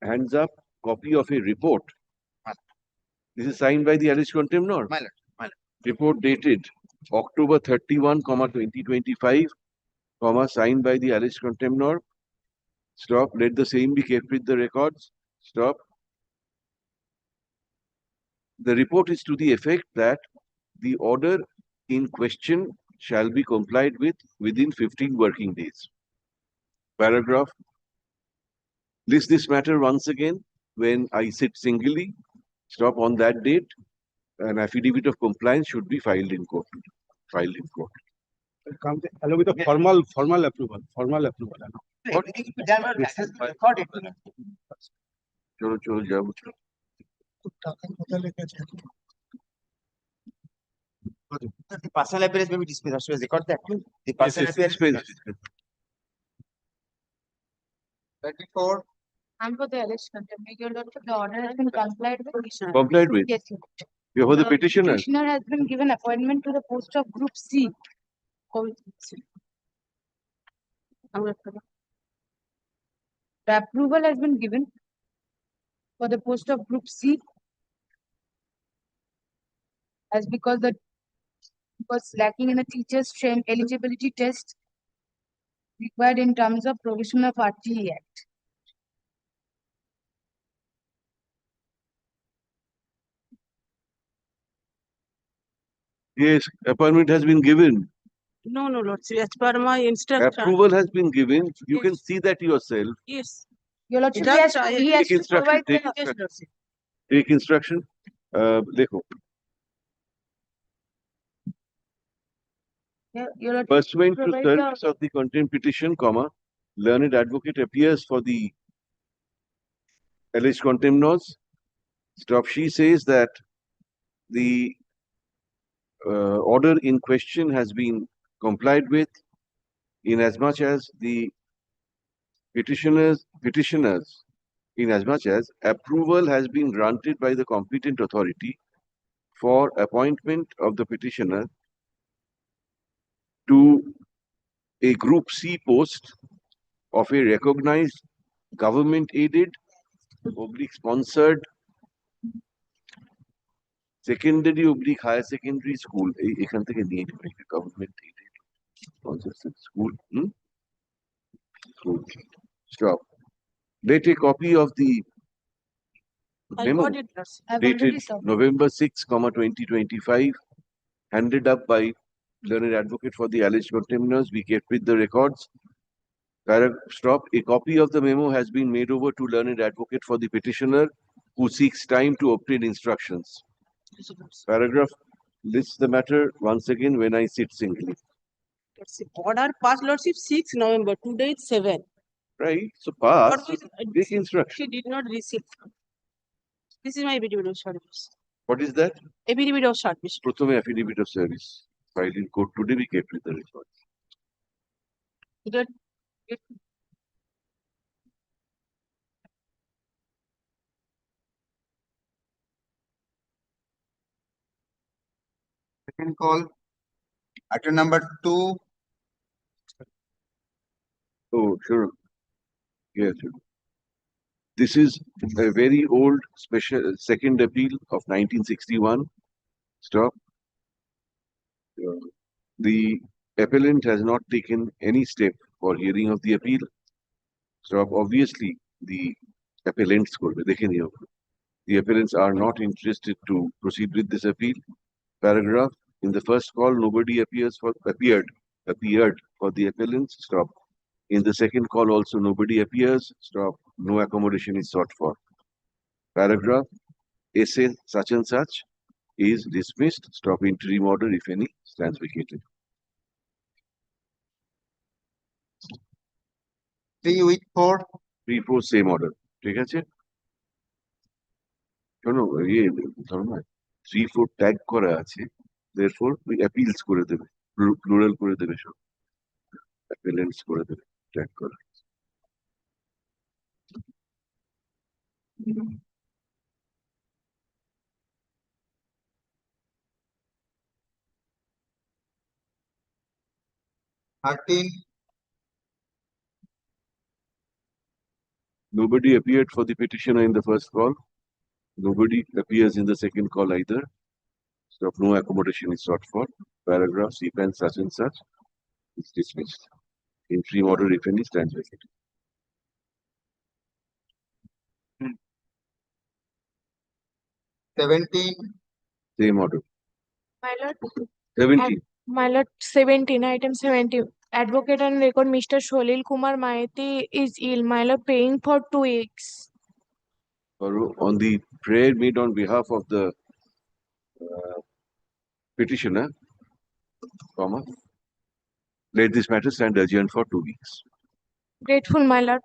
hands up copy of a report. This is signed by the alleged contemnor. My lord, my lord. Report dated October 31, 2025, signed by the alleged contemnor. Stop. Let the same be kept with the records. Stop. The report is to the effect that the order in question shall be complied with within 15 working days. Paragraph. List this matter once again when I sit singly. Stop. On that date, an affidavit of compliance should be filed in court. Filed in court. Along with the formal approval. Formal approval. चलो चलो जाओ. The personal appearance may be dismissed. So record that. The personal appearance. 34. And for the alleged contempt, your lordship, the order has been complied with. Complied with. Yes, sir. You have the petitioner. Petitioner has been given appointment to the post of Group C. The approval has been given for the post of Group C as because the was lacking in the teacher's trained eligibility test required in terms of provision of RTE Act. Yes, appointment has been given. No, Lordship, as per my instruction. Approval has been given. You can see that yourself. Yes. Your Lordship, Just he has Take to instruction. provide Take the instruction. Take instruction. Dekho. Your Lordship, Pursuant to provide service of the contempt petition, learned advocate appears for the alleged contemnors. Stop. She says that the order in question has been complied with in as much as the petitioners in as much as approval has been granted by the competent authority for appointment of the petitioner to a Group C post of a recognized government-aided, sponsored secondary/higher secondary school. Government-aided sponsored school. Okay. Stop. Let a copy of the I memo got it, Lordship. I've dated already submitted. November 6, 2025, handed up by learned advocate for the alleged contemners be kept with the records. Stop. A copy of the memo has been made over to learned advocate for the petitioner who seeks time to obtain instructions. Paragraph lists the matter once again when I sit singly. Lordship. Order passed, Lordship, 6 November. Today it's 7. Right? So pass, Lordship, take instruction. she did not receive. This is my affidavit of service. What is that? Affidavit of service. Prothome affidavit of service. Filed in court today, be kept with the records. It- it- Second call, item number 2. Oh, sure. Yes. Sure. This is a very old special second appeal of 1961. Stop. The appellant has not taken any step for hearing of the appeal. Stop. Obviously, the appellants the appellants are not interested to proceed with this appeal. Paragraph. In the first call, nobody appeared for the appellants. Stop. In the second call, also nobody appears. Stop. No accommodation is sought for. Paragraph. Essay such and such is dismissed. Stop. Interim order, if any, stands vacated. 3 with 4. 3, 4, same order. ঠিক আছে? শোনো, ধরো না, 3, 4 tag করা আছে, therefore we appeals করে দেবে, plural করে দেবে সব, appellants করে দেবে, ট্যাগ করা। Nobody appeared for the petitioner in the first call. Nobody appears in the second call either. So no accommodation is sought for. Paragraph, sequence such and such is dismissed. Interim order, if any, stands vacated. Hmm. 17. Same order. My lord, 17. my lord, 17, item 17. Advocate on record, Mr. Sholil Kumar Maiti is ill. My lord, paying for 2 weeks. On the prayer made on behalf of the petitioner, comma, let this matter stand adjourned for 2 weeks. Grateful, my lord.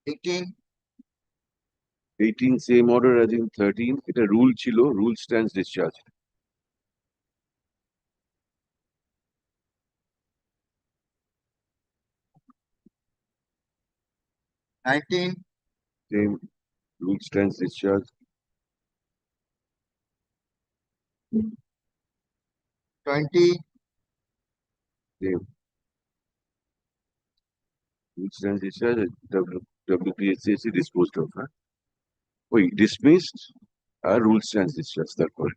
18. 18, same order as in 13. It a rule chilo, rule stands discharged. 19. Same rule stands discharged. 20. Same. Rule stands discharged. WPSC disposed of. Huh? Wait, dismissed. Rule stands discharged. That's correct.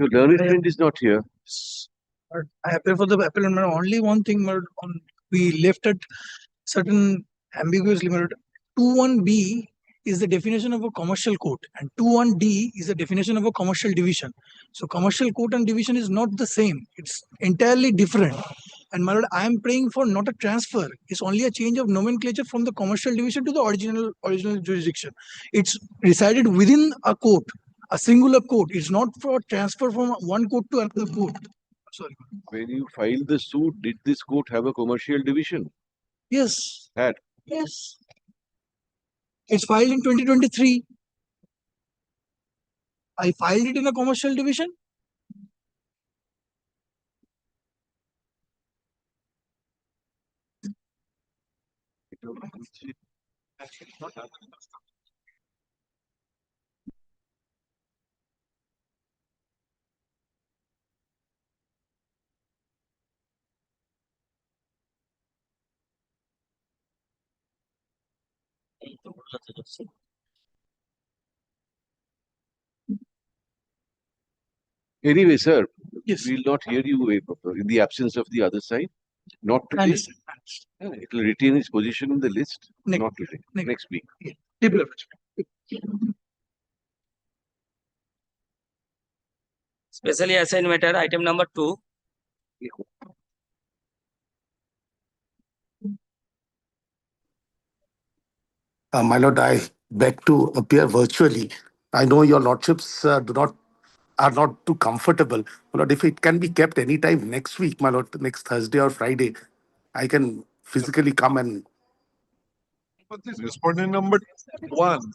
So learned friend is not here. I appear for the appellant. Only one thing, on we left it certain ambiguously. 21B is the definition of a commercial court, and 21D is the definition of a commercial division. So commercial court and division is not the same. It's entirely different. And my lord, I am praying for not a transfer. It's only a change of nomenclature from the commercial division to the original jurisdiction. It's resided within a court, a singular court. It's not for transfer from one court to another court. Sorry. When you filed the suit, did this court have a commercial division? Yes. Had. Yes. It's filed in 2023. I filed it in a commercial division. Anyway, sir, yes, we'll not hear you in the absence of the other side. Not today. Understand. It will retain its position in the list. Not today. Next week. Deep leverage. Specially assigned matter, item number 2. My lord, I beg to appear virtually. I know your lordships are not too comfortable. My lord, if it can be kept anytime next week, my lord, next Thursday or Friday, I can physically come and. Respondent number 1.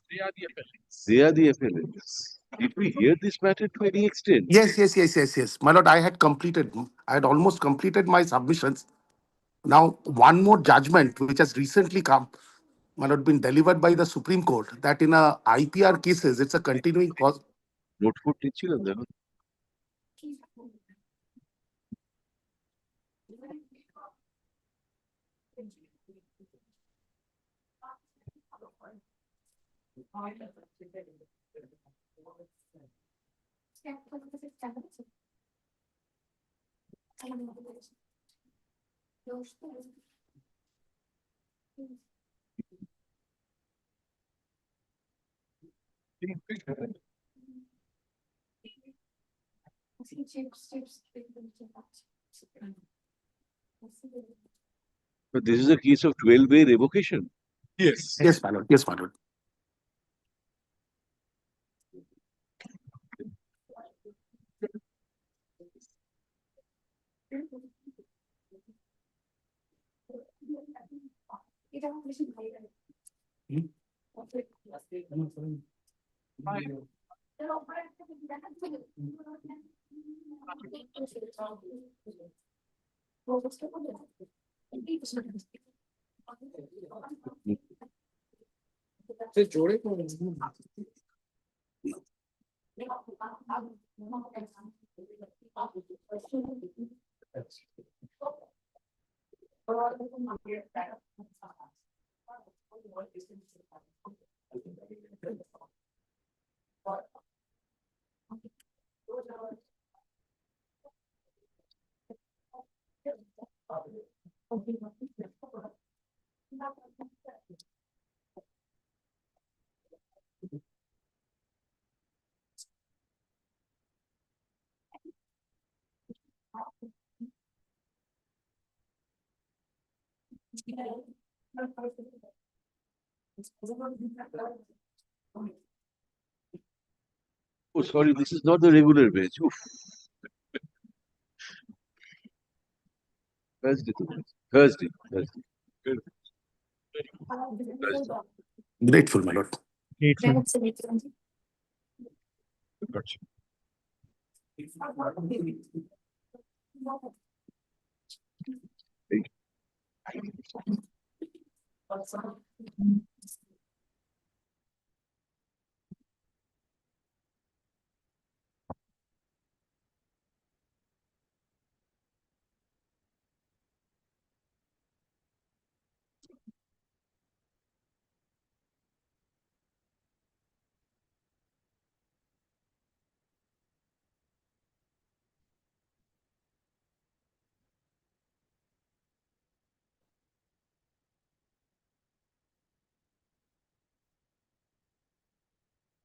They are the appellants. Did we hear this matter to any extent? Yes. My lord, I had almost completed my submissions. Now, one more judgment, which has recently come, my lord, been delivered by the Supreme Court, that in a IPR cases, it's a continuing cause. Note for teaching. But this is a case of 12-way revocation. Yes. Yes, my lord. Yes, my lord. Oh, sorry, this is not the regular bench. Oof. Thursday. Grateful, my lord. Gotcha.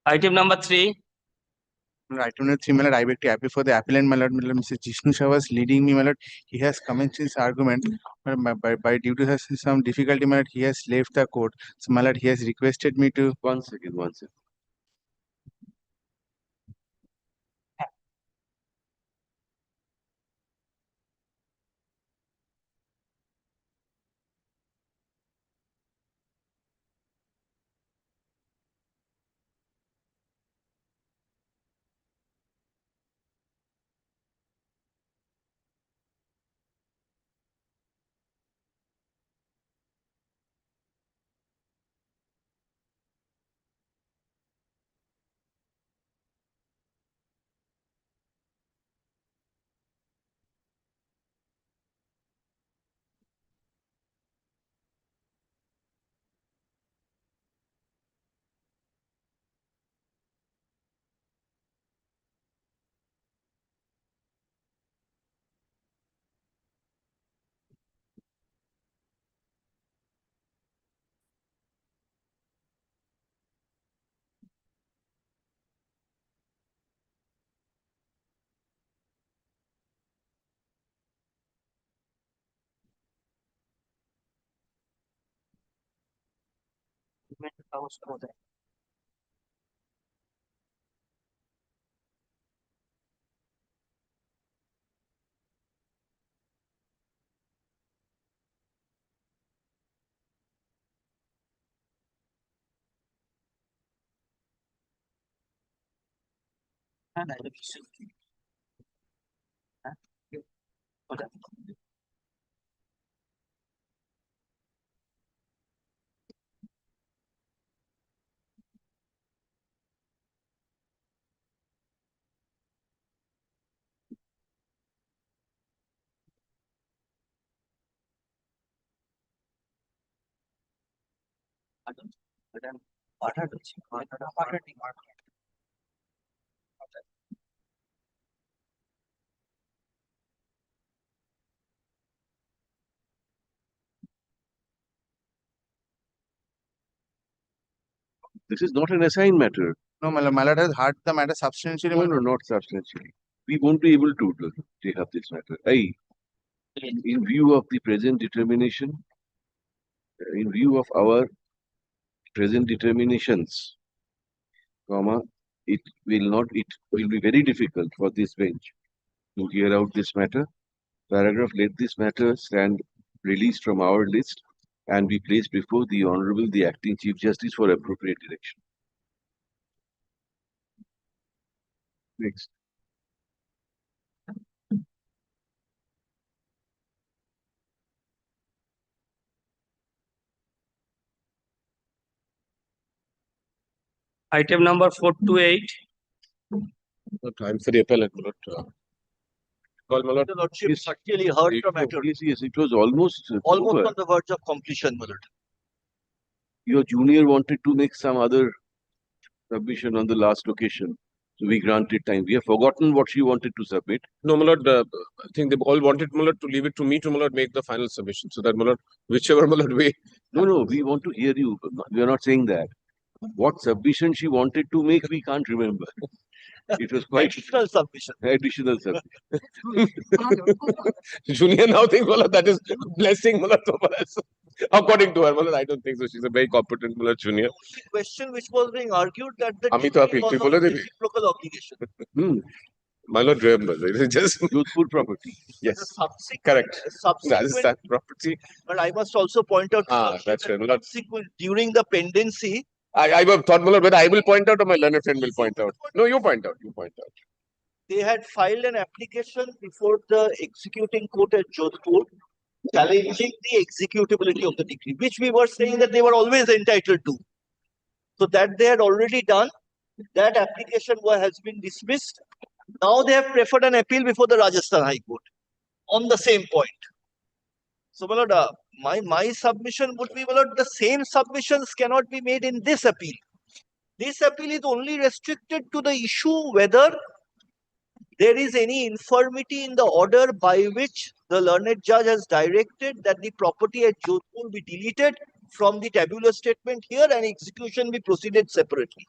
Item number 3. Item number 3, my lord, I beg to appeal for the appellant, my lord, Mr. Jishnu Shah was leading me, my lord. He has commenced his argument, but by due to some difficulty, my lord, he has left the court. So, my lord, he has requested me to. One second. This is not an assigned matter. No, my lord has heard the matter substantially. No, not substantially. We won't be able to take up this matter. In view of the present determination, in view of our present determinations, it will be very difficult for this bench to hear out this matter. Paragraph, let this matter stand released from our list and be placed before the Honorable, the Acting Chief Justice for appropriate direction. Next. Item number 4 to 8. Time for the appellant, my lord. Call, my lord. The lordship certainly heard the matter. Yes, it was almost over. On the verge of completion, my lord. Your junior wanted to make some other submission on the last occasion. So we granted time. We have forgotten what she wanted to submit. No, my lord, I think they all wanted, my lord, to leave it to me to, my lord, make the final submission. So that, my lord, whichever, my lord, way. No, we want to hear you. We are not saying that. What submission she wanted to make, we can't remember. It was quite additional submission. Additional submission. Junior now thinks, my lord, that is blessing, my lord, according to her, my lord, I don't think so. She's a very competent, my lord, junior. The question which was being argued that the Amita duty appeal, was people of are reciprocal obligation. My lord, remember, it is just youthful property. Yes, correct. Subsequent property. But I must also point out That's right, my lord. During the pendency, I thought, my lord, whether I will point out or my learned friend will point out. No, you point out. You point out. they had filed an application before the executing court at Jodhpur challenging the executability of the decree, which we were saying that they were always entitled to. So that they had already done. That application has been dismissed. Now they have preferred an appeal before the Rajasthan High Court on the same point. So, my lord, my submission would be, my lord, the same submissions cannot be made in this appeal. This appeal is only restricted to the issue whether there is any infirmity in the order by which the learned judge has directed that the property at Jodhpur be deleted from the tabular statement here and execution be proceeded separately.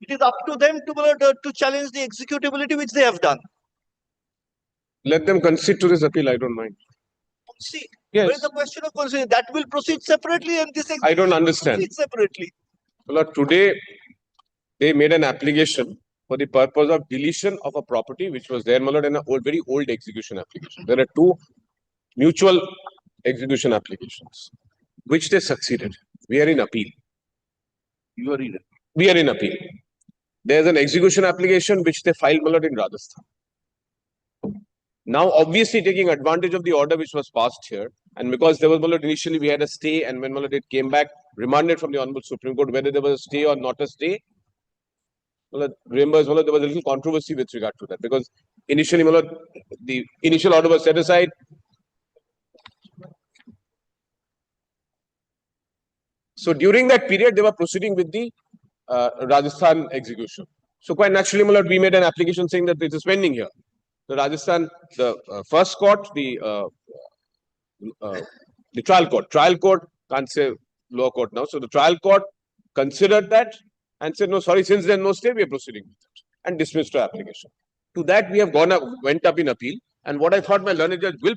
It is up to them to challenge the executability, which they have done. Let them concede to this appeal. I don't mind. See, Yes. where is the question of conceding? That will proceed separately, and this I don't understand. proceed separately. Well, today they made an application for the purpose of deletion of a property which was there, Malad, in a very old execution application. There are two mutual execution applications, which they succeeded. We are in appeal. You are in. We are in appeal. There's an execution application which they filed, Malad, in Rajasthan. Now, obviously, taking advantage of the order which was passed here, and because there was, Malad, initially we had a stay, and when, Malad, it came back, remanded from the Honorable Supreme Court, whether there was a stay or not a stay. Malad, remember, Malad, there was a little controversy with regard to that, because initially, Malad, the initial order was set aside. So during that period, they were proceeding with the Rajasthan execution. So quite naturally, Malad, we made an application saying that it is pending here. The Rajasthan, the first court, the trial court can't say lower court now. So the trial court considered that and said, no, sorry, since there's no stay, we are proceeding with it, and dismissed our application. To that, we have went up in appeal. And what I thought my learned judge will,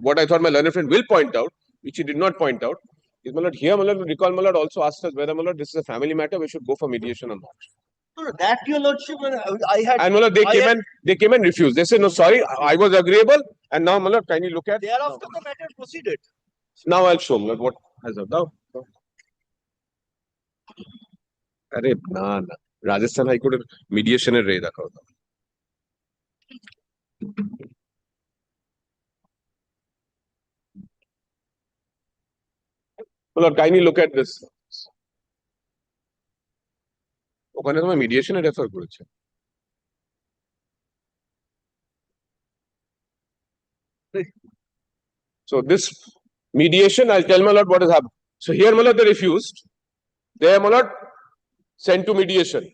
what I thought my learned friend will point out, which he did not point out, is, Malad, here, Malad, recall, Malad also asked us whether, Malad, this is a family matter, we should go for mediation or not. No, that, your lordship, I had. And Malad, they came and refused. They said, no, sorry, I was agreeable. And now, Malad, can you look at? Thereafter, the matter proceeded. Now I'll show, Malad, what has happened. Now. Arey, na. Rajasthan High Court mediation er rahe dakha. Malad, can you look at this? ওখানে তোমার মিডিয়েশনে refer করেছে So this mediation, I'll tell Malad what has happened. So here, Malad, they refused. They are, Malad, sent to mediation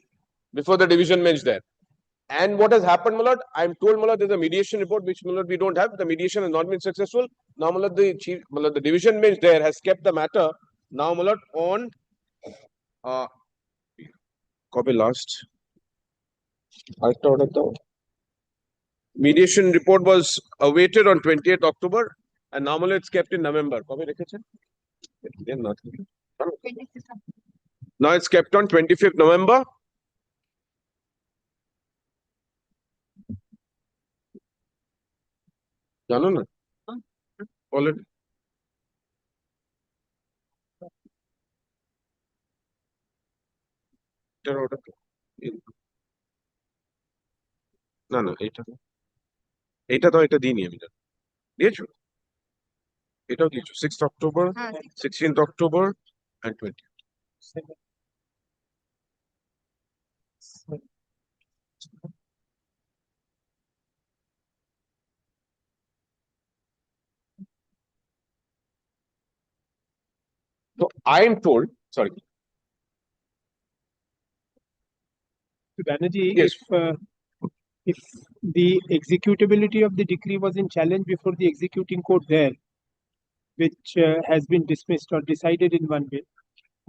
before the division bench there. And what has happened, Malad? I'm told, Malad, there's a mediation report which, Malad, we don't have. The mediation has not been successful. Now, Malad, the division bench there has kept the matter now, Malad, on copy last. Mediation report was awaited on 28th October, and normally it's kept in November. Now it's kept on 25th November. Already. না না এটা তো এটা দিইনি আমি দিয়েছো এটাও দিয়েছো 6th October 16th October and 20th So I am told, sorry. Banerjee, Yes. If the executability of the decree was in challenge before the executing court there, which has been dismissed or decided in one way,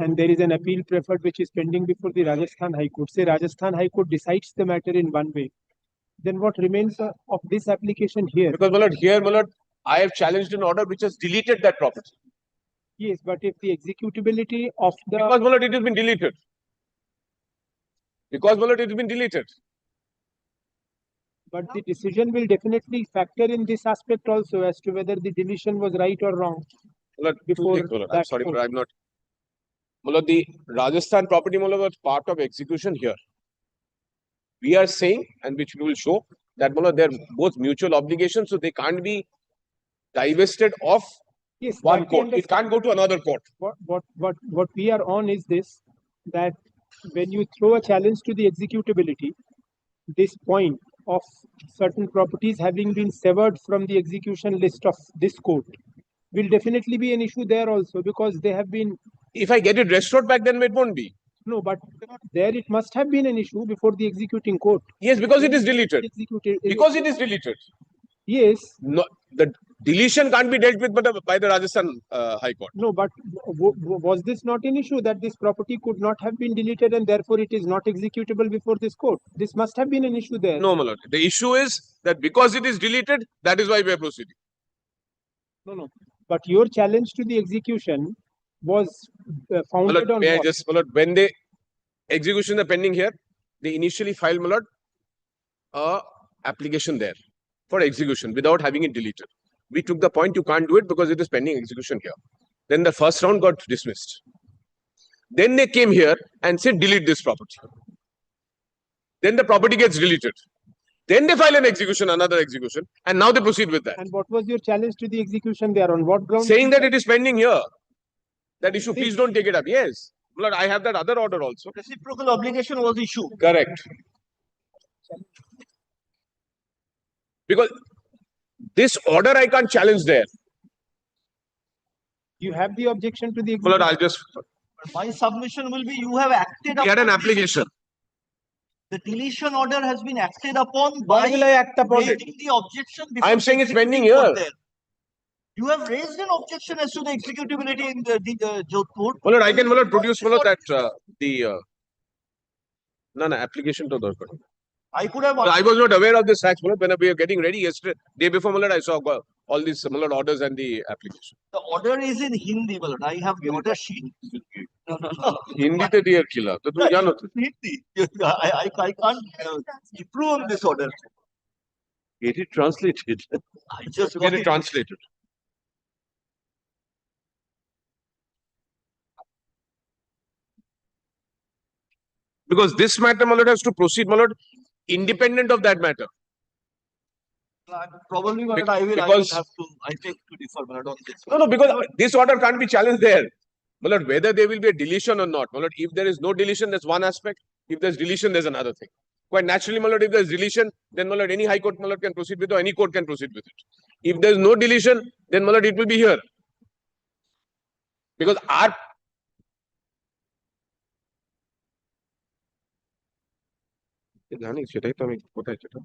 and there is an appeal preferred which is pending before the Rajasthan High Court, say Rajasthan High Court decides the matter in one way, then what remains of this application here? Because, Malad, here, Malad, I have challenged an order which has deleted that property. Yes, but if the executability of the... Because, Malad, it has been deleted. Because, Malad, it has been deleted. But the decision will definitely factor in this aspect also as to whether the deletion was right or wrong. Malad, before I'm sorry, but I'm not. Malad, the Rajasthan property, Malad, was part of execution here. We are saying, and which we will show, that, Malad, they're both mutual obligations, so they can't be divested of one court. It can't go to another court. What we are on is this, that when you throw a challenge to the executability, this point of certain properties having been severed from the execution list of this court will definitely be an issue there also, because they have been... If I get it restored back, then it won't be. No, but there it must have been an issue before the executing court. Yes, because it is deleted. Because it is deleted. Yes. No, the Deletion can't be dealt with by the Rajasthan High Court. No, but was this not an issue that this property could not have been deleted and therefore it is not executable before this court? This must have been an issue there. No, my lord. The issue is that because it is deleted, that is why we are proceeding. No. But your challenge to the execution was founded on May I what? just, my lord, when the execution are pending here, they initially filed, my lord, a application there for execution without having it deleted. We took the point you can't do it because it is pending execution here. Then the first round got dismissed. Then they came here and said delete this property. Then the property gets deleted. Then they file an execution, another execution, and now they proceed with that. And what was your challenge to the execution there? On what ground? Saying that it is pending here. That issue, please don't take it up. Yes. Lord, I have that other order also. Reciprocal obligation was issued. Correct. Because this order I can't challenge there. You have the objection to the execution. Lord, I'll just. My submission will be you have acted We had an upon application. the deletion order has been acted upon Why by will I act upon it? raising the objection before I'm saying the it's pending executing court here. there. You have raised an objection as to the executability in the Jodhpur. My lord, I can, my lord, produce, my lord, that no, application to the court. I could have. I was not aware of this fact, my lord, when we were getting ready yesterday, day before, my lord, I saw all these similar orders and the application. The order is in Hindi, my lord. I have the order sheet. No. Hindi te dear kila. To tu jano. Hindi. I can't approve this order. Get it translated. I just Get got it translated. Because this matter, my lord, has to proceed, my lord, independent of that matter. Probably, my lord, I will have to. I take to defer, my lord, on this. No, because this order can't be challenged there. My lord, whether there will be a deletion or not. My lord, if there is no deletion, that's one aspect. If there's deletion, there's another thing. Quite naturally, my lord, if there's deletion, then my lord, any high court, my lord, can proceed with it, or any court can proceed with it. If there's no deletion, then my lord, it will be here. Because our জানি সেটাই তো আমি কোথায় সেটা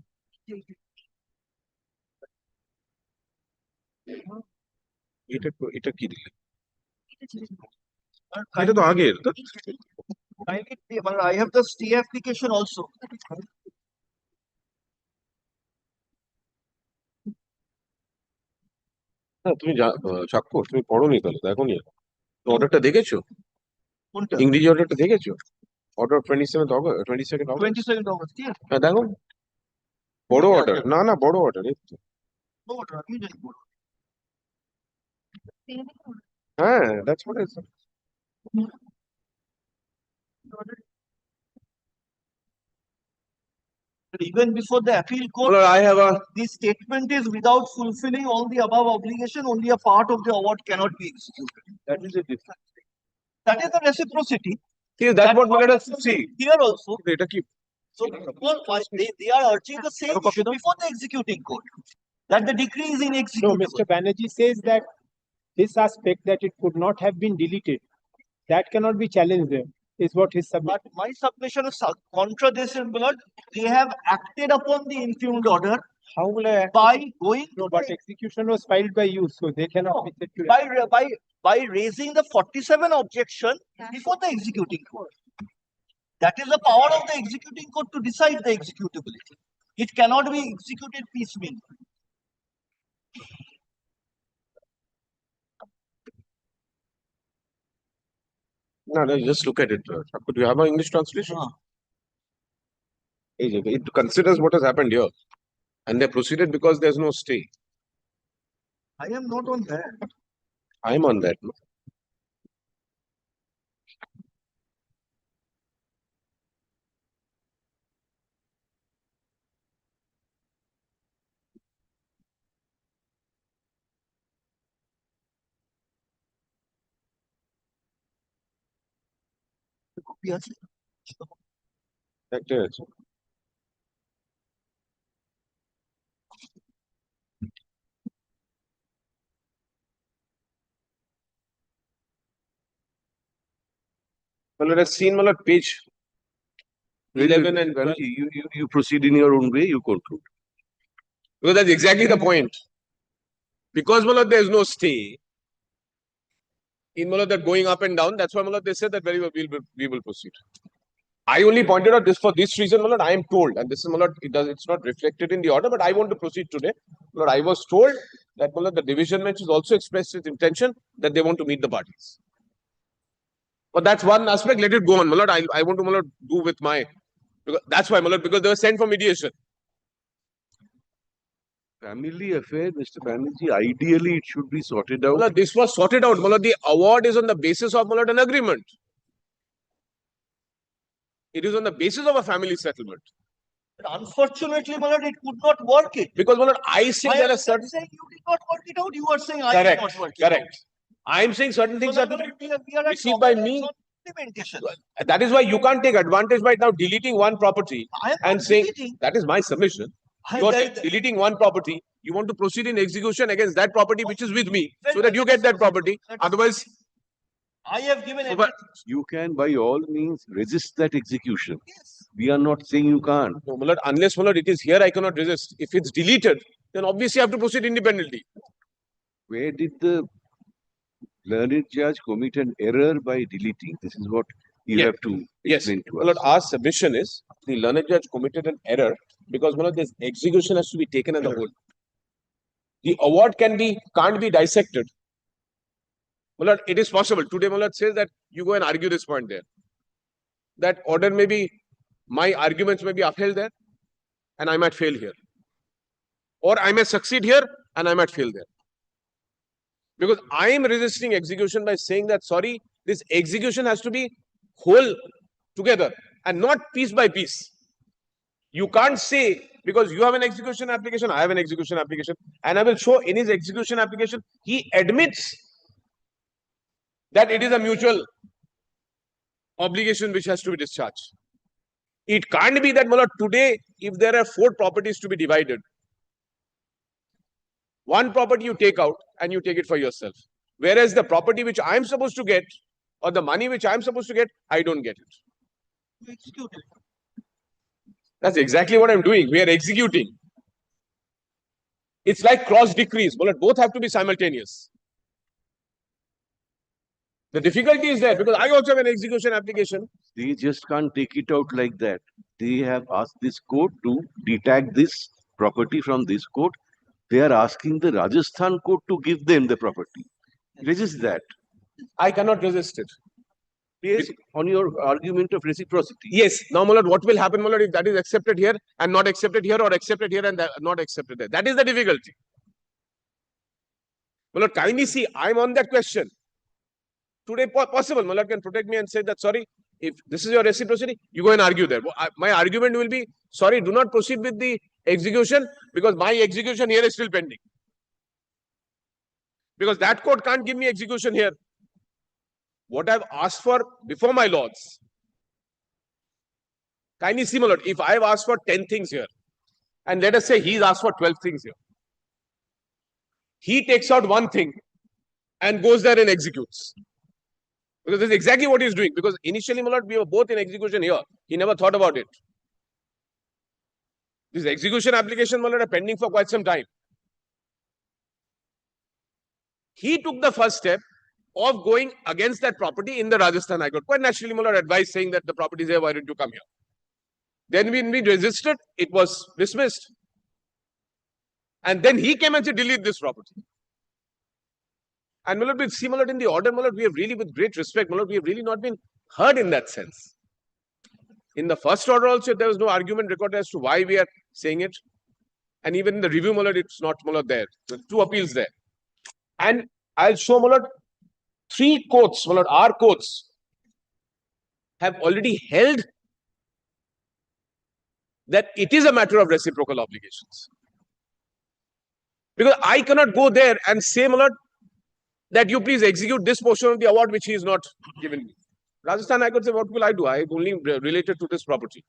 এটা কি দিলে এটা তো আগের I have the stay application also. হ্যাঁ তুমি সাক্ষ্য তুমি পড়োনি তাহলে দেখো নি অর্ডারটা দেখেছো কোনটা ইংরেজি অর্ডারটা দেখেছো order 27th August 22nd August 22nd August, yeah. হ্যাঁ দেখো বড় অর্ডার না বড় অর্ডার এই তো No order, আমি জানি বড়। হ্যাঁ that's what I said Even before the appeal court, Well, I have a the statement is without fulfilling all the above obligation, only a part of the award cannot be executed. that is it That is the reciprocity. see that's what let us see Here also. এটা কি So they are urging the same issue before the executing court. That the decree is No, inexecutable. Mr. Banerjee says that this aspect that it could not have been deleted, that cannot be challenged there, is what his submission. But my submission is contra this is blood. They have acted upon the impugned order. How will I act? By going No, but execution was filed by you, so they cannot be said to by raising the 47 objection before the executing court. That is the power of the executing court to decide the executability. It cannot be executed piecemeal. no just look at it do you have an English translation it considers what has happened here and they proceeded because there's no stay I am not on that. I'm on that no? একটা আছে well let us see in page 11 and 12 you proceed in your own way, you conclude. because that's exactly the point Because Malad, there is no stay in Malad, that going up and down. That's why Malad, they said that very well we will proceed. I only pointed out this for this reason, Malad. I am told, and this is Malad, it's not reflected in the order, but I want to proceed today. Malad, I was told that Malad, the division bench has also expressed its intention that they want to meet the parties. But that's one aspect. Let it go on, Malad. I want to Malad do with my, because that's why Malad, because they were sent for mediation. Family affair, Mr. Banerjee, ideally it should be sorted out. Malad, this was sorted out. Malad, the award is on the basis of Malad, an agreement. It is on the basis of a family settlement. But unfortunately, Malad, it could not work it. Because Malad, I think there are certain. Saying you did not work it out. You are saying I Correct. did not work it out. Correct. I am saying certain things are to be We are received by me. implementation. That is why you can't take advantage by now deleting one property I am and not saying deleting. that is my submission. I- You are that- deleting one property. You want to proceed in execution against that property which is with me, so that you get that property. Otherwise, I have given but You can by all means resist that execution. We are not saying you can't. no, Malad, unless Malad, it is here, I cannot resist. If it's deleted, then obviously I have to proceed independently. Where did the learned judge commit an error by deleting? This is what you Yeah. have to Yes, explain to Malad, us. our submission is the learned judge committed an error because Malad, this execution has to be taken as a whole. The award can't be dissected. Malad, it is possible. Today, Malad says that you go and argue this point there. That order may be, my arguments may be upheld there, and I might fail here. Or I may succeed here, and I might fail there. Because I am resisting execution by saying that, sorry, this execution has to be whole together and not piece by piece. You can't say, because you have an execution application, I have an execution application, and I will show in his execution application, he admits that it is a mutual obligation which has to be discharged. It can't be that, Malad, today, if there are 4 properties to be divided, one property you take out and you take it for yourself. Whereas the property which I am supposed to get, or the money which I am supposed to get, I don't get it. You execute it. That's exactly what I'm doing. We are executing. It's like cross decrees. Well, both have to be simultaneous. The difficulty is there because I also have an execution application. They just can't take it out like that. They have asked this court to detach this property from this court. They are asking the Rajasthan court to give them the property. Resist that. I cannot resist it. Based on your argument of reciprocity. Yes. Now, Malad, what will happen, Malad, if that is accepted here and not accepted here, or accepted here and not accepted there? That is the difficulty. Malad, kindly see, I'm on that question. Today, possible, Malad can protect me and say that, sorry, if this is your reciprocity, you go and argue there. My argument will be, sorry, do not proceed with the execution because my execution here is still pending. Because that court can't give me execution here. What I've asked for before my lords. Kindly see, Malad, if I've asked for 10 things here, and let us say he's asked for 12 things here. He takes out one thing and goes there and executes. Because this is exactly what he's doing. Because initially, Malad, we were both in execution here. He never thought about it. This execution application, Malad, are pending for quite some time. He took the first step of going against that property in the Rajasthan High Court. Quite naturally, Malad advised saying that the property is here, why don't you come here? Then when we resisted, it was dismissed. And then he came and said, delete this property. And Malad, see, Malad, in the order, Malad, we have really, with great respect, Malad, we have really not been heard in that sense. In the first order also, there was no argument recorded as to why we are saying it. And even in the review, Malad, it's not, Malad, there. There are 2 appeals there. And I'll show, Malad, 3 courts, Malad, our courts, have already held that it is a matter of reciprocal obligations. Because I cannot go there and say, Malad, that you please execute this portion of the award which he is not given me. Rajasthan, I could say, what will I do? I only related to this property.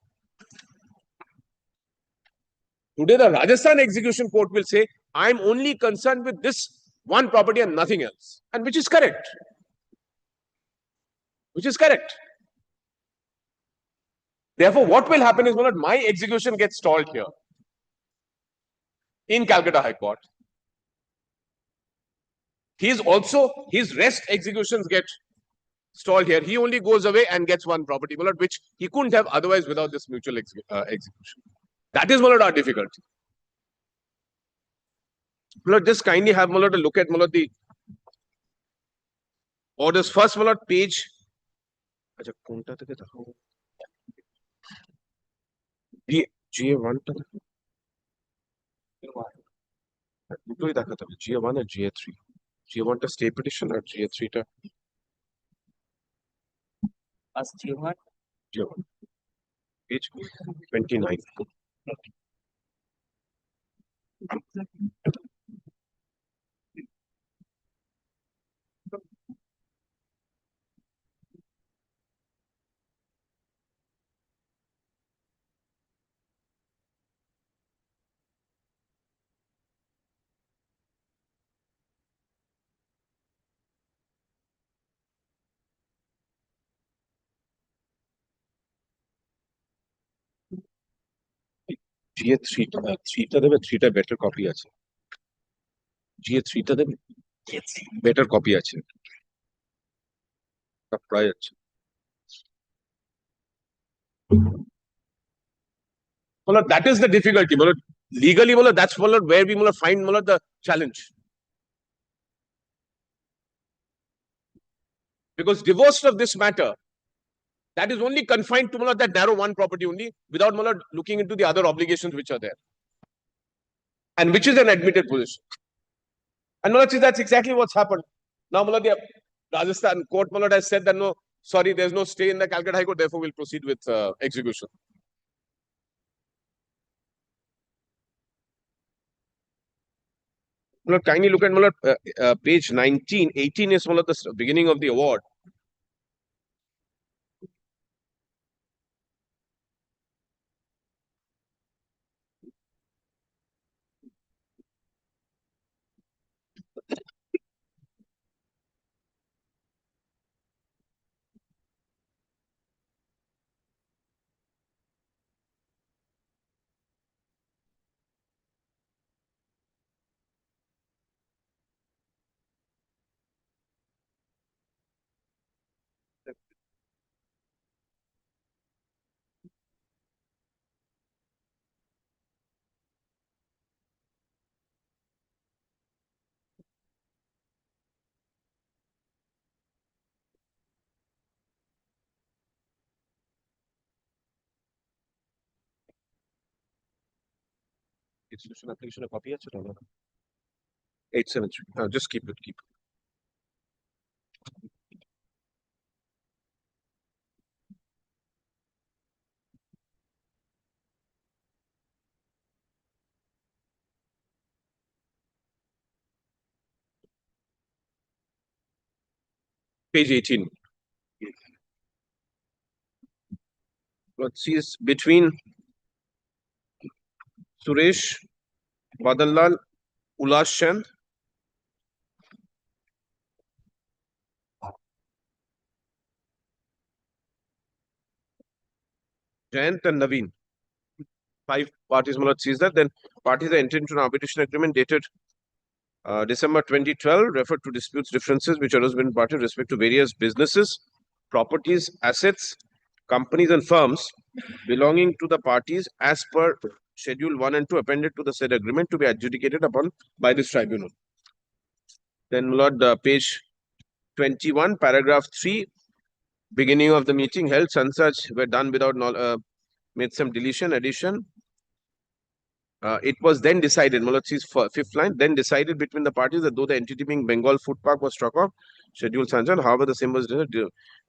Today, the Rajasthan Execution Court will say, I am only concerned with this one property and nothing else. And which is correct. Which is correct. Therefore, what will happen is, Malad, my execution gets stalled here in Calcutta High Court. his rest executions get stalled here. He only goes away and gets one property, my lord, which he couldn't have otherwise without this mutual execution. That is, my lord, our difficulty. My lord, just kindly have, my lord, a look at, my lord, the orders. First, my lord, page. GA1 দুটোই দেখাতে হবে, GA1 আর GA3. GA1 টা stay petition আর GA3 টা GA1. GA1. Page 29. GA3 টা দেবে, 3 টা better copy আছে. GA3 টা দেবে, better copy আছে. তা প্রায় আছে. Well, that is the difficulty. Well, legally, well, that's well, where we will find well, the challenge. Because divorced of this matter, that is only confined to that narrow one property only, without looking into the other obligations which are there, and which is an admitted position. And that's exactly what's happened. Now, the Rajasthan court has said that no, sorry, there's no stay in the Calcutta High Court, therefore we'll proceed with execution. Kindly look at page 19. 18 is the beginning of the award. Institution application a copy 873. Just keep it. Page 18. Let's see, is between Suresh, Badallal, Ulas Chand, Jayant and Naveen. 5 parties sees that. Then parties are entered into an arbitration agreement dated December 2012, referred to disputes, differences which arose between parties with respect to various businesses, properties, assets, companies and firms belonging to the parties as per Schedule 1 and 2 appended to the said agreement to be adjudicated upon by this tribunal. Then page 21, paragraph 3, beginning of the meeting held, such were done without made some deletion, addition. It was then decided, Mullat's fifth line, then decided between the parties that though the entity being Bengal Food Park was struck off, Schedule Sanjan, however, the same was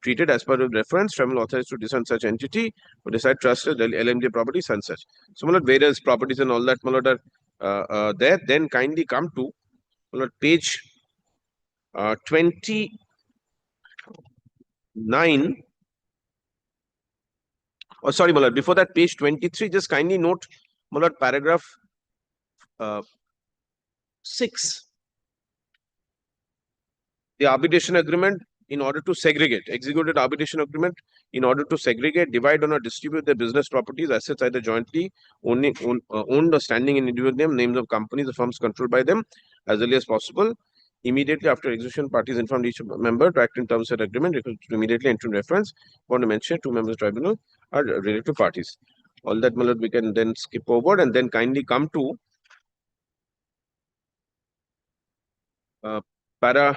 treated as per the reference, tribunal authorized to decide such entity, or decide trusted LMD properties and such. So, various properties and all that, are there. Then kindly come to page 29. Oh, sorry, before that, page 23, just kindly note, paragraph 6. The arbitration agreement in order to segregate, executed arbitration agreement in order to segregate, divide or distribute their business properties, assets either jointly owned or standing in individual names of companies or firms controlled by them as early as possible. Immediately after execution, parties informed each member to act in terms of agreement, to immediately enter reference. Want to mention two members of tribunal are related parties. All that, my lord, we can then skip over and then kindly come to para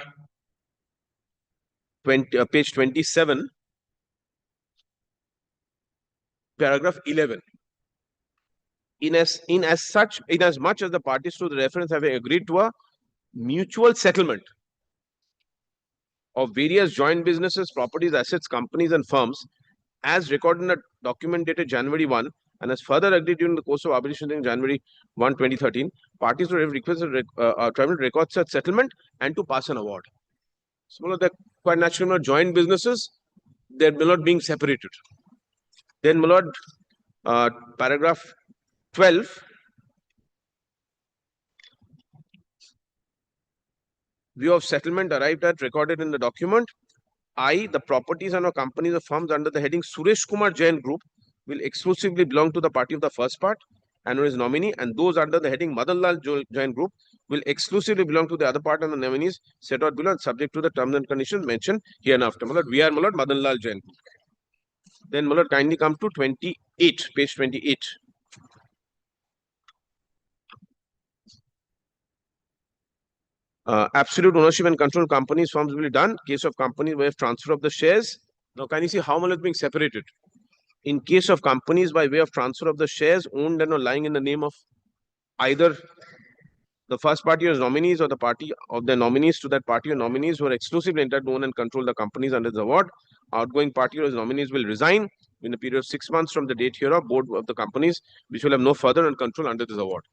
20, page 27, paragraph 11. In as much as the parties to the reference have agreed to a mutual settlement of various joint businesses, properties, assets, companies, and firms, as recorded in a document dated January 1, and as further agreed during the course of arbitration in January 1, 2013, parties would have requested tribunal to record such settlement and to pass an award. So, they're quite natural joint businesses, they're not being separated. Then, my lord, paragraph 12. View of settlement arrived at recorded in the document. I, the properties and or companies or firms under the heading Suresh Kumar Jain Group will exclusively belong to the party of the first part and his nominee, and those under the heading Madan Lal Jain Group will exclusively belong to the other part and the nominees set out below and subject to the terms and conditions mentioned hereinafter. We are Madan Lal Jain Group. Then kindly come to 28, page 28. Absolute ownership and control companies, firms will be done. Case of companies where transfer of the shares. Now, can you see how much is being separated? In case of companies by way of transfer of the shares owned and or lying in the name of either the first party or nominees or the party of the nominees to that party or nominees who are exclusively entitled to own and control the companies under the award, outgoing party or his nominees will resign in a period of 6 months from the date hereof, board of the companies which will have no further and control under this award.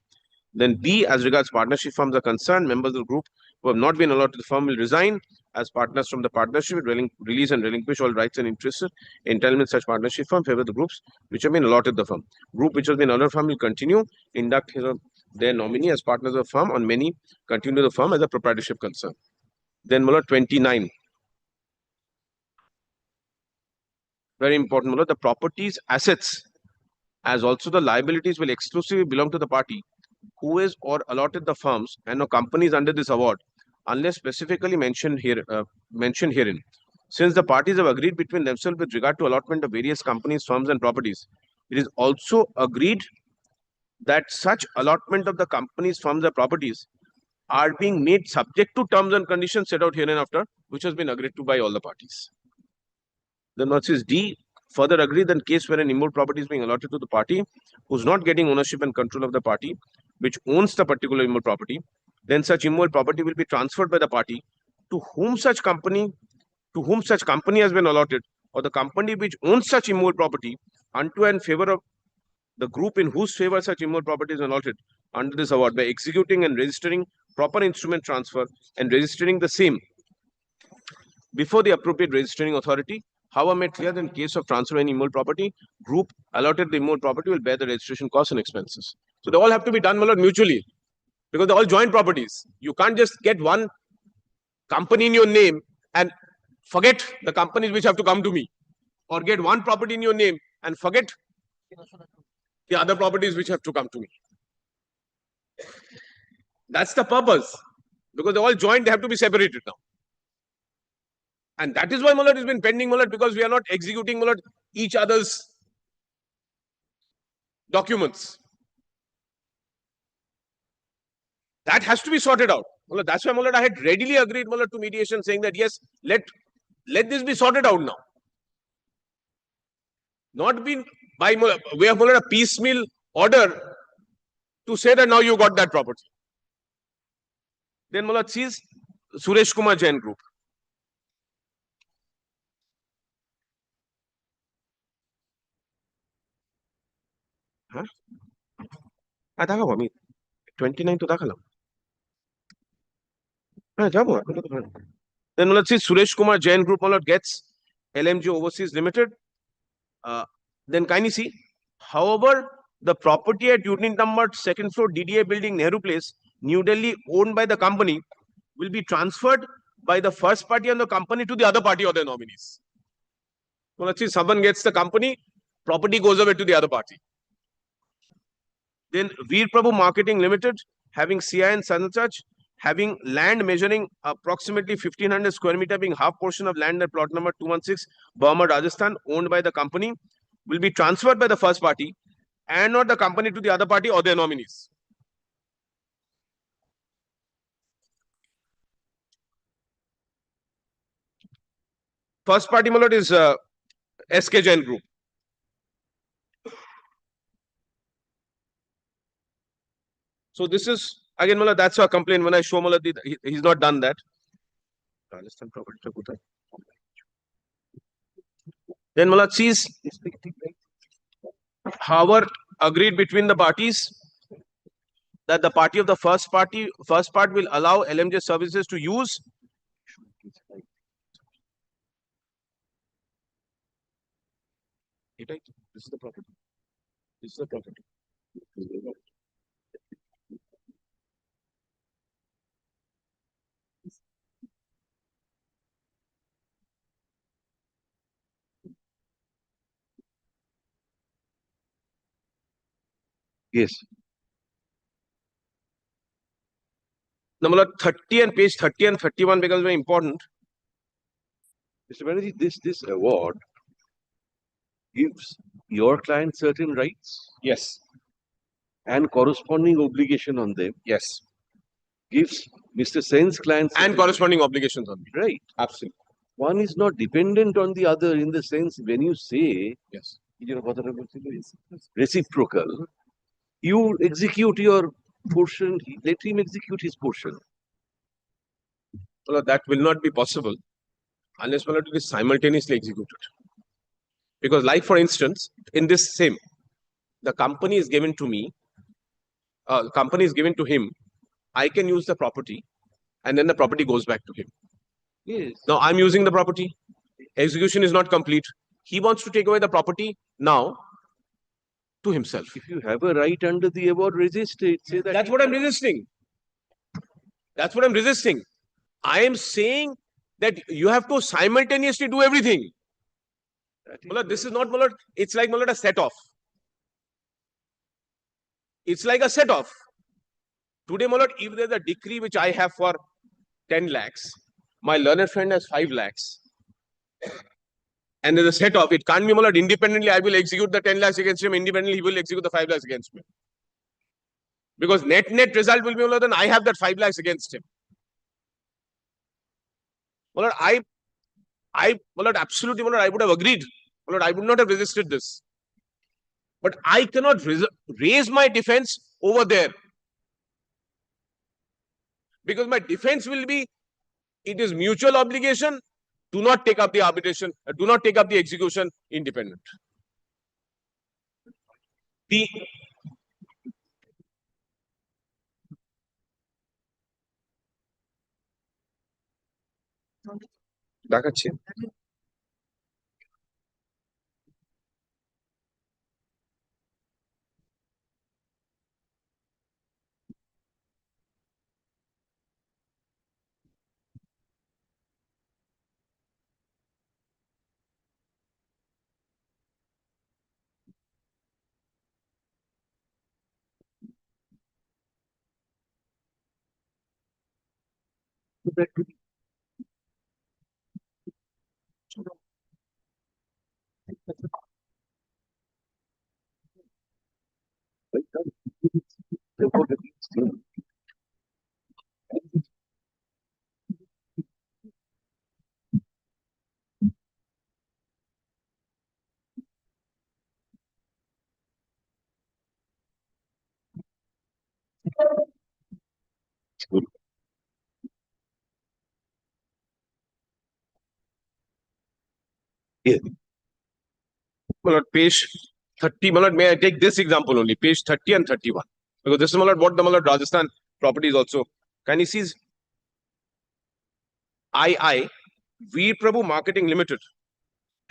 Then B, as regards partnership firms are concerned, members of the group who have not been allowed to the firm will resign as partners from the partnership, release and relinquish all rights and interests entitlement in such partnership firm, favor the groups which have been allotted the firm. Group which has been allotted firm will continue, induct their nominee as partners of the firm on many, continue the firm as a proprietorship concern. Then 29. Very important, the properties, assets, as also the liabilities will exclusively belong to the party who is or allotted the firms and or companies under this award, unless specifically mentioned herein. Since the parties have agreed between themselves with regard to allotment of various companies, firms, and properties, it is also agreed that such allotment of the companies, firms, and properties are being made subject to terms and conditions set out hereinafter, which has been agreed to by all the parties. Then what says D, further agreed that case where an immovable property is being allotted to the party who's not getting ownership and control of the party which owns the particular immovable property, then such immovable property will be transferred by the party to whom such company has been allotted, or the company which owns such immovable property unto and favor of the group in whose favor such immovable property is allotted under this award by executing and registering proper instrument transfer and registering the same before the appropriate registering authority. However, made clear that in case of transfer of any immovable property, group allotted the immovable property will bear the registration costs and expenses. So they all have to be done mutually because they're all joint properties. You can't just get one company in your name and forget the companies which have to come to me, or get one property in your name and forget the other properties which have to come to me. That's the purpose, because they're all joint, they have to be separated now. And that is why has been pending, because we are not executing each other's documents. That has to be sorted out. That's why I had readily agreed to mediation, saying that yes, let this be sorted out now. Not been by way of a piecemeal order to say that now you got that property. Then sees Suresh Kumar Jain Group. দেখাবো আমি 29 তো দেখালাম যাবো then let's see Suresh Kumar Jain Group gets LMG Overseas Limited. Then kindly see, however, the property at unit number 2nd floor DDA building Nehru Place, New Delhi, owned by the company will be transferred by the first party and the company to the other party or their nominees. So let's see, someone gets the company, property goes away to the other party. Then Veer Prabhu Marketing Limited, having CI and such, having land measuring approximately 1500 square meter being half portion of land at plot number 216, Burma, Rajasthan, owned by the company, will be transferred by the first party and not the company to the other party or their nominees. First party, my lord, is SK Jain Group. So this is again, Mala, that's a complaint. When I show Mala, he's not done that. Rajasthan property. Then Mala sees however agreed between the parties that the party of the first part will allow LMJ services to use this is the property. This is the property. Yes. Number 30 and page 30 and 31 becomes very important. Mr. Banerjee, this award gives your client certain rights. Yes. And corresponding obligation on them. Yes. Gives Mr. Sen's clients and corresponding obligations on them. Right. Absolutely. One is not dependent on the other in the sense when you say yes, reciprocal, you execute your portion, let him execute his portion. Well, that will not be possible unless it is simultaneously executed. Because, like for instance, in this same, the company is given to me, company is given to him, I can use the property and then the property goes back to him. Yes. Now I'm using the property, execution is not complete. He wants to take away the property now to himself. If you have a right under the award, resist it. Say that that's what I'm resisting. That's what I'm resisting. I am saying that you have to simultaneously do everything. This is not, it's like a set off. It's like a set off. Today, if there's a decree which I have for 10 lakhs, my learned friend has 5 lakhs, and there's a set off, it can't be independently, I will execute the 10 lakhs against him, independently he will execute the 5 lakhs against me. Because net result will be, then I have that 5 lakhs against him. Absolutely, I would have agreed. I would not have resisted this. But I cannot raise my defense over there. Because my defense will be, it is mutual obligation, do not take up the arbitration, do not take up the execution independent. The Yeah. Page 30, may I take this example only, page 30 and 31. Because this is what the Rajasthan property is also. Can you see? II, Veer Prabhu Marketing Limited,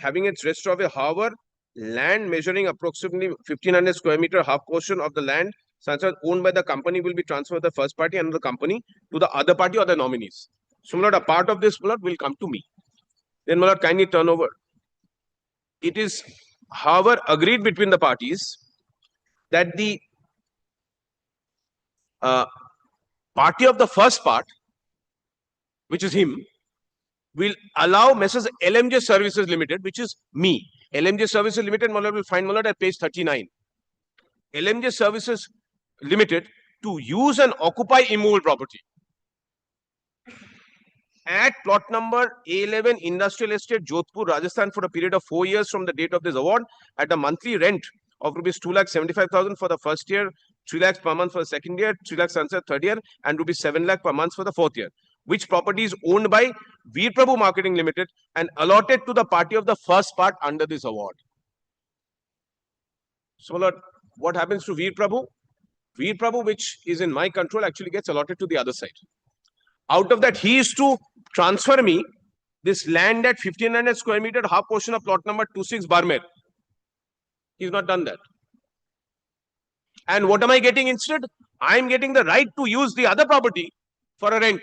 having its rest of a harbor, land measuring approximately 1500 square meter, half portion of the land, such as owned by the company, will be transferred to the first party and the company to the other party or the nominees. So, a part of this will come to me. Then, kindly turn over. It is, however, agreed between the parties that the party of the first part, which is him, will allow Messrs. LMJ Services Limited, which is me. LMJ Services Limited, my lord, will find my lord at page 39. LMJ Services Limited to use and occupy immovable property at plot number A11 Industrial Estate, Jodhpur, Rajasthan, for a period of 4 years from the date of this award at a monthly rent of rupees 2,75,000 for the first year, 3 lakhs per month for the second year, 3 lakhs for the third year, and rupees 7 lakh per month for the fourth year, which property is owned by Veer Prabhu Marketing Limited and allotted to the party of the first part under this award. So, Lord, what happens to Veer Prabhu? Veer Prabhu, which is in my control, actually gets allotted to the other side. Out of that, he is to transfer me this land at 1,500 square meter, half portion of plot number 26 Barmer. He's not done that. And what am I getting instead? I am getting the right to use the other property for a rent,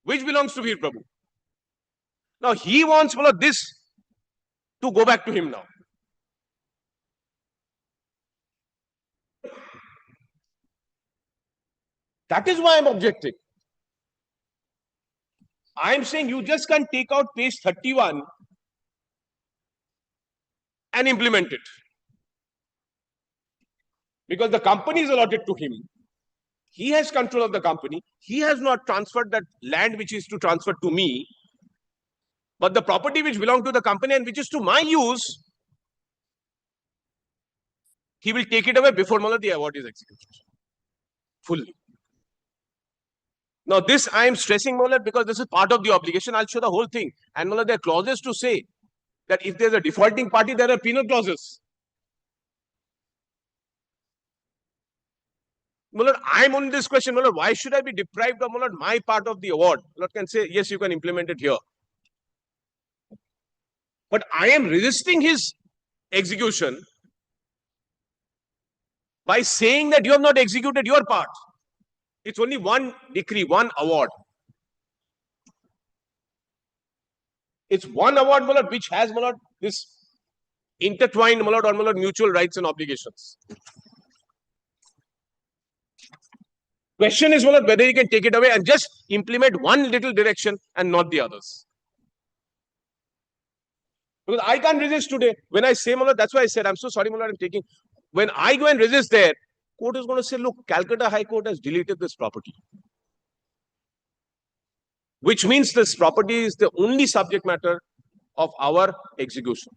which belongs to Veer Prabhu. Now he wants this to go back to him now. That is why I'm objecting. I'm saying you just can't take out page 31 and implement it. Because the company is allotted to him. He has control of the company. He has not transferred that land which is to transfer to me. But the property which belongs to the company and which is to my use, he will take it away before the award is executed. Fully. Now this I am stressing because this is part of the obligation. I'll show the whole thing. And there are clauses to say that if there's a defaulting party, there are penal clauses. I'm on this question. Why should I be deprived of my part of the award? Can say, yes, you can implement it here. But I am resisting his execution by saying that you have not executed your part. It's only one decree, one award. It's one award, which has this intertwined or mutual rights and obligations. Question is whether you can take it away and just implement one little direction and not the others. Because I can't resist today. When I say that's why I said, I'm so sorry, I'm taking. When I go and resist there, court is going to say, look, Calcutta High Court has deleted this property. Which means this property is the only subject matter of our execution.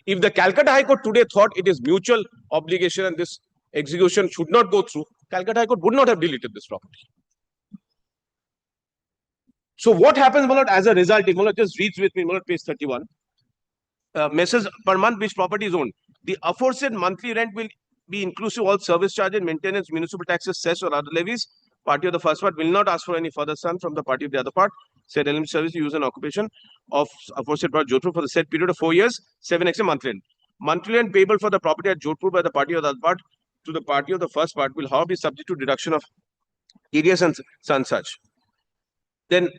If the Calcutta High Court today thought it is mutual obligation and this execution should not go through, Calcutta High Court would not have deleted this property. So what happens as a result? Just reads with me, page 31. Messes per month which property is owned. The aforesaid monthly rent will be inclusive of all service charges, maintenance, municipal taxes, cess or other levies. Party of the first part will not ask for any further sum from the party of the other part. Said LMG service use and occupation of aforesaid part Jodhpur for the said period of 4 years, 7x monthly rent. Monthly rent payable for the property at Jodhpur by the party of the other part to the party of the first part will however be subject to deduction of TDS and such. Then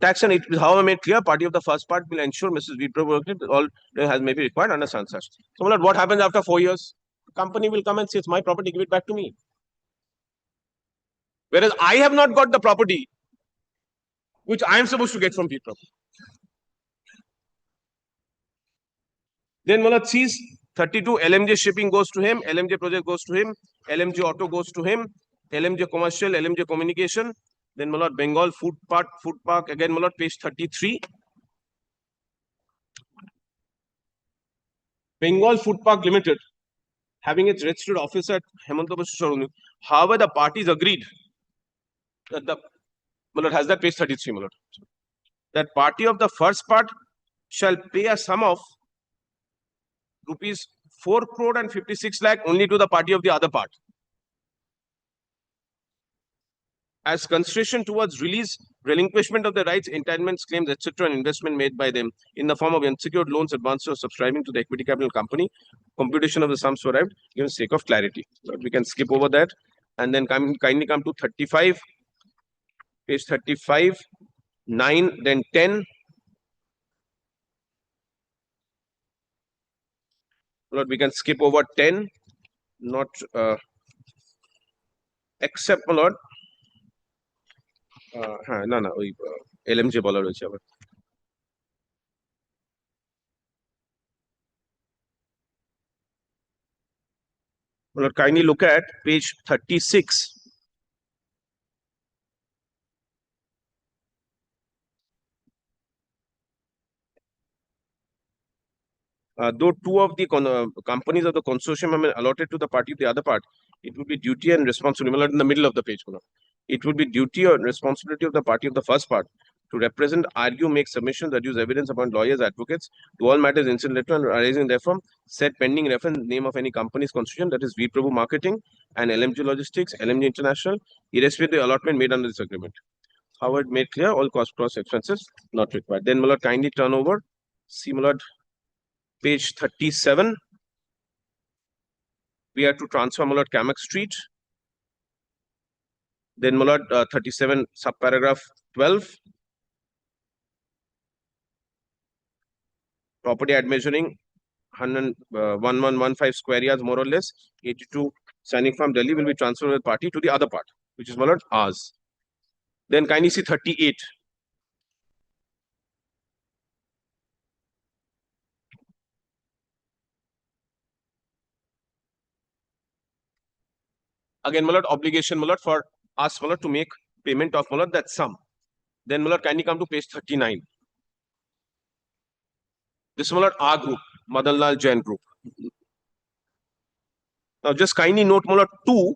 tax and it is however made clear, party of the first part will ensure Mrs. Veer Prabhu all has may be required under such. So what happens after 4 years? The company will come and say, it's my property, give it back to me. Whereas I have not got the property which I am supposed to get from Veer Prabhu. Then sees 32 LMJ shipping goes to him, LMJ project goes to him, LMJ auto goes to him, LMJ commercial, LMJ communication. Then Bengal food park again page 33. Bengal Food Park Limited having its registered office at Hemantapur Shoruni. However, the parties agreed that the has that page 33 that party of the first part shall pay a sum of rupees 4 crore and 56 lakh only to the party of the other part as consideration towards release, relinquishment of the rights, entitlements, claims, etc. and investment made by them in the form of unsecured loans, advances, or subscribing to the equity capital company. Computation of the sums arrived given sake of clarity. So we can skip over that and then kindly come to 35, page 35, 9, then 10. Lord, we can skip over 10, not except my lord না না ওই LMJ বলা রয়েছে আবার my lord kindly look at page 36. Though two of the companies of the consortium have been allotted to the party of the other part, it would be duty and responsibility in the middle of the page. It would be duty or responsibility of the party of the first part to represent, argue, make submissions, adduce evidence upon lawyers, advocates to all matters incidental and arising therefrom, said pending reference name of any company's constitution, that is V Prabhu Marketing and LMG Logistics, LMG International, irrespective of the allotment made under this agreement. However, made clear all cost cross expenses not required. Then, my lord, kindly turn over. See, my lord, page 37. We have to transfer, my lord, Kamak Street. Then, my lord, 37 subparagraph 12. Property at measuring 1115 square yards more or less. 82 signing from Delhi will be transferred to the party to the other part, which is, my lord, ours. Then kindly see 38. Again, my lord, obligation, my lord, for us, my lord, to make payment of, my lord, that sum. Then, my lord, kindly come to page 39. This is, my lord, our group, Madanlal Jain group. Now, just kindly note, my lord, 2,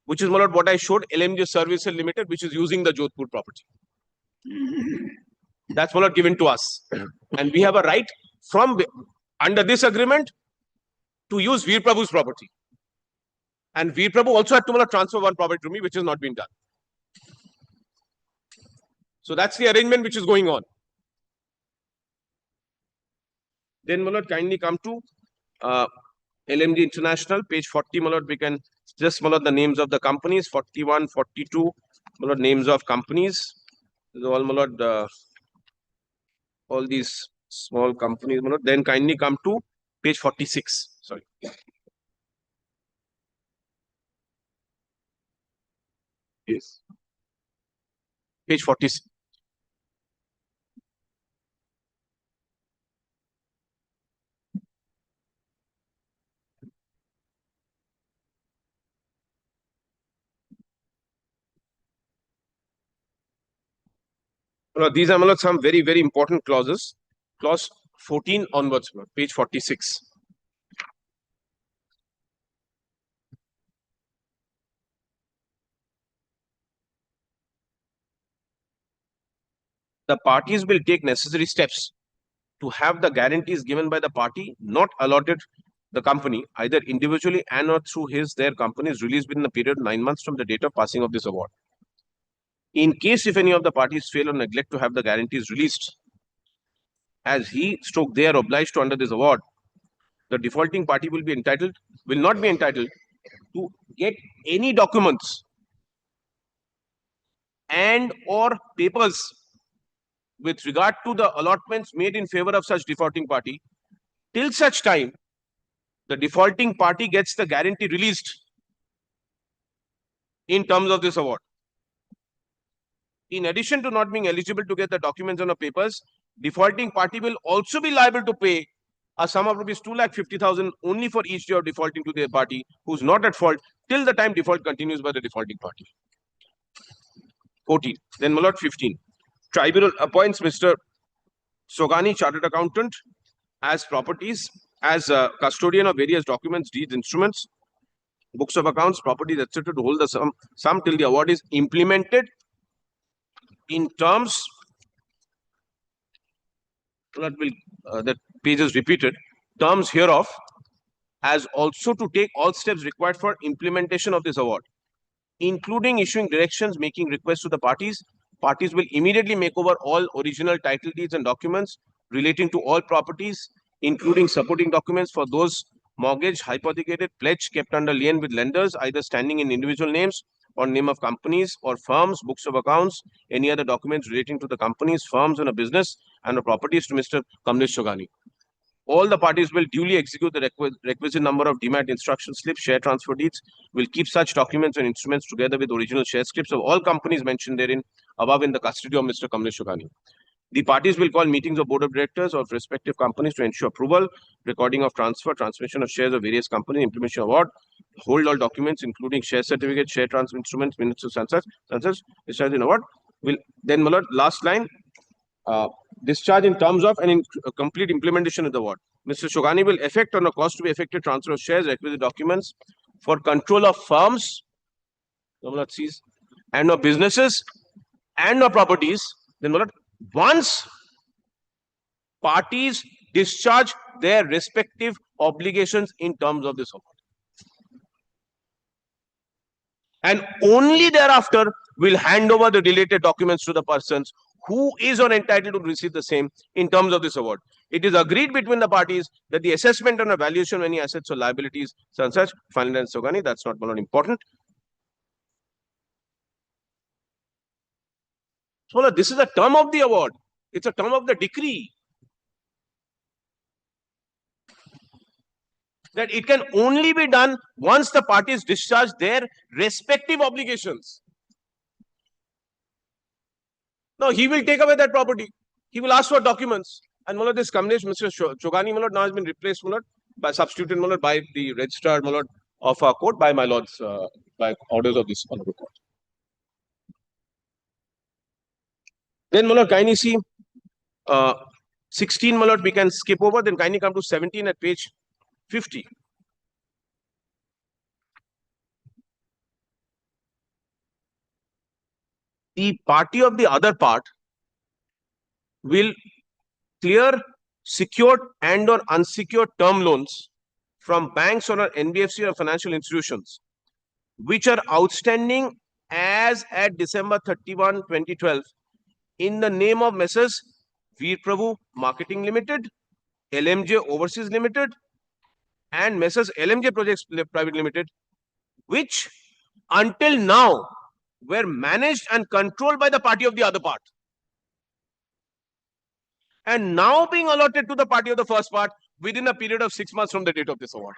which is, my lord, what I showed, LMG Services Limited, which is using the Jodhpur property. That's, my lord, given to us. And we have a right from under this agreement to use Veer Prabhu's property. And Veer Prabhu also had to, my lord, transfer one property to me, which has not been done. So that's the arrangement which is going on. Then, my lord, kindly come to LMG International, page 40, my lord, we can just, my lord, the names of the companies, 41, 42, my lord, names of companies. This is all, my lord, all these small companies, my lord. Then kindly come to page 46. Sorry. Yes. Page 46. These are, my lord, some very, very important clauses. Clause 14 onwards, page 46. The parties will take necessary steps to have the guarantees given by the party not allotted the company, either individually and or through their companies, released within a period of 9 months from the date of passing of this award. In case if any of the parties fail or neglect to have the guarantees released, as they are obliged to under this award, the defaulting party will not be entitled to get any documents and or papers with regard to the allotments made in favor of such defaulting party till such time the defaulting party gets the guarantee released in terms of this award. In addition to not being eligible to get the documents and the papers, defaulting party will also be liable to pay a sum of rupees 2,50,000 only for each day of defaulting to the party who is not at fault till the time default continues by the defaulting party. 14. Then, my lord, 15. Tribunal appoints Mr. Sogani, Chartered Accountant, as a custodian of various documents, deeds, instruments, books of accounts, properties, etc., to hold the sum till the award is implemented in terms that page is repeated, terms hereof, as also to take all steps required for implementation of this award, including issuing directions, making requests to the parties. Parties will immediately make over all original title deeds and documents relating to all properties, including supporting documents for those mortgage, hypothecated, pledge kept under lien with lenders, either standing in individual names or name of companies or firms, books of accounts, any other documents relating to the companies, firms, and a business and a properties to Mr. Kamlesh Sogani. all the parties will duly execute the requisite number of demat instruction slips, share transfer deeds, will keep such documents and instruments together with original share scripts of all companies mentioned therein above in the custody of Mr. Kamlesh Shogani. The parties will call meetings of board of directors of respective companies to ensure approval, recording of transfer, transmission of shares of various companies, implementation of award, hold all documents including share certificates, share transfer instruments, minutes of sunsets, discharge in award. Will then, my lord, last line. Discharge in terms of and in complete implementation of the award. Mr. Shogani will effect on a cost to be effected transfer of shares, requisite documents for control of firms, and of businesses and of properties. Then, once parties discharge their respective obligations in terms of this award. And only thereafter will hand over the related documents to the persons who is or entitled to receive the same in terms of this award. It is agreed between the parties that the assessment and evaluation of any assets or liabilities, such, final and Shogani, that's not important. So this is a term of the award. It's a term of the decree. That it can only be done once the parties discharge their respective obligations. Now, he will take away that property. He will ask for documents. And this Kamlesh, Mr. Shogani, now has been replaced, by substituted, by the registrar, of our court, by my lords, by orders of this honorable court. Then, kindly see 16, we can skip over. Then kindly come to 17 at page 50. The party of the other part will clear secured and or unsecured term loans from banks or NBFC or financial institutions which are outstanding as at December 31, 2012 in the name of Messrs. Veer Prabhu Marketing Limited, LMJ Overseas Limited and Messrs. LMJ Projects Private Limited, which until now were managed and controlled by the party of the other part. And now being allotted to the party of the first part within a period of 6 months from the date of this award.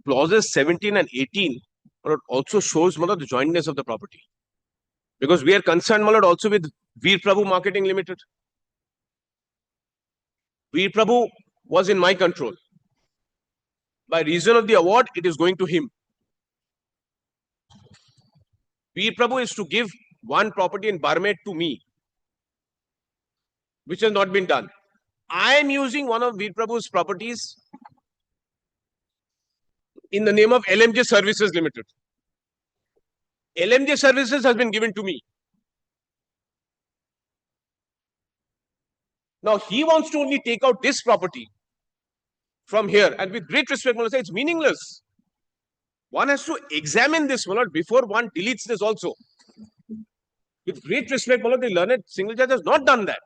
Clauses 17 and 18 also shows the jointness of the property. Because we are concerned also with Veer Prabhu Marketing Limited. Veer Prabhu was in my control. By reason of the award, it is going to him. Veer Prabhu is to give one property in Barmet to me, which has not been done. I am using one of Veer Prabhu's properties in the name of LMJ Services Limited. LMJ Services has been given to me. Now he wants to only take out this property from here, and with great respect, say it's meaningless. One has to examine this before one deletes this also. With great respect, the learned single judge has not done that.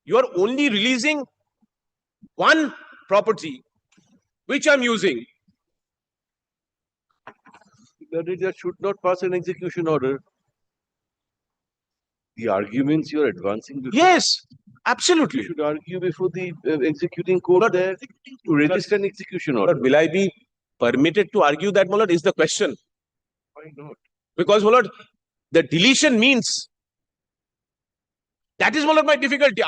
You are only releasing one property which I am using. The judge should not pass an execution order. The arguments you are advancing before. Yes, absolutely. You should argue before the executing court there to register an execution order. Will I be permitted to argue that, is the question. Why not? Because, the deletion means that is, my difficulty.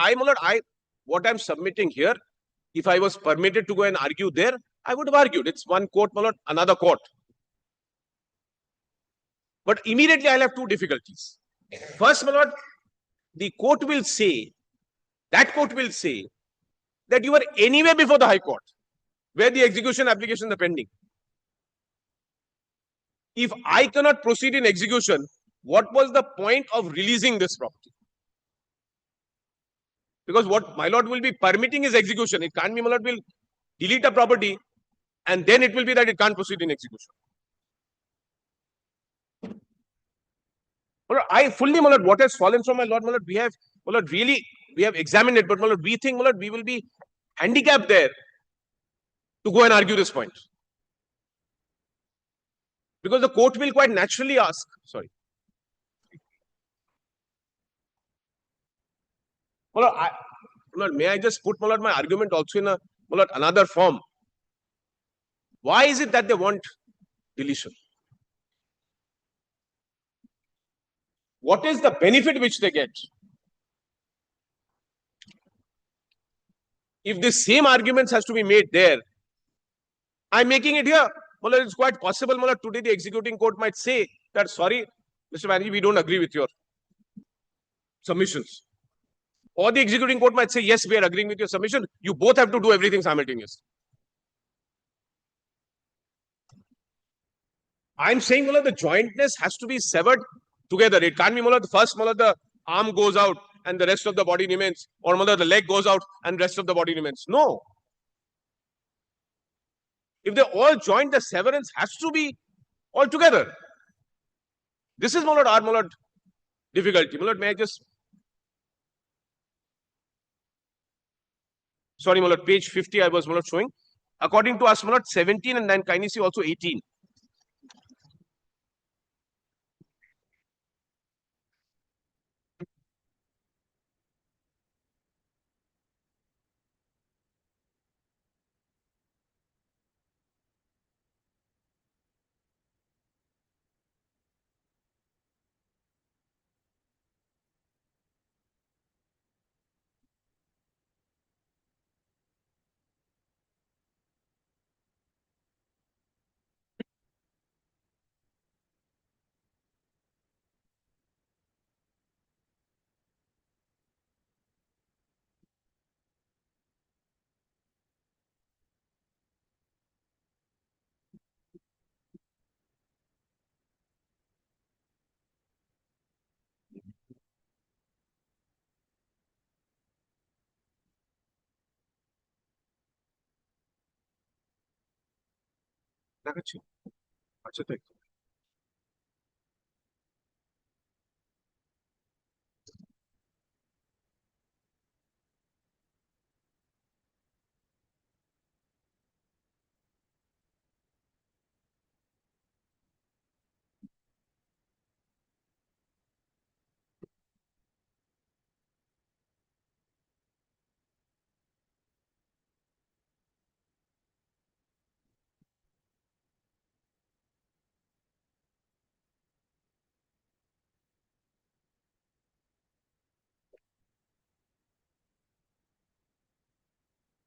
What I'm submitting here, if I was permitted to go and argue there, I would have argued. It's one court, another court. But immediately I'll have two difficulties. First, the court will say, that that you were anyway before the High Court, where the execution applications are pending. If I cannot proceed in execution, what was the point of releasing this property? Because what my lord will be permitting is execution. It can't be my lord will delete a property and then it will be that it can't proceed in execution. My lord, I fully, my lord, what has fallen from my lord, we have, my lord, really, we have examined it, but my lord, we think, my lord, we will be handicapped there to go and argue this point. Because the court will quite naturally ask, sorry. My lord, may I just put, my lord, my argument also in a, my lord, another form? Why is it that they want deletion? What is the benefit which they get? If the same arguments has to be made there, I'm making it here. Well, it's quite possible, today the executing court might say that, sorry, Mr. Banerjee, we don't agree with your submissions. Or the executing court might say, yes, we are agreeing with your submission. You both have to do everything simultaneously. I'm saying, the jointness has to be severed together. It can't be, the first, the arm goes out and the rest of the body remains, or the leg goes out and the rest of the body remains. No. If they all join, the severance has to be all together. This is, our, difficulty. May I just... Sorry, page 50 I was, showing. According to us, 17 and then kindly see also 18.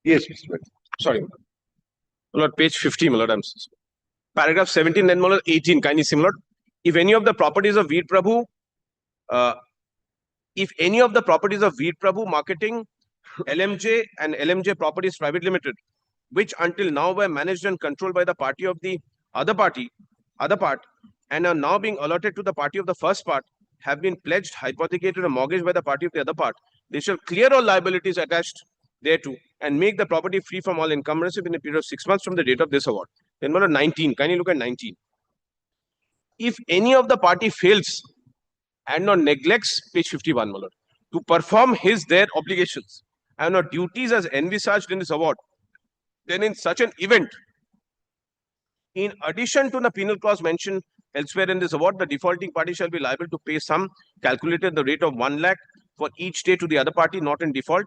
Yes, Mr. Banerjee. Sorry. Page 50, I'm paragraph 17, then 18, kindly similar. If any of the properties of Veer Prabhu, Marketing, LMJ and LMJ Properties Private Limited, which until now were managed and controlled by the party of the other part, and are now being allotted to the party of the first part, have been pledged, hypothecated, or mortgaged by the party of the other part, they shall clear all liabilities attached thereto and make the property free from all encumbrance within a period of 6 months from the date of this award. Then 19, kindly look at 19. If any of the party fails and or neglects, page 51, to perform their obligations and or duties as envisaged in this award, then in such an event, in addition to the penal clause mentioned elsewhere in this award, the defaulting party shall be liable to pay sum calculated at the rate of 1 lakh for each day to the other party not in default,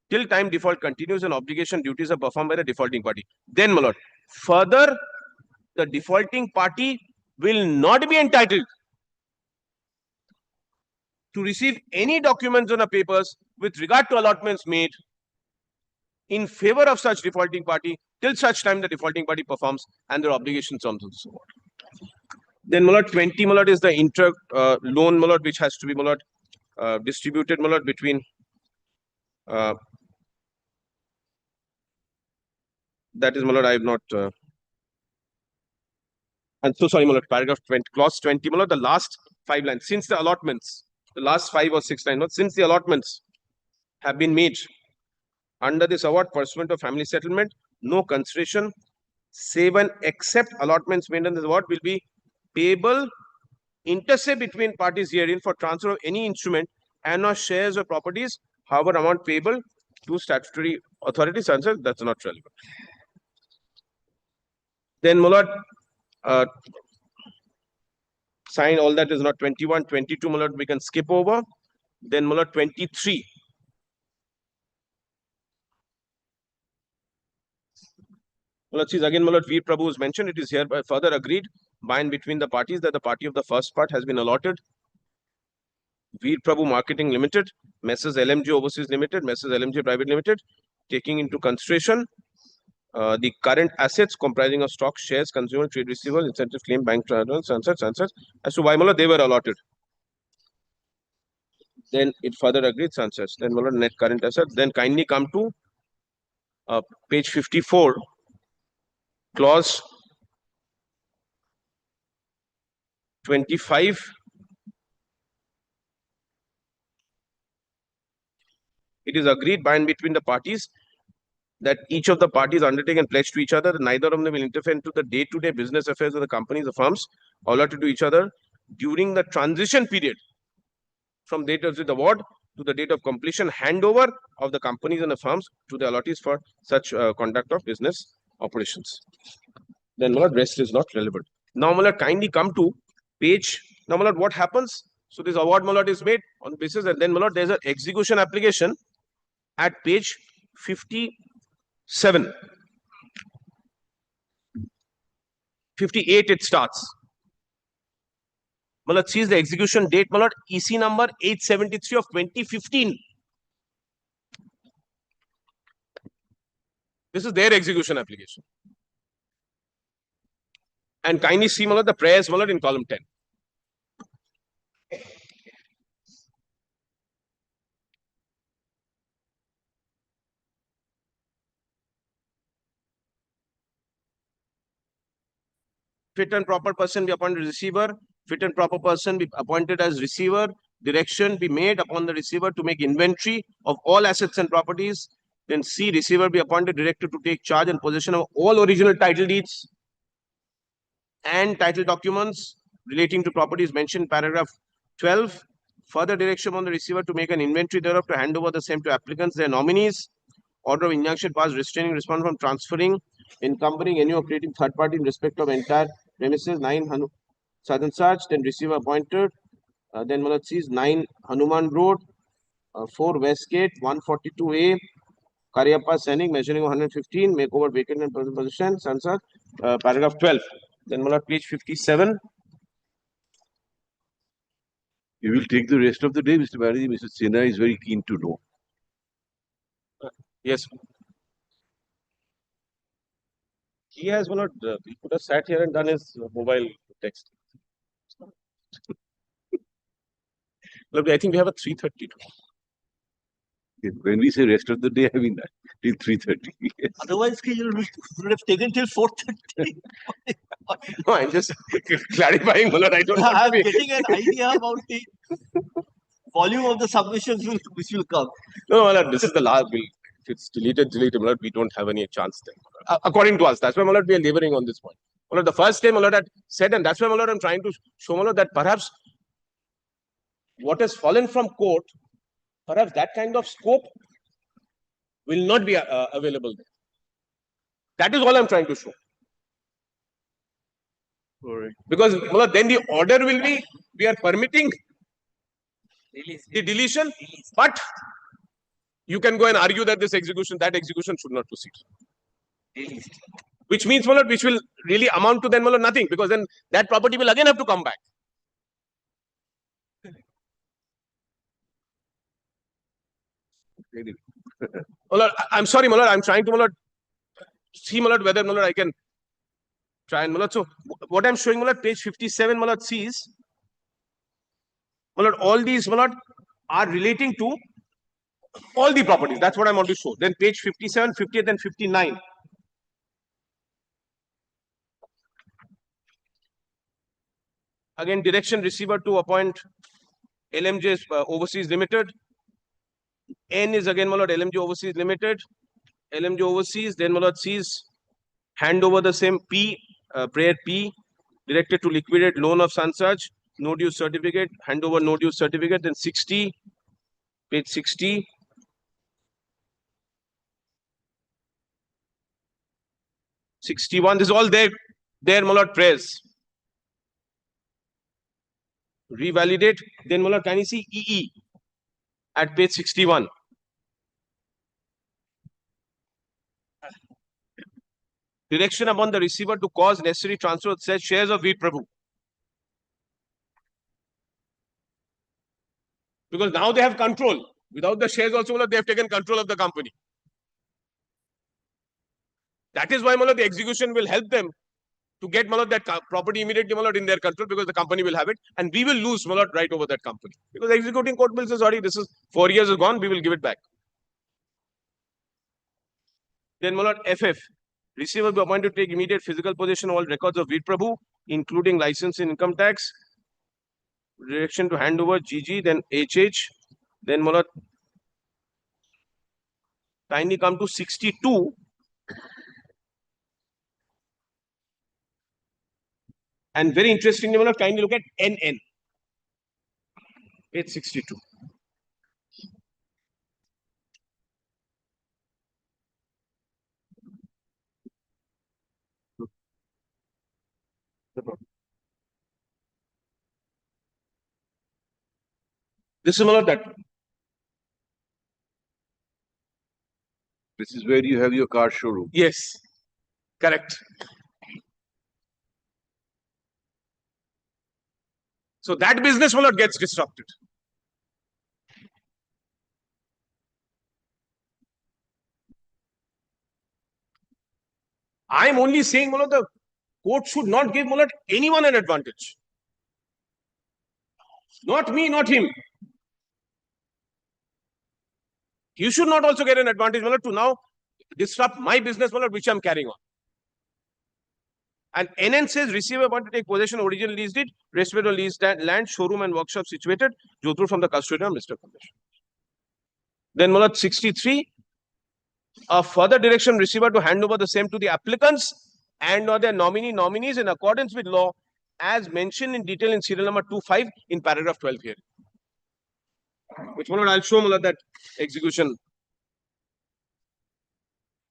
till time default continues and obligation duties are performed by the defaulting party. Then, further, the defaulting party will not be entitled to receive any documents on the papers with regard to allotments made in favor of such defaulting party till such time the defaulting party performs and their obligations terms of this award. Then 20 is the inter loan which has to be distributed between That is, my lord, I have not. And so sorry, my lord, paragraph 20, clause 20, my lord, the last 5 lines. Since the allotments, the last 5 or 6 lines, since the allotments have been made under this award pursuant of family settlement, no consideration, save and except allotments made under this award will be payable inter se between parties herein for transfer of any instrument and or shares or properties, however amount payable to statutory authorities. Answer, that's not relevant. Then, my lord, sign all that is not 21, 22, my lord, we can skip over. Then, my lord, 23. My lord, again, my lord, Veer Prabhu is mentioned. It is hereby further agreed by and between the parties that the party of the first part has been allotted Veer Prabhu Marketing Limited, Messrs. LMG Overseas Limited, Messrs. LMG Private Limited, taking into consideration the current assets comprising of stock, shares, consumer trade receivables, incentive claim, bank transfers, sunsets, as to why they were allotted. Then it further agreed sunsets. Then net current assets. Then kindly come to page 54, clause 25. It is agreed by and between the parties that each of the parties undertake and pledge to each other that neither of them will interfere into the day-to-day business affairs of the companies or firms allotted to each other during the transition period from date of the award to the date of completion, handover of the companies and the firms to the allottees for such conduct of business operations. Then, rest is not relevant. Now, kindly come to page. Now, what happens? So, this award, is made on the basis, and then, there's an execution application at page 57. 58 it starts. Sees the execution date, EC number 873 of 2015. This is their execution application. And kindly see the prayers in column 10. Fit and proper person be appointed receiver. Fit and proper person be appointed as receiver. Direction be made upon the receiver to make inventory of all assets and properties. Then C, receiver be appointed director to take charge and possession of all original title deeds and title documents relating to properties mentioned in paragraph 12. Further direction on the receiver to make an inventory thereof to hand over the same to applicants, their nominees. Order of injunction passed restraining response from transferring, encumbering any operating third party in respect of entire premises. 9 Southern Sarch, then receiver appointed. Then sees 9 Hanuman Road, 4 Westgate, 142A, Karyappa Sainik, measuring 115, makeover vacant and present position, Sansad, paragraph 12. Then page 57. You will take the rest of the day, Mr. Banerjee. Mr. Sinha is very keen to know. Yes. He has he could have sat here and done his mobile text. Look, I think we have a 3:30. When we say rest of the day, I mean that till 3:30. Otherwise, you would have taken till 4:30. No, I'm just clarifying, I don't want I'm to be... getting an idea about the volume of the submissions which will come. No, this is the last bill. If it's deleted, we don't have any chance then. According to us, that's why we are laboring on this point. The first time had said, and that's why I'm trying to show that perhaps what has fallen from court, perhaps that kind of scope will not be available there. That is all I'm trying to show. Right. Because then the order will be, we are permitting the deletion, but you can go and argue that that execution should not proceed. Which means, which will really amount to then nothing, because then that property will again have to come back. I'm sorry, I'm trying to see whether I can try and so what I'm showing page 57 sees all these are relating to all the properties. That's what I want to show. Then page 57, 58 and 59. Again, direction receiver to appoint LMJ Overseas Limited. N is again, my lord, LMJ Overseas Limited. LMJ Overseas, then my lord sees hand over the same P, prayer P, directed to liquidate loan of Sunsarge, no due certificate, hand over no due certificate, then 60, page 60. This is all there, my lord, prayers. Revalidate, then my lord, can you see EE at page 61? Direction upon the receiver to cause necessary transfer of said shares of Veer Prabhu. Because now they have control. Without the shares also, they have taken control of the company. That is why the execution will help them to get that property immediately in their control, because the company will have it and we will lose right over that company. Because the executing court will say, sorry, this is 4 years is gone, we will give it back. Then FF. Receiver will be appointed to take immediate physical possession of all records of Veer Prabhu, including license and income tax. Direction to hand over GG, then HH. Then kindly come to 62. And very interestingly, kindly look at NN. Page 62. This is that. This is where you have your car showroom. Yes, correct. So that business gets disrupted. I am only saying the court should not give anyone an advantage. Not me, not him. You should not also get an advantage to now disrupt my business which I am carrying on. And NN says receiver want to take possession of original lease deed, respect of leased land, showroom and workshop situated, Jodhpur from the custodian of Mr. Commission. Then 63, a further direction receiver to hand over the same to the applicants and or their nominees in accordance with law as mentioned in detail in serial number 25 in paragraph 12 here. Which I'll show that execution.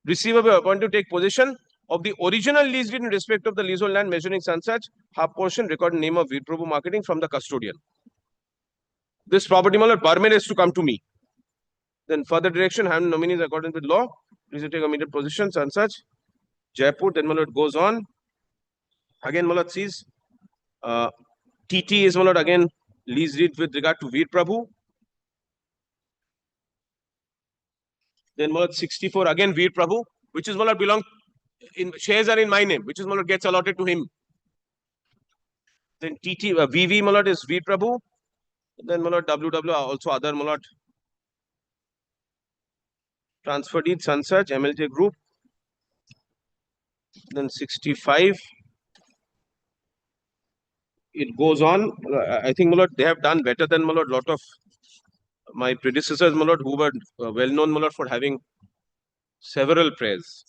Receiver will want to take possession of the original lease deed in respect of the leasehold land measuring Sunsarge, half portion, recorded name of Veer Prabhu Marketing from the custodian. This property permit is to come to me. Then further direction, hand nominees according with law. Please take immediate position, Sunsarge, Jaipur. Then it goes on. Again, sees TT is again lease deed with regard to Veer Prabhu. Then 64 again Veer Prabhu, which is belong in shares are in my name, which is gets allotted to him. Then TT VV is Veer Prabhu. Then WW also other transfer deed Sunsarge MLJ Group. Then 65. It goes on. I think they have done better than lot of my predecessors who were well known for having several prayers.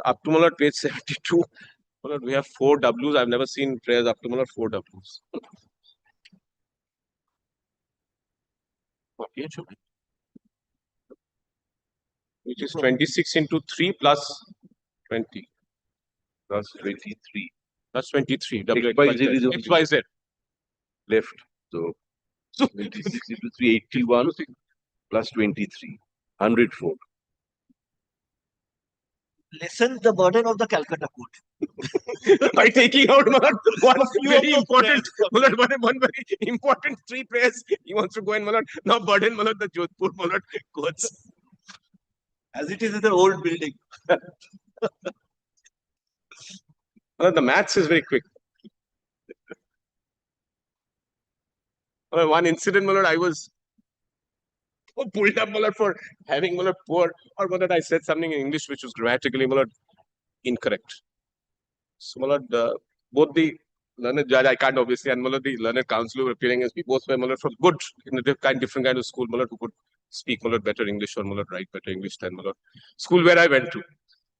Up to page 72. We have 4 Ws. I've never seen prayers up to 4 Ws. Okay, which is 26 into 3 plus 20. Plus 23. Plus 23. XYZ. Left. So 26 into 3, 81 plus 23. 104. Lessen the burden of the Calcutta court. By taking out one very important, one very important 3 prayers, he wants to go and now burden the Jodhpur courts. As it is in the old building. The maths is very quick. One incident, I was pulled up for having poor, or I said something in English which was grammatically incorrect. So, my lord, both the learned judge, I can't obviously, and my lord, the learned counsel who were appearing as me, both were, my lord, from good, in a different kind of school, my lord, who could speak, my lord, better English or, my lord, write better English than, my lord, school where I went to.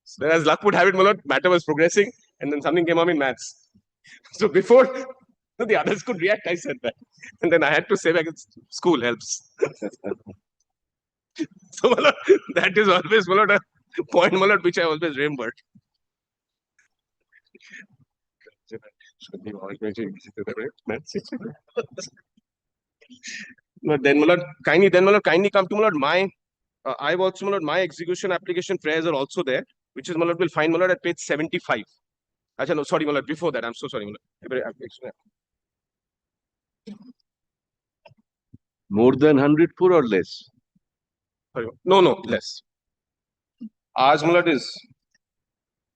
So, as luck would have it, my lord, matter was progressing, and then something came up in maths. So, before the others could react, I said that. And then I had to say back, school helps. So, my lord, that is always, my lord, a point, my lord, which I always remembered. But then, my lord, kindly come to, my lord, my, I've also, my lord, my execution application prayers are also there, which is, my lord, will find, my lord, at page 75. Actually, no, sorry, my lord, before that, I'm so sorry, my lord. More than 104 or less? Sorry, no, no, less. Ours, my lord, is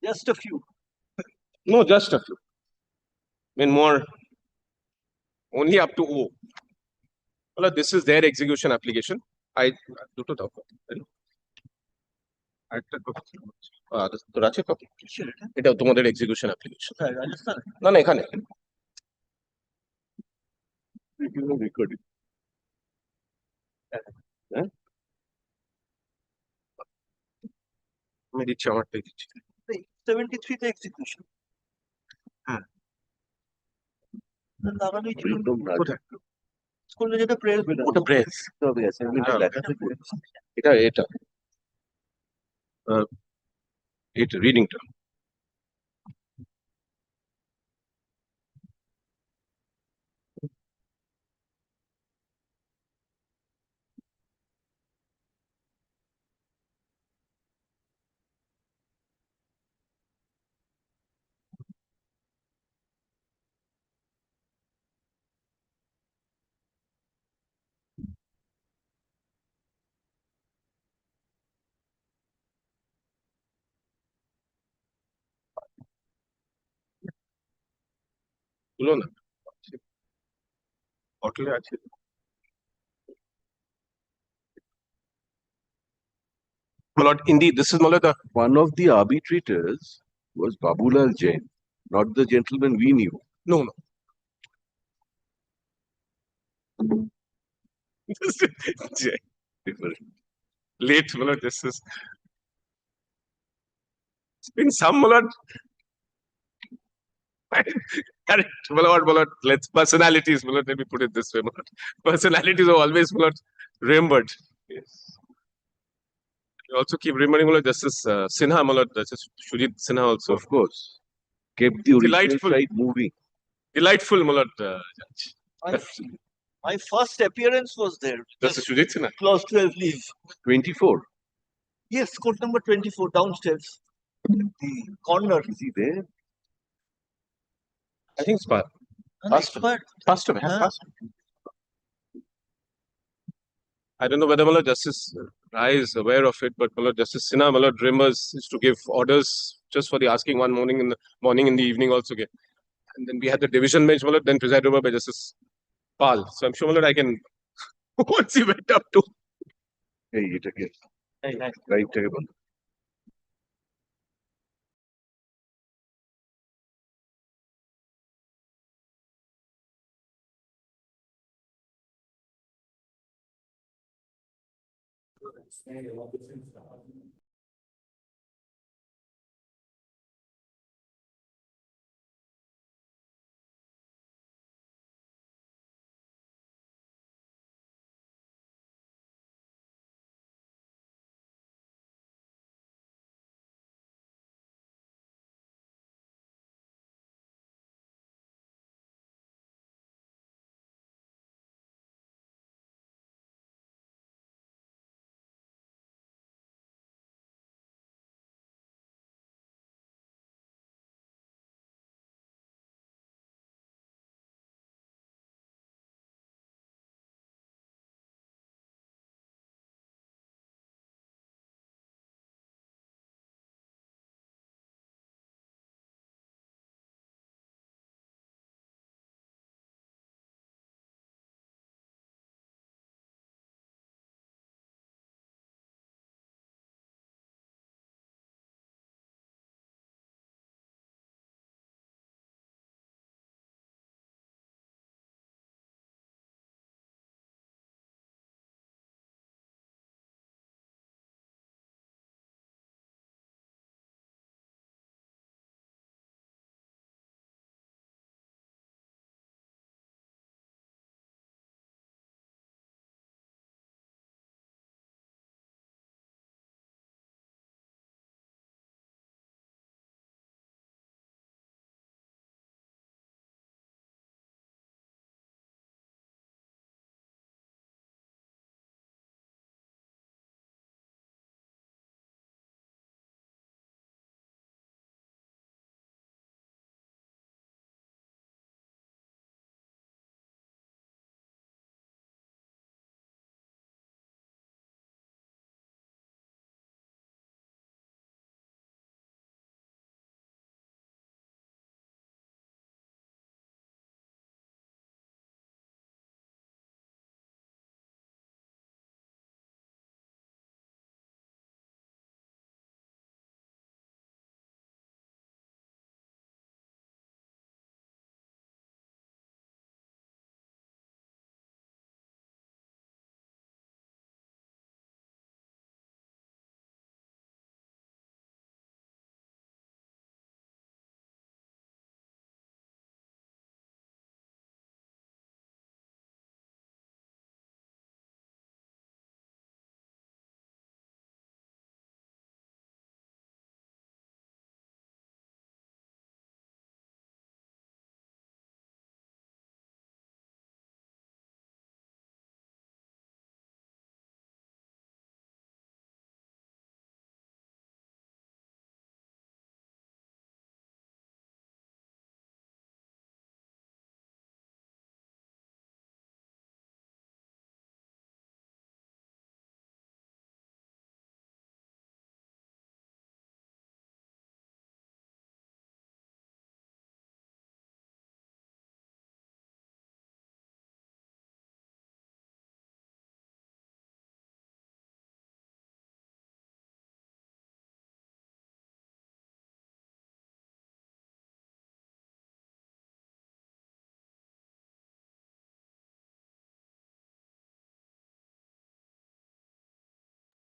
Just a few. no, just a few. I mean, more, only up to O. Well, this is their execution application. I do to talk. তো আছে copy এটা তোমাদের execution application না না এখানে recording হ্যাঁ আমি দিচ্ছি আমারটাই দিচ্ছি 73 তে এক্সিকিউশন হ্যাঁ লাগানোই ছিল কোথায় স্কুলে যেটা প্রেস ওটা প্রেস তবে অ্যাসাইনমেন্ট লেখা থাকে এটা এটা এটা রিডিংটা গুলো না হোটেলে আছে My lord, indeed, this is Malad. One of the arbitrators was Babulal Jain, not the gentleman we knew. No, no. Late, Malad, this is. It's been some Malad. Correct, Malad. Let's personalities, Malad. Let me put it this way, Malad. Personalities are always Malad remembered. Yes. We also keep remembering Malad Justice Sinha, Malad, Justice Shujit Sinha also. Of course. Kept the original Delightful. side moving. Delightful, Malad Judge. My first appearance was there. Justice Shujit Sinha. Clause 12 leave. 24. Yes, court number 24 downstairs. The corner. Is he there? I think it's Past of I don't know whether Malad Justice Rai is aware of it, but Malad Justice Sinha, Malad Rimbers is to give orders just for the asking one morning in the evening also. Get. And then we had the division bench, Malad, then presided over by Justice Pal. So I'm sure Malad I can once he went up to. Hey, it again. Hey, right table.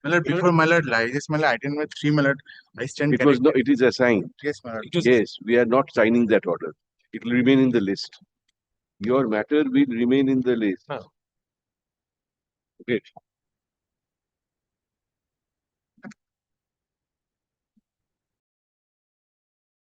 My lord, before my lord lies, my lord, item number 3, my lord, I stand It was corrected. not, it is assigned. Yes, my lord. Yes, we are not signing that order. It will remain in the list. Your matter will remain in the list. Great.